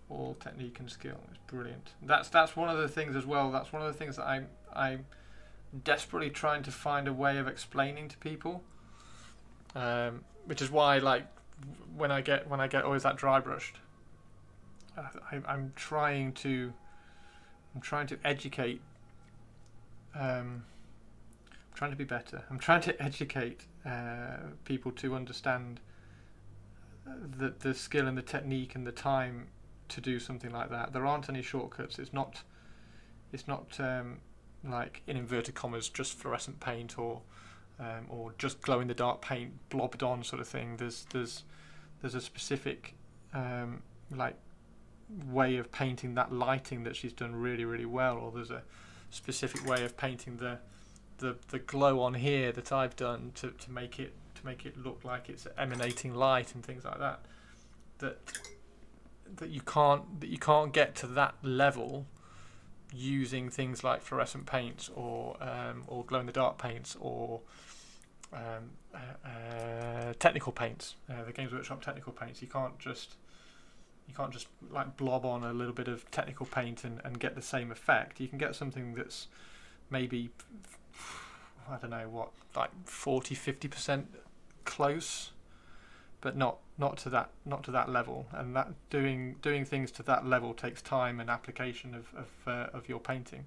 All technique and skill. It's brilliant. That's one of the things as well. That's one of the things that I'm desperately trying to find a way of explaining to people. Which is why, like, when I get always that dry brushed, I'm trying to educate. I'm trying to be better. I'm trying to educate people to understand the skill and the technique and the time to do something like that. There aren't any shortcuts. It's not like, in inverted commas, just fluorescent paint or just glow in the dark paint blobbed on sort of thing. There's a specific like way of painting that lighting that she's done really, really well, or there's a specific way of painting the glow on here that I've done to make it look like it's emanating light and things like that. That you can't get to that level using things like fluorescent paints or glow in the dark paints or technical paints, the Games Workshop technical paints. You can't just like blob on a little bit of technical paint and get the same effect. You can get something that's maybe, I don't know what, like 40-50% close, but not to that level. And that doing things to that level takes time and application of your painting.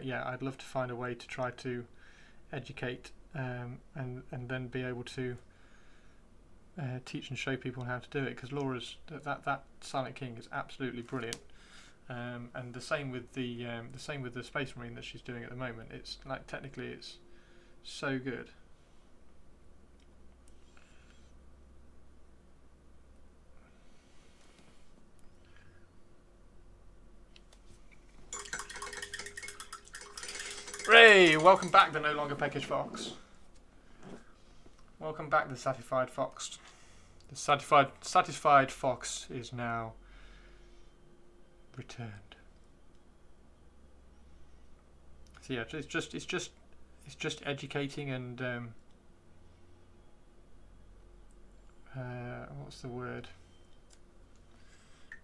Yeah, I'd love to find a way to try to educate and then be able to teach and show people how to do it, because Laura's that Silent King is absolutely brilliant. And the same with the Space Marine that she's doing at the moment. It's like, technically it's so good. Ray, welcome back, the no longer peckish fox. Welcome back, the satisfied fox. The satisfied fox is now returned. So yeah, it's just educating and what's the word?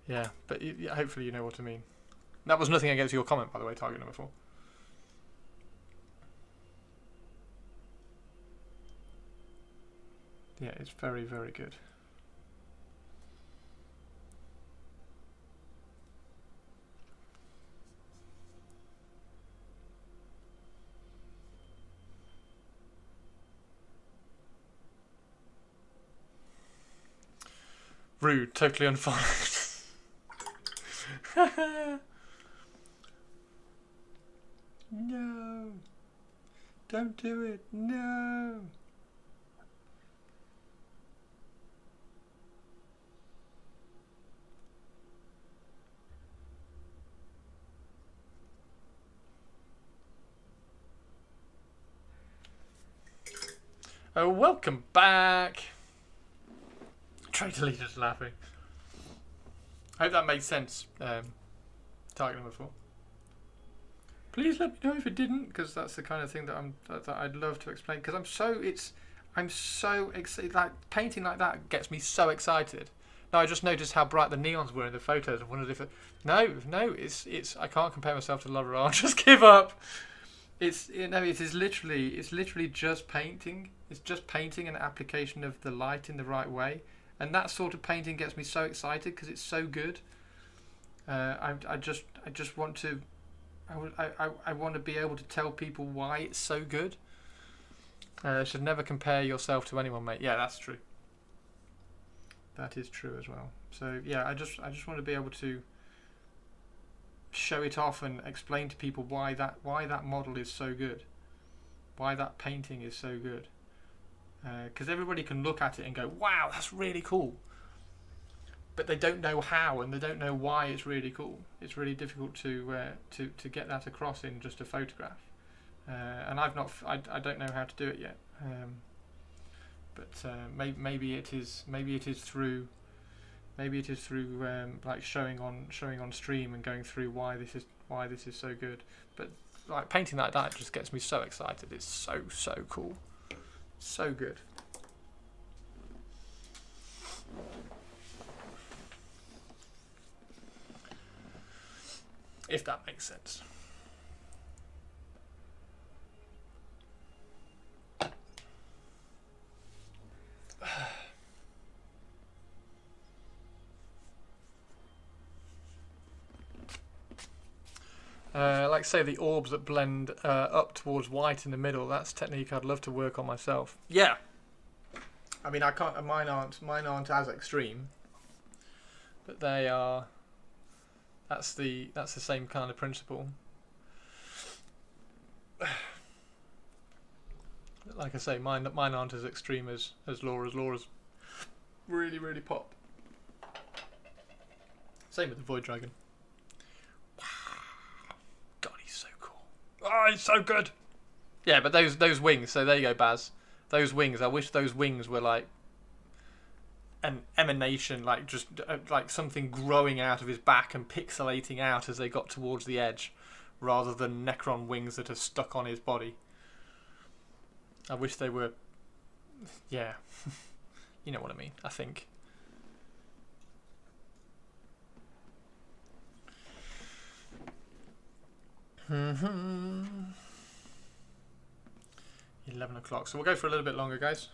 Yeah, but hopefully you know what I mean. That was nothing against your comment, by the way, target number 4. Yeah, it's very, very good. Rude, totally unfollowed. No. Don't do it. No. Oh, welcome back. Traitor leader's laughing. I hope that made sense. Target number 4. Please let me know if it didn't, because that's the kind of thing that I'd love to explain. Because I'm so excited. Like, painting like that gets me so excited. Now I just noticed how bright the neons were in the photos and wondered if it's I can't compare myself to Lover. I'll just give up. It is literally just painting. It's just painting and application of the light in the right way, and that sort of painting gets me so excited because it's so good. I just want to. I want to be able to tell people why it's so good. Should never compare yourself to anyone, mate. Yeah, that's true. That is true as well. So yeah, I just want to be able to show it off and explain to people why that model is so good, why that painting is so good. Because everybody can look at it and go, wow, that's really cool. but they don't know how, and they don't know why it's really cool. It's really difficult to get that across in just a photograph, and I don't know how to do it yet. But maybe it is through like showing on stream and going through why this is so good. But like painting like that just gets me so excited. It's so cool, so good. If that makes sense. Like say the orbs that blend up towards white in the middle. That's a technique I'd love to work on myself. Yeah. I mean, I can't. Mine aren't as extreme, but they are. That's the same kind of principle. Like I say, mine aren't as extreme as Laura's. Laura's really pop. Same with the Void Dragon. God, he's so cool. Oh, he's so good. Yeah, but those wings. So there you go, Baz. Those wings. I wish those wings were like an emanation, like just like something growing out of his back and pixelating out as they got towards the edge, rather than Necron wings that are stuck on his body. I wish they were. Yeah, you know what I mean. I think. Mm-hmm. 11 o'clock. So we'll go for a little bit longer, guys.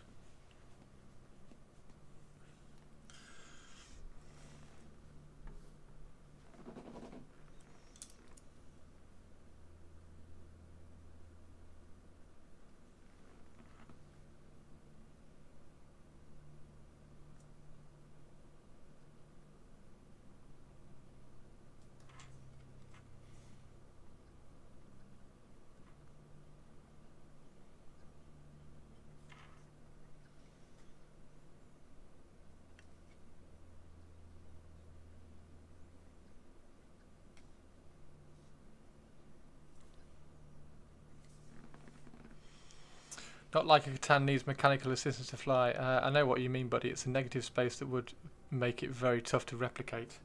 Not like a Catan needs mechanical assistance to fly. I know what you mean, buddy. It's a negative space that would make it very tough to replicate.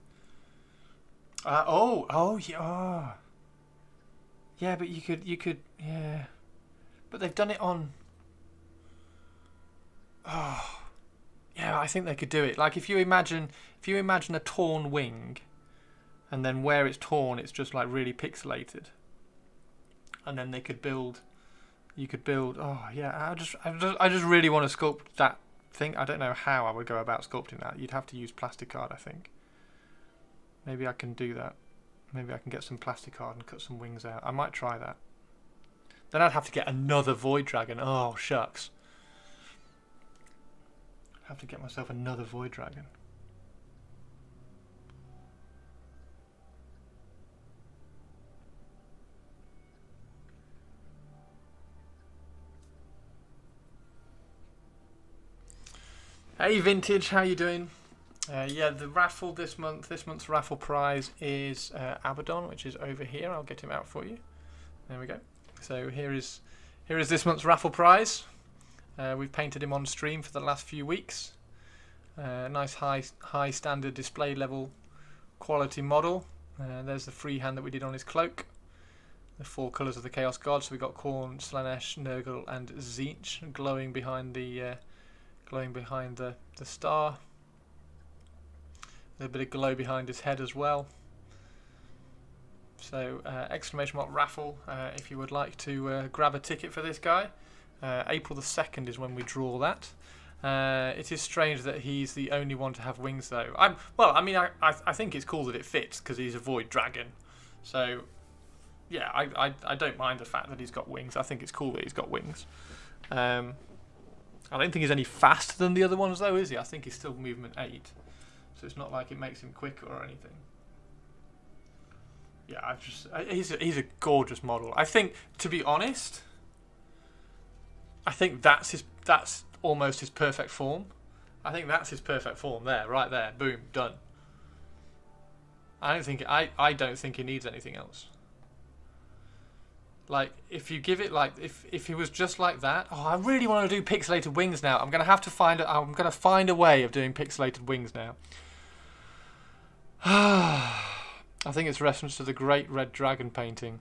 Yeah. Oh. Yeah, but you could, yeah. But they've done it on. Oh. Yeah, I think they could do it. Like if you imagine a torn wing, and then where it's torn, it's just like really pixelated. And then they could build. You could build. Oh yeah, I just really want to sculpt that thing. I don't know how I would go about sculpting that. You'd have to use plasticard, I think. Maybe I can do that. Maybe I can get some plasticard and cut some wings out. I might try that. Then I'd have to get another Void Dragon. Oh shucks. I'd have to get myself another Void Dragon. Hey Vintage, how you doing? Yeah, the raffle this month's raffle prize is Abaddon, which is over here. I'll get him out for you. There we go. So here is this month's raffle prize. We've painted him on stream for the last few weeks. Nice high standard display level quality model. There's the freehand that we did on his cloak. The 4 colours of the Chaos God. So we got Khorne, Slanesh, Nurgle, and Tzeentch glowing behind the star. A bit of glow behind his head as well. So exclamation mark raffle if you would like to grab a ticket for this guy. April the 2nd is when we draw that. It is strange that he's the only one to have wings though. I think it's cool that it fits because he's a Void Dragon. So yeah, I don't mind the fact that he's got wings. I think it's cool that he's got wings. I don't think he's any faster than the other ones though, is he? I think he's still movement 8. So it's not like it makes him quicker or anything. Yeah, he's a gorgeous model. I think, to be honest, I think that's almost his perfect form. I think that's his perfect form there, right there. Boom, done. I don't think it needs anything else. Like, if you give it, like, if it was just like that, oh, I really want to do pixelated wings now. I'm gonna find a way of doing pixelated wings now. I think it's reference to the Great Red Dragon painting.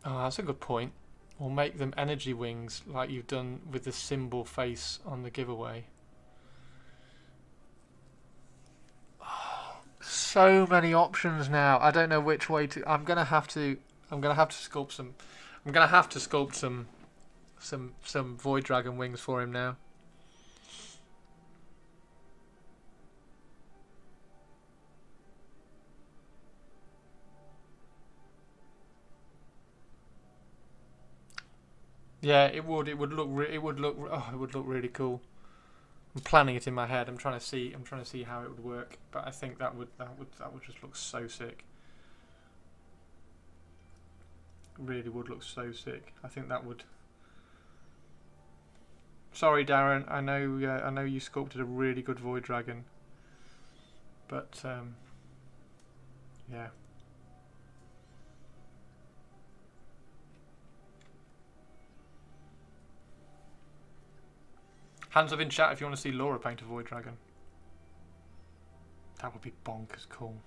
Oh, that's a good point. Or make them energy wings, like you've done with the symbol face on the giveaway. Oh, so many options now. I don't know which way to. I'm gonna have to sculpt some. I'm gonna have to sculpt some Void Dragon wings for him now. Yeah, it would. It would look really cool. I'm planning it in my head. I'm trying to see how it would work. But I think that would just look so sick. Really would look so sick. I think that would. Sorry, Darren. I know you sculpted a really good Void Dragon. But yeah. Hands up in chat if you want to see Laura paint a Void Dragon. That would be bonkers cool.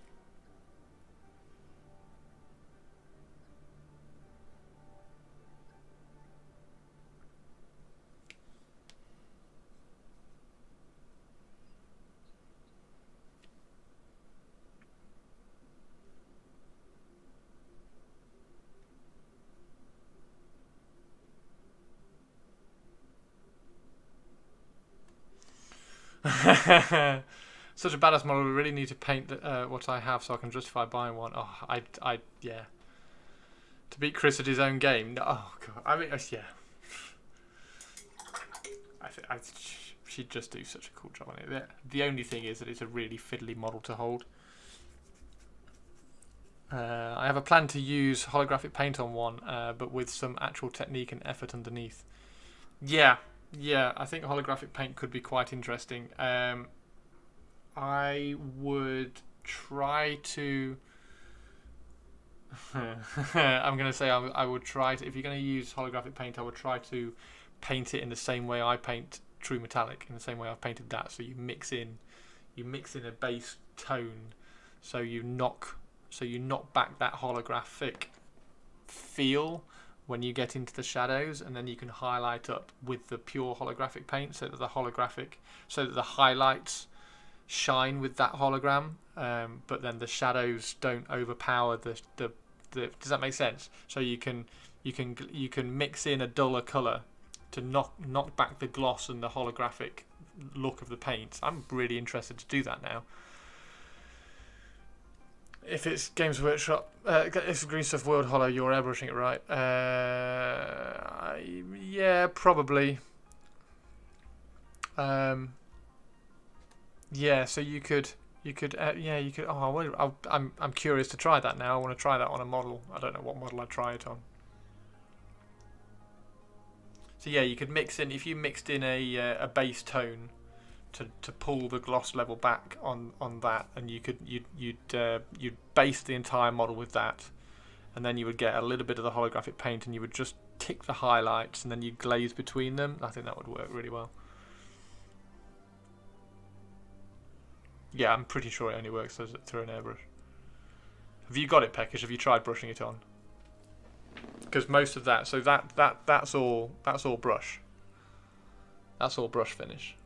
Such a badass model. We really need to paint what I have so I can justify buying one. Oh, yeah. To beat Chris at his own game. Oh god. I mean, yeah. She'd just do such a cool job on it. The only thing is that it's a really fiddly model to hold. I have a plan to use holographic paint on one, but with some actual technique and effort underneath. Yeah, I think holographic paint could be quite interesting. I would try to. I'm going to say I would try to. If you're going to use holographic paint, I would try to paint it in the same way I paint True Metallic, in the same way I've painted that. So you mix in a base tone, so you knock back that holographic feel when you get into the shadows, and then you can highlight up with the pure holographic paint, so that the highlights shine with that hologram, but then the shadows don't overpower the. Does that make sense? So you can mix in a duller color to knock back the gloss and the holographic look of the paint. I'm really interested to do that now. If it's Games Workshop, if it's Green Stuff World Hollow, you're airbrushing it right. Yeah, probably. Yeah, so you could. Oh, I'm curious to try that now. I want to try that on a model. I don't know what model I'd try it on. So yeah, you could mix in, if you mixed in a base tone to pull the gloss level back on that, and you'd base the entire model with that, and then you would get a little bit of the holographic paint, and you would just tick the highlights, and then you glaze between them. I think that would work really well. Yeah, I'm pretty sure it only works through an airbrush. Have you got it, Peckish? Have you tried brushing it on? Because most of that, so that's all brush. That's all brush finish.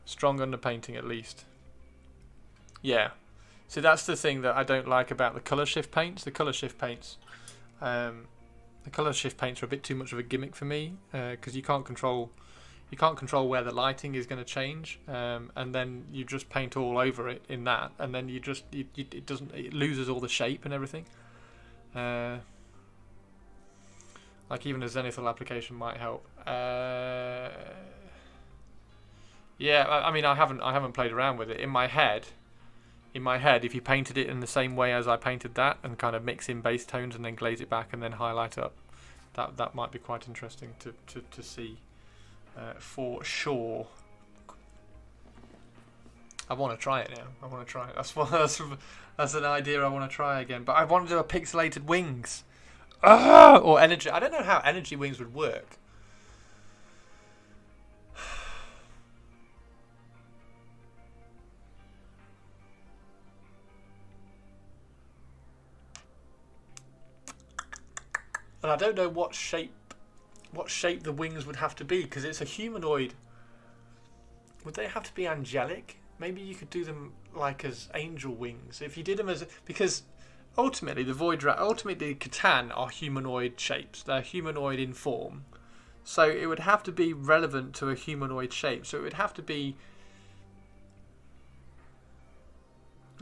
Strong underpainting at least. Yeah. So that's the thing that I don't like about the colour shift paints. The colour shift paints are a bit too much of a gimmick for me, because you can't control where the lighting is going to change, and then you just paint all over it in that, and then it loses all the shape and everything. Like even a zenithal application might help. Yeah, I mean I haven't played around with it. In my head, if you painted it in the same way as I painted that, and kind of mix in base tones and then glaze it back and then highlight up, that might be quite interesting to see. For sure. I want to try it now. I want to try it. That's an idea I want to try again. But I want to do a pixelated wings. Or energy. I don't know how energy wings would work. And I don't know what shape the wings would have to be, because it's a humanoid. Would they have to be angelic? Maybe you could do them like as angel wings. If you did them as... Because ultimately, ultimately Catan are humanoid shapes. They're humanoid in form. So it would have to be relevant to a humanoid shape. So it would have to be...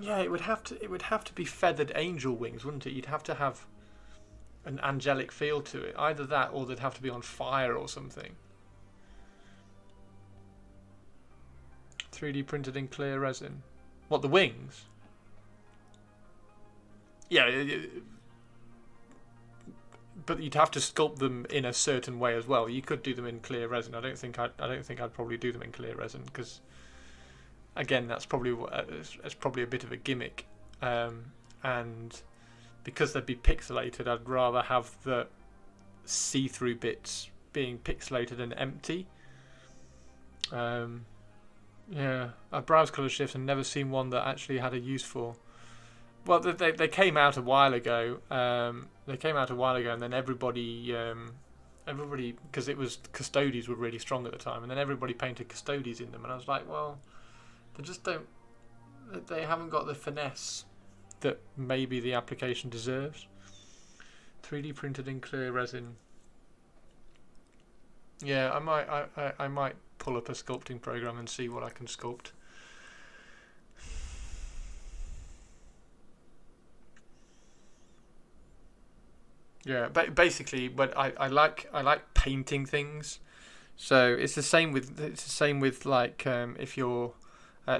Yeah, it would have to be feathered angel wings, wouldn't it? You'd have to have an angelic feel to it. Either that, or they'd have to be on fire or something. 3D printed in clear resin. What, the wings? Yeah, but you'd have to sculpt them in a certain way as well. You could do them in clear resin. I don't think I'd probably do them in clear resin, because again, that's probably a bit of a gimmick, and because they'd be pixelated, I'd rather have the see-through bits being pixelated and empty. Yeah, I've browsed colour shifts and never seen one that actually had a use for. Well, they came out a while ago. They came out a while ago, and then everybody, because it was custodies were really strong at the time, and then everybody painted custodies in them, and I was like, well, they just don't. They haven't got the finesse that maybe the application deserves. 3D printed in clear resin. Yeah, I might pull up a sculpting program and see what I can sculpt. Yeah, but basically, but I like painting things. So it's the same with like if you're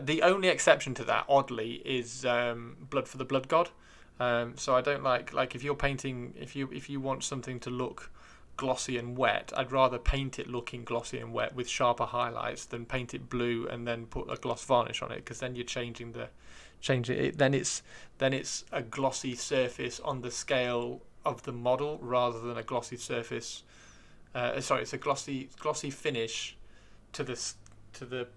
the only exception to that, oddly, is Blood for the Blood God. So I don't like if you're painting, if you want something to look glossy and wet, I'd rather paint it looking glossy and wet with sharper highlights than paint it blue and then put a gloss varnish on it, because then you're changing it. Then it's a glossy surface on the scale of the model rather than a glossy surface. It's a glossy finish to the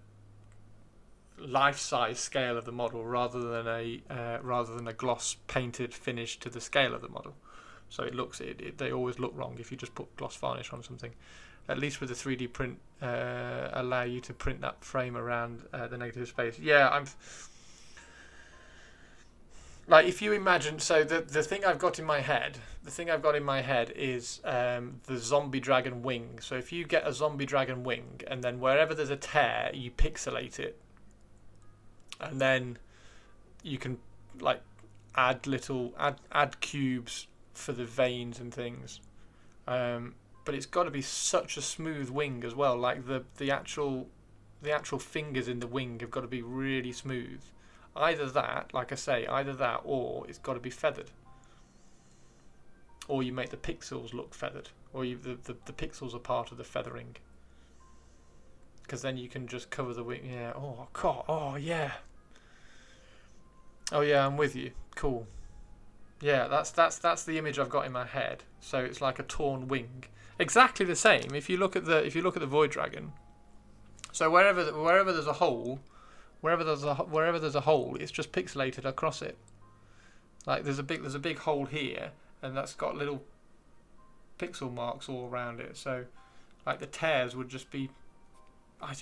life-size scale of the model rather than a gloss painted finish to the scale of the model. So they always look wrong if you just put gloss varnish on something. At least with the 3D print, allow you to print that frame around the negative space. Yeah, like if you imagine, so the thing I've got in my head is the zombie dragon wing. So if you get a zombie dragon wing, and then wherever there's a tear, you pixelate it, and then you can like add cubes for the veins and things. But it's got to be such a smooth wing as well. Like the actual fingers in the wing have got to be really smooth. Either that, like I say, or it's got to be feathered. Or you make the pixels look feathered, or the pixels are part of the feathering. Because then you can just cover the wing. Yeah. Oh God. Oh yeah. Oh yeah. I'm with you. Cool. Yeah. That's the image I've got in my head. So it's like a torn wing. Exactly the same. If you look at the Void Dragon. So wherever there's a hole. Wherever there's a hole, it's just pixelated across it. Like there's a big hole here, and that's got little pixel marks all around it. So, like the tears would just be. I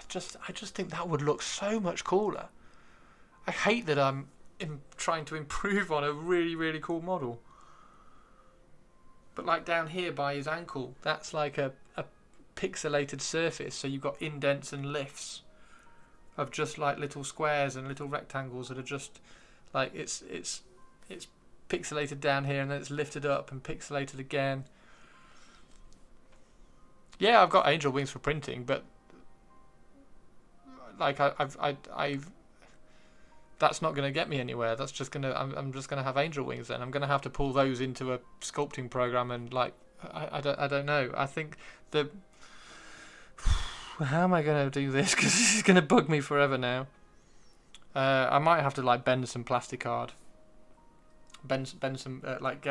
just think that would look so much cooler. I hate that I'm trying to improve on a really, really cool model. But like down here by his ankle, that's like a pixelated surface. So you've got indents and lifts of just like little squares and little rectangles that are just like it's pixelated down here, and then it's lifted up and pixelated again. Yeah, I've got angel wings for printing, but like I've that's not going to get me anywhere. That's just gonna I'm just gonna have angel wings. Then I'm gonna have to pull those into a sculpting program, and like I don't know. I think how am I going to do this? Because this is going to bug me forever now. I might have to like bend some plasticard, bend some like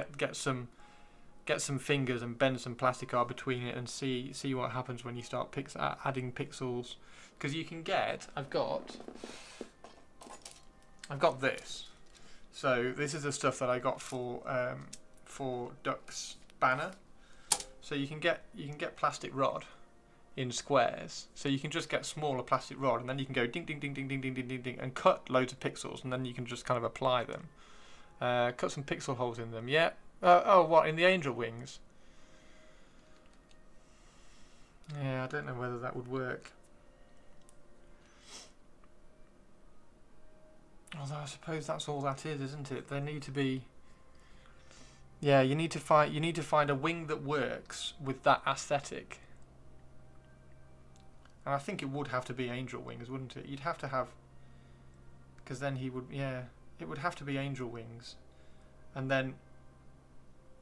get some fingers and bend some plasticard between it and see what happens when you start adding pixels, because you can get. I've got this. So this is the stuff that I got for Duck's banner. So you can get plastic rod in squares. So you can just get smaller plastic rod, and then you can go ding ding ding ding ding ding ding ding ding and cut loads of pixels, and then you can just kind of apply them. Cut some pixel holes in them. Yeah. Oh, what, in the angel wings? Yeah, I don't know whether that would work. Although I suppose that's all that is, isn't it? There need to be. Yeah, you need to find a wing that works with that aesthetic. And I think it would have to be angel wings, wouldn't it? You'd have to have, because then he would. Yeah, it would have to be angel wings, and then.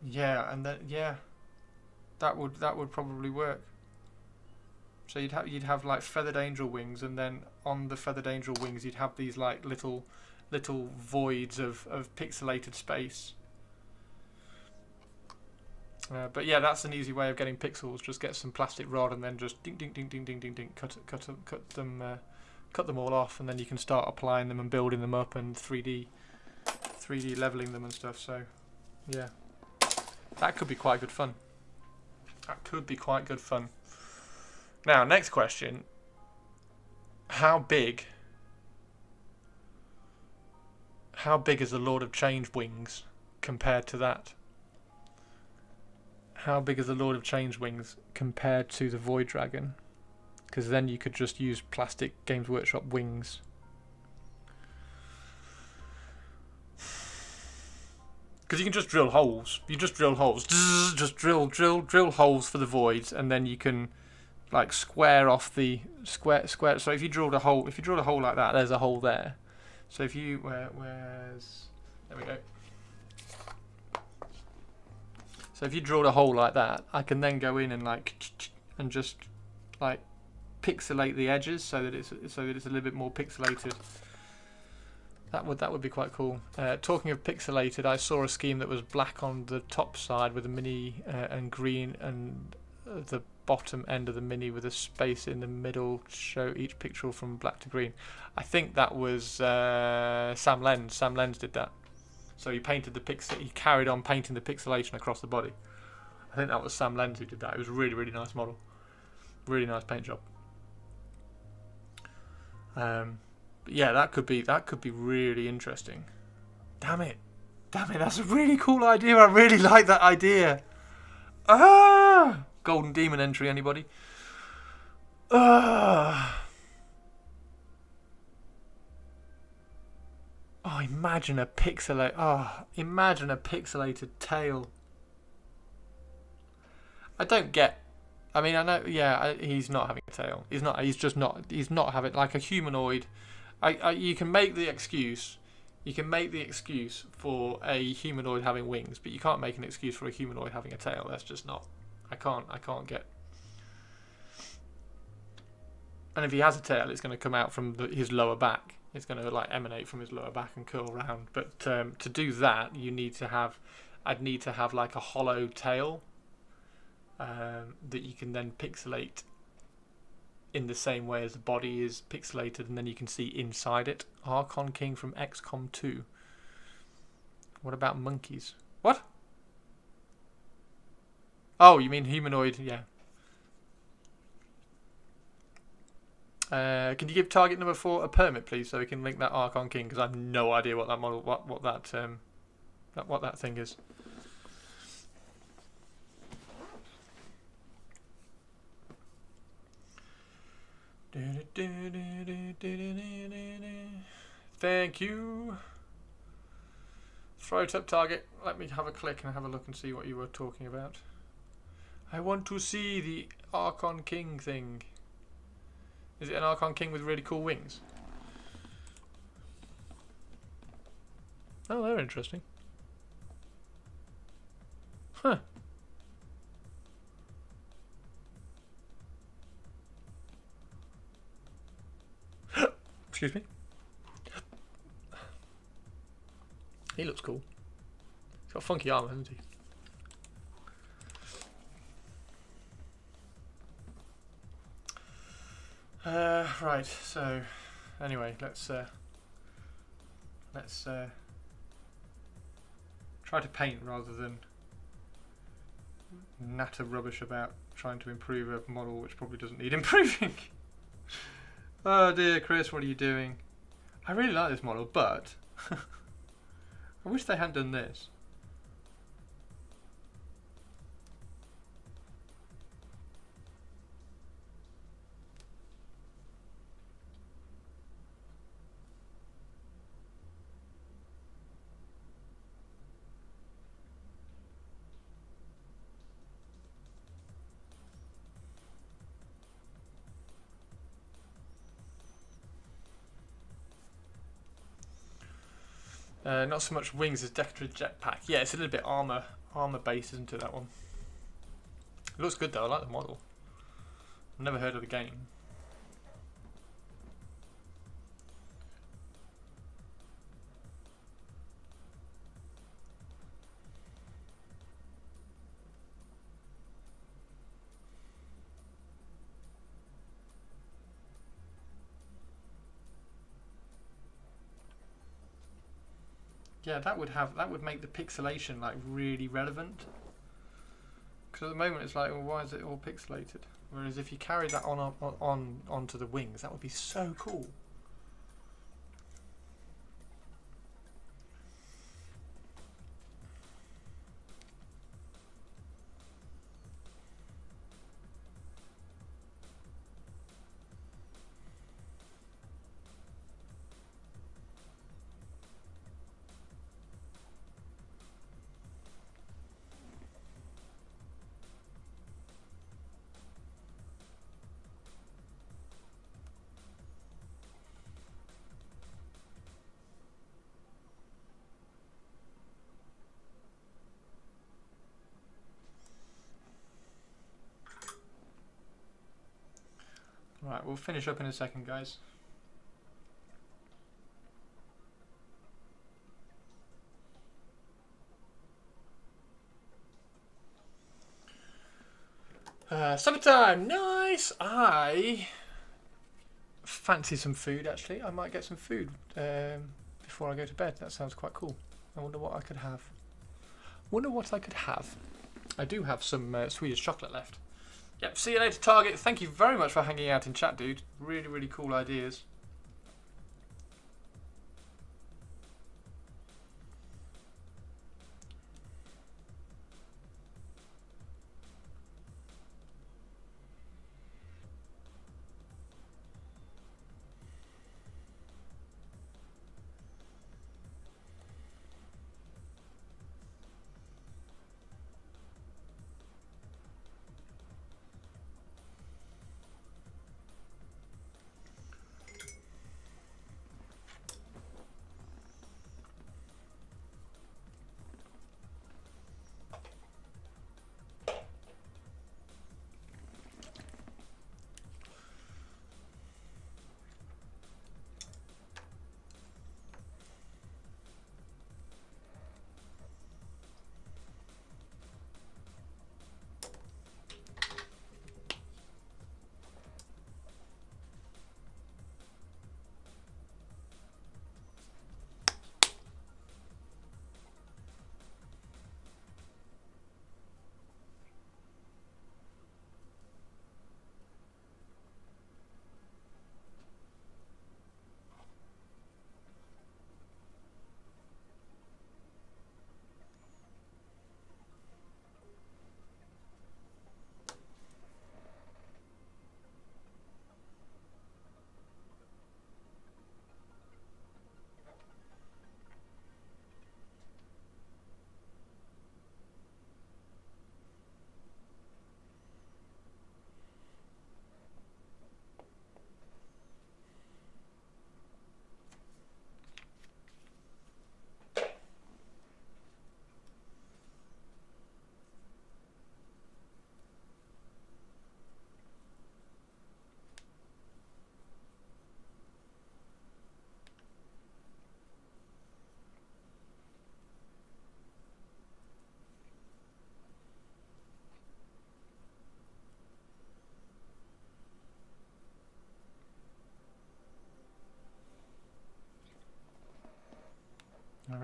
Yeah, and then that would probably work. So you'd have like feathered angel wings, and then on the feathered angel wings you'd have these like little voids of pixelated space. But yeah, that's an easy way of getting pixels. Just get some plastic rod and then just ding ding ding ding ding ding ding cut them all off, and then you can start applying them and building them up and 3D leveling them and stuff. So yeah, that could be quite good fun. Now, next question. How big is the Lord of Change wings compared to that? How big is the Lord of Change wings compared to the Void Dragon? Because then you could just use plastic Games Workshop wings. Because you can just drill holes. You just drill holes. Just drill holes for the voids, and then you can like square off the square. So if you drilled a hole like that, there's a hole there. So if you where's there we go. So if you drilled a hole like that, I can then go in and and just like pixelate the edges so that it's a little bit more pixelated. That would be quite cool. Talking of pixelated, I saw a scheme that was black on the top side with a mini and green, and the bottom end of the mini with a space in the middle to show each pixel from black to green. I think that was Sam Lenz. Sam Lenz did that. So he painted he carried on painting the pixelation across the body. I think that was Sam Lenz who did that. It was a really, really nice model. Really nice paint job. Yeah, that could be really interesting. Damn it, that's a really cool idea. I really like that idea. Golden Demon entry, anybody? Imagine a pixelated tail. I know. Yeah, he's not having a tail. He's not having like a humanoid. You can make the excuse. You can make the excuse for a humanoid having wings, but you can't make an excuse for a humanoid having a tail. That's just not. I can't get. And if he has a tail, it's going to come out from his lower back. It's going to like emanate from his lower back and curl around. But to do that, I'd need to have like a hollow tail that you can then pixelate in the same way as the body is pixelated, and then you can see inside it. Archon King from XCOM 2. What about monkeys? What? Oh, you mean humanoid? Yeah. Can you give target number 4 a permit, please, so we can link that Archon King? Because I have no idea what that model, what that thing is. Thank you. Throw it up, target. Let me have a click and have a look and see what you were talking about. I want to see the Archon King thing. Is it an Archon King with really cool wings? Oh, they're interesting. Huh. Excuse me. He looks cool. He's got funky armour, hasn't he? Right, so anyway, let's try to paint rather than natter rubbish about trying to improve a model which probably doesn't need improving. Oh dear, Chris, what are you doing? I really like this model, but I wish they hadn't done this. Not so much wings as decorative jetpack. Yeah, it's a little bit armour based, isn't it, that one? It looks good though, I like the model. I've never heard of the game. Yeah, that would make the pixelation like really relevant. Because at the moment it's like, well, why is it all pixelated? Whereas if you carry that onto the wings, that would be so cool. Right, we'll finish up in a second, guys. Summertime, nice! I fancy some food, actually. I might get some food before I go to bed. That sounds quite cool. I wonder what I could have. I do have some Swedish chocolate left. Yep, see you later, Target. Thank you very much for hanging out in chat, dude. Really, really cool ideas.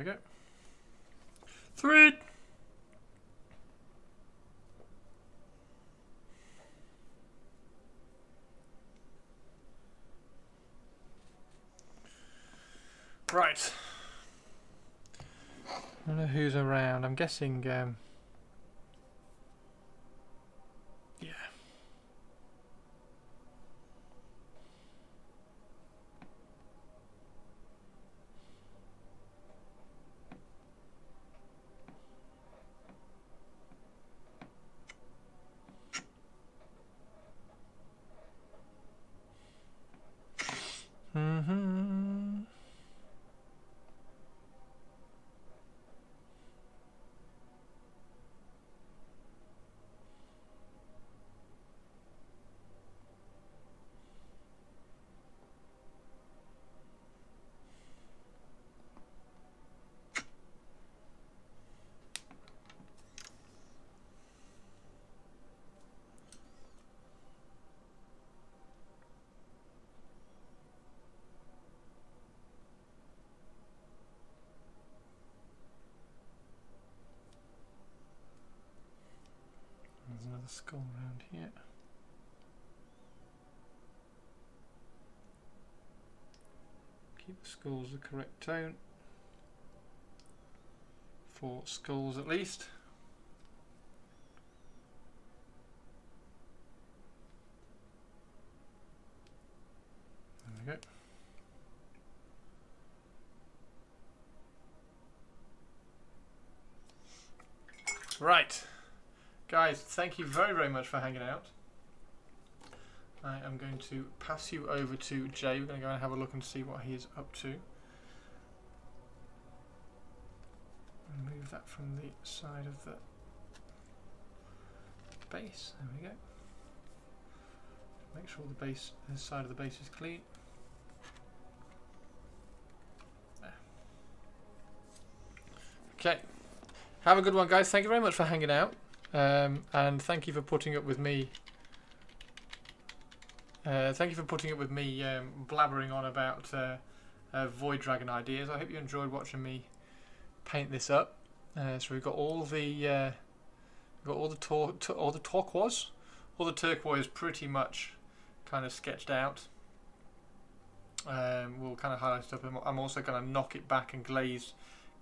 we go. 3. Right. I don't know who's around. I'm guessing. Yeah. There's another skull around here. Keep the skulls the correct tone. 4 skulls at least. There we go. Right. Guys, thank you very, very much for hanging out. I am going to pass you over to Jay. We're going to go and have a look and see what he's up to. Move that from the side of the base. There we go. Make sure the side of the base is clean. There. Okay. Have a good one, guys. Thank you very much for hanging out. And thank you for putting up with me. Thank you for putting up with me blabbering on about Void Dragon ideas. I hope you enjoyed watching me paint this up. So we've got all the turquoise pretty much kind of sketched out. We'll kind of highlight stuff. I'm also going to knock it back and glaze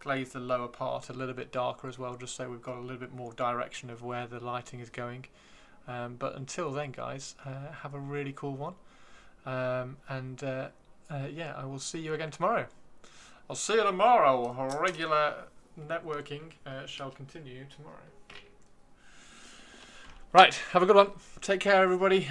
the lower part a little bit darker as well, just so we've got a little bit more direction of where the lighting is going. But until then, guys, have a really cool one. Yeah, I will see you again tomorrow. I'll see you tomorrow. Regular networking shall continue tomorrow. Right, have a good one. Take care, everybody.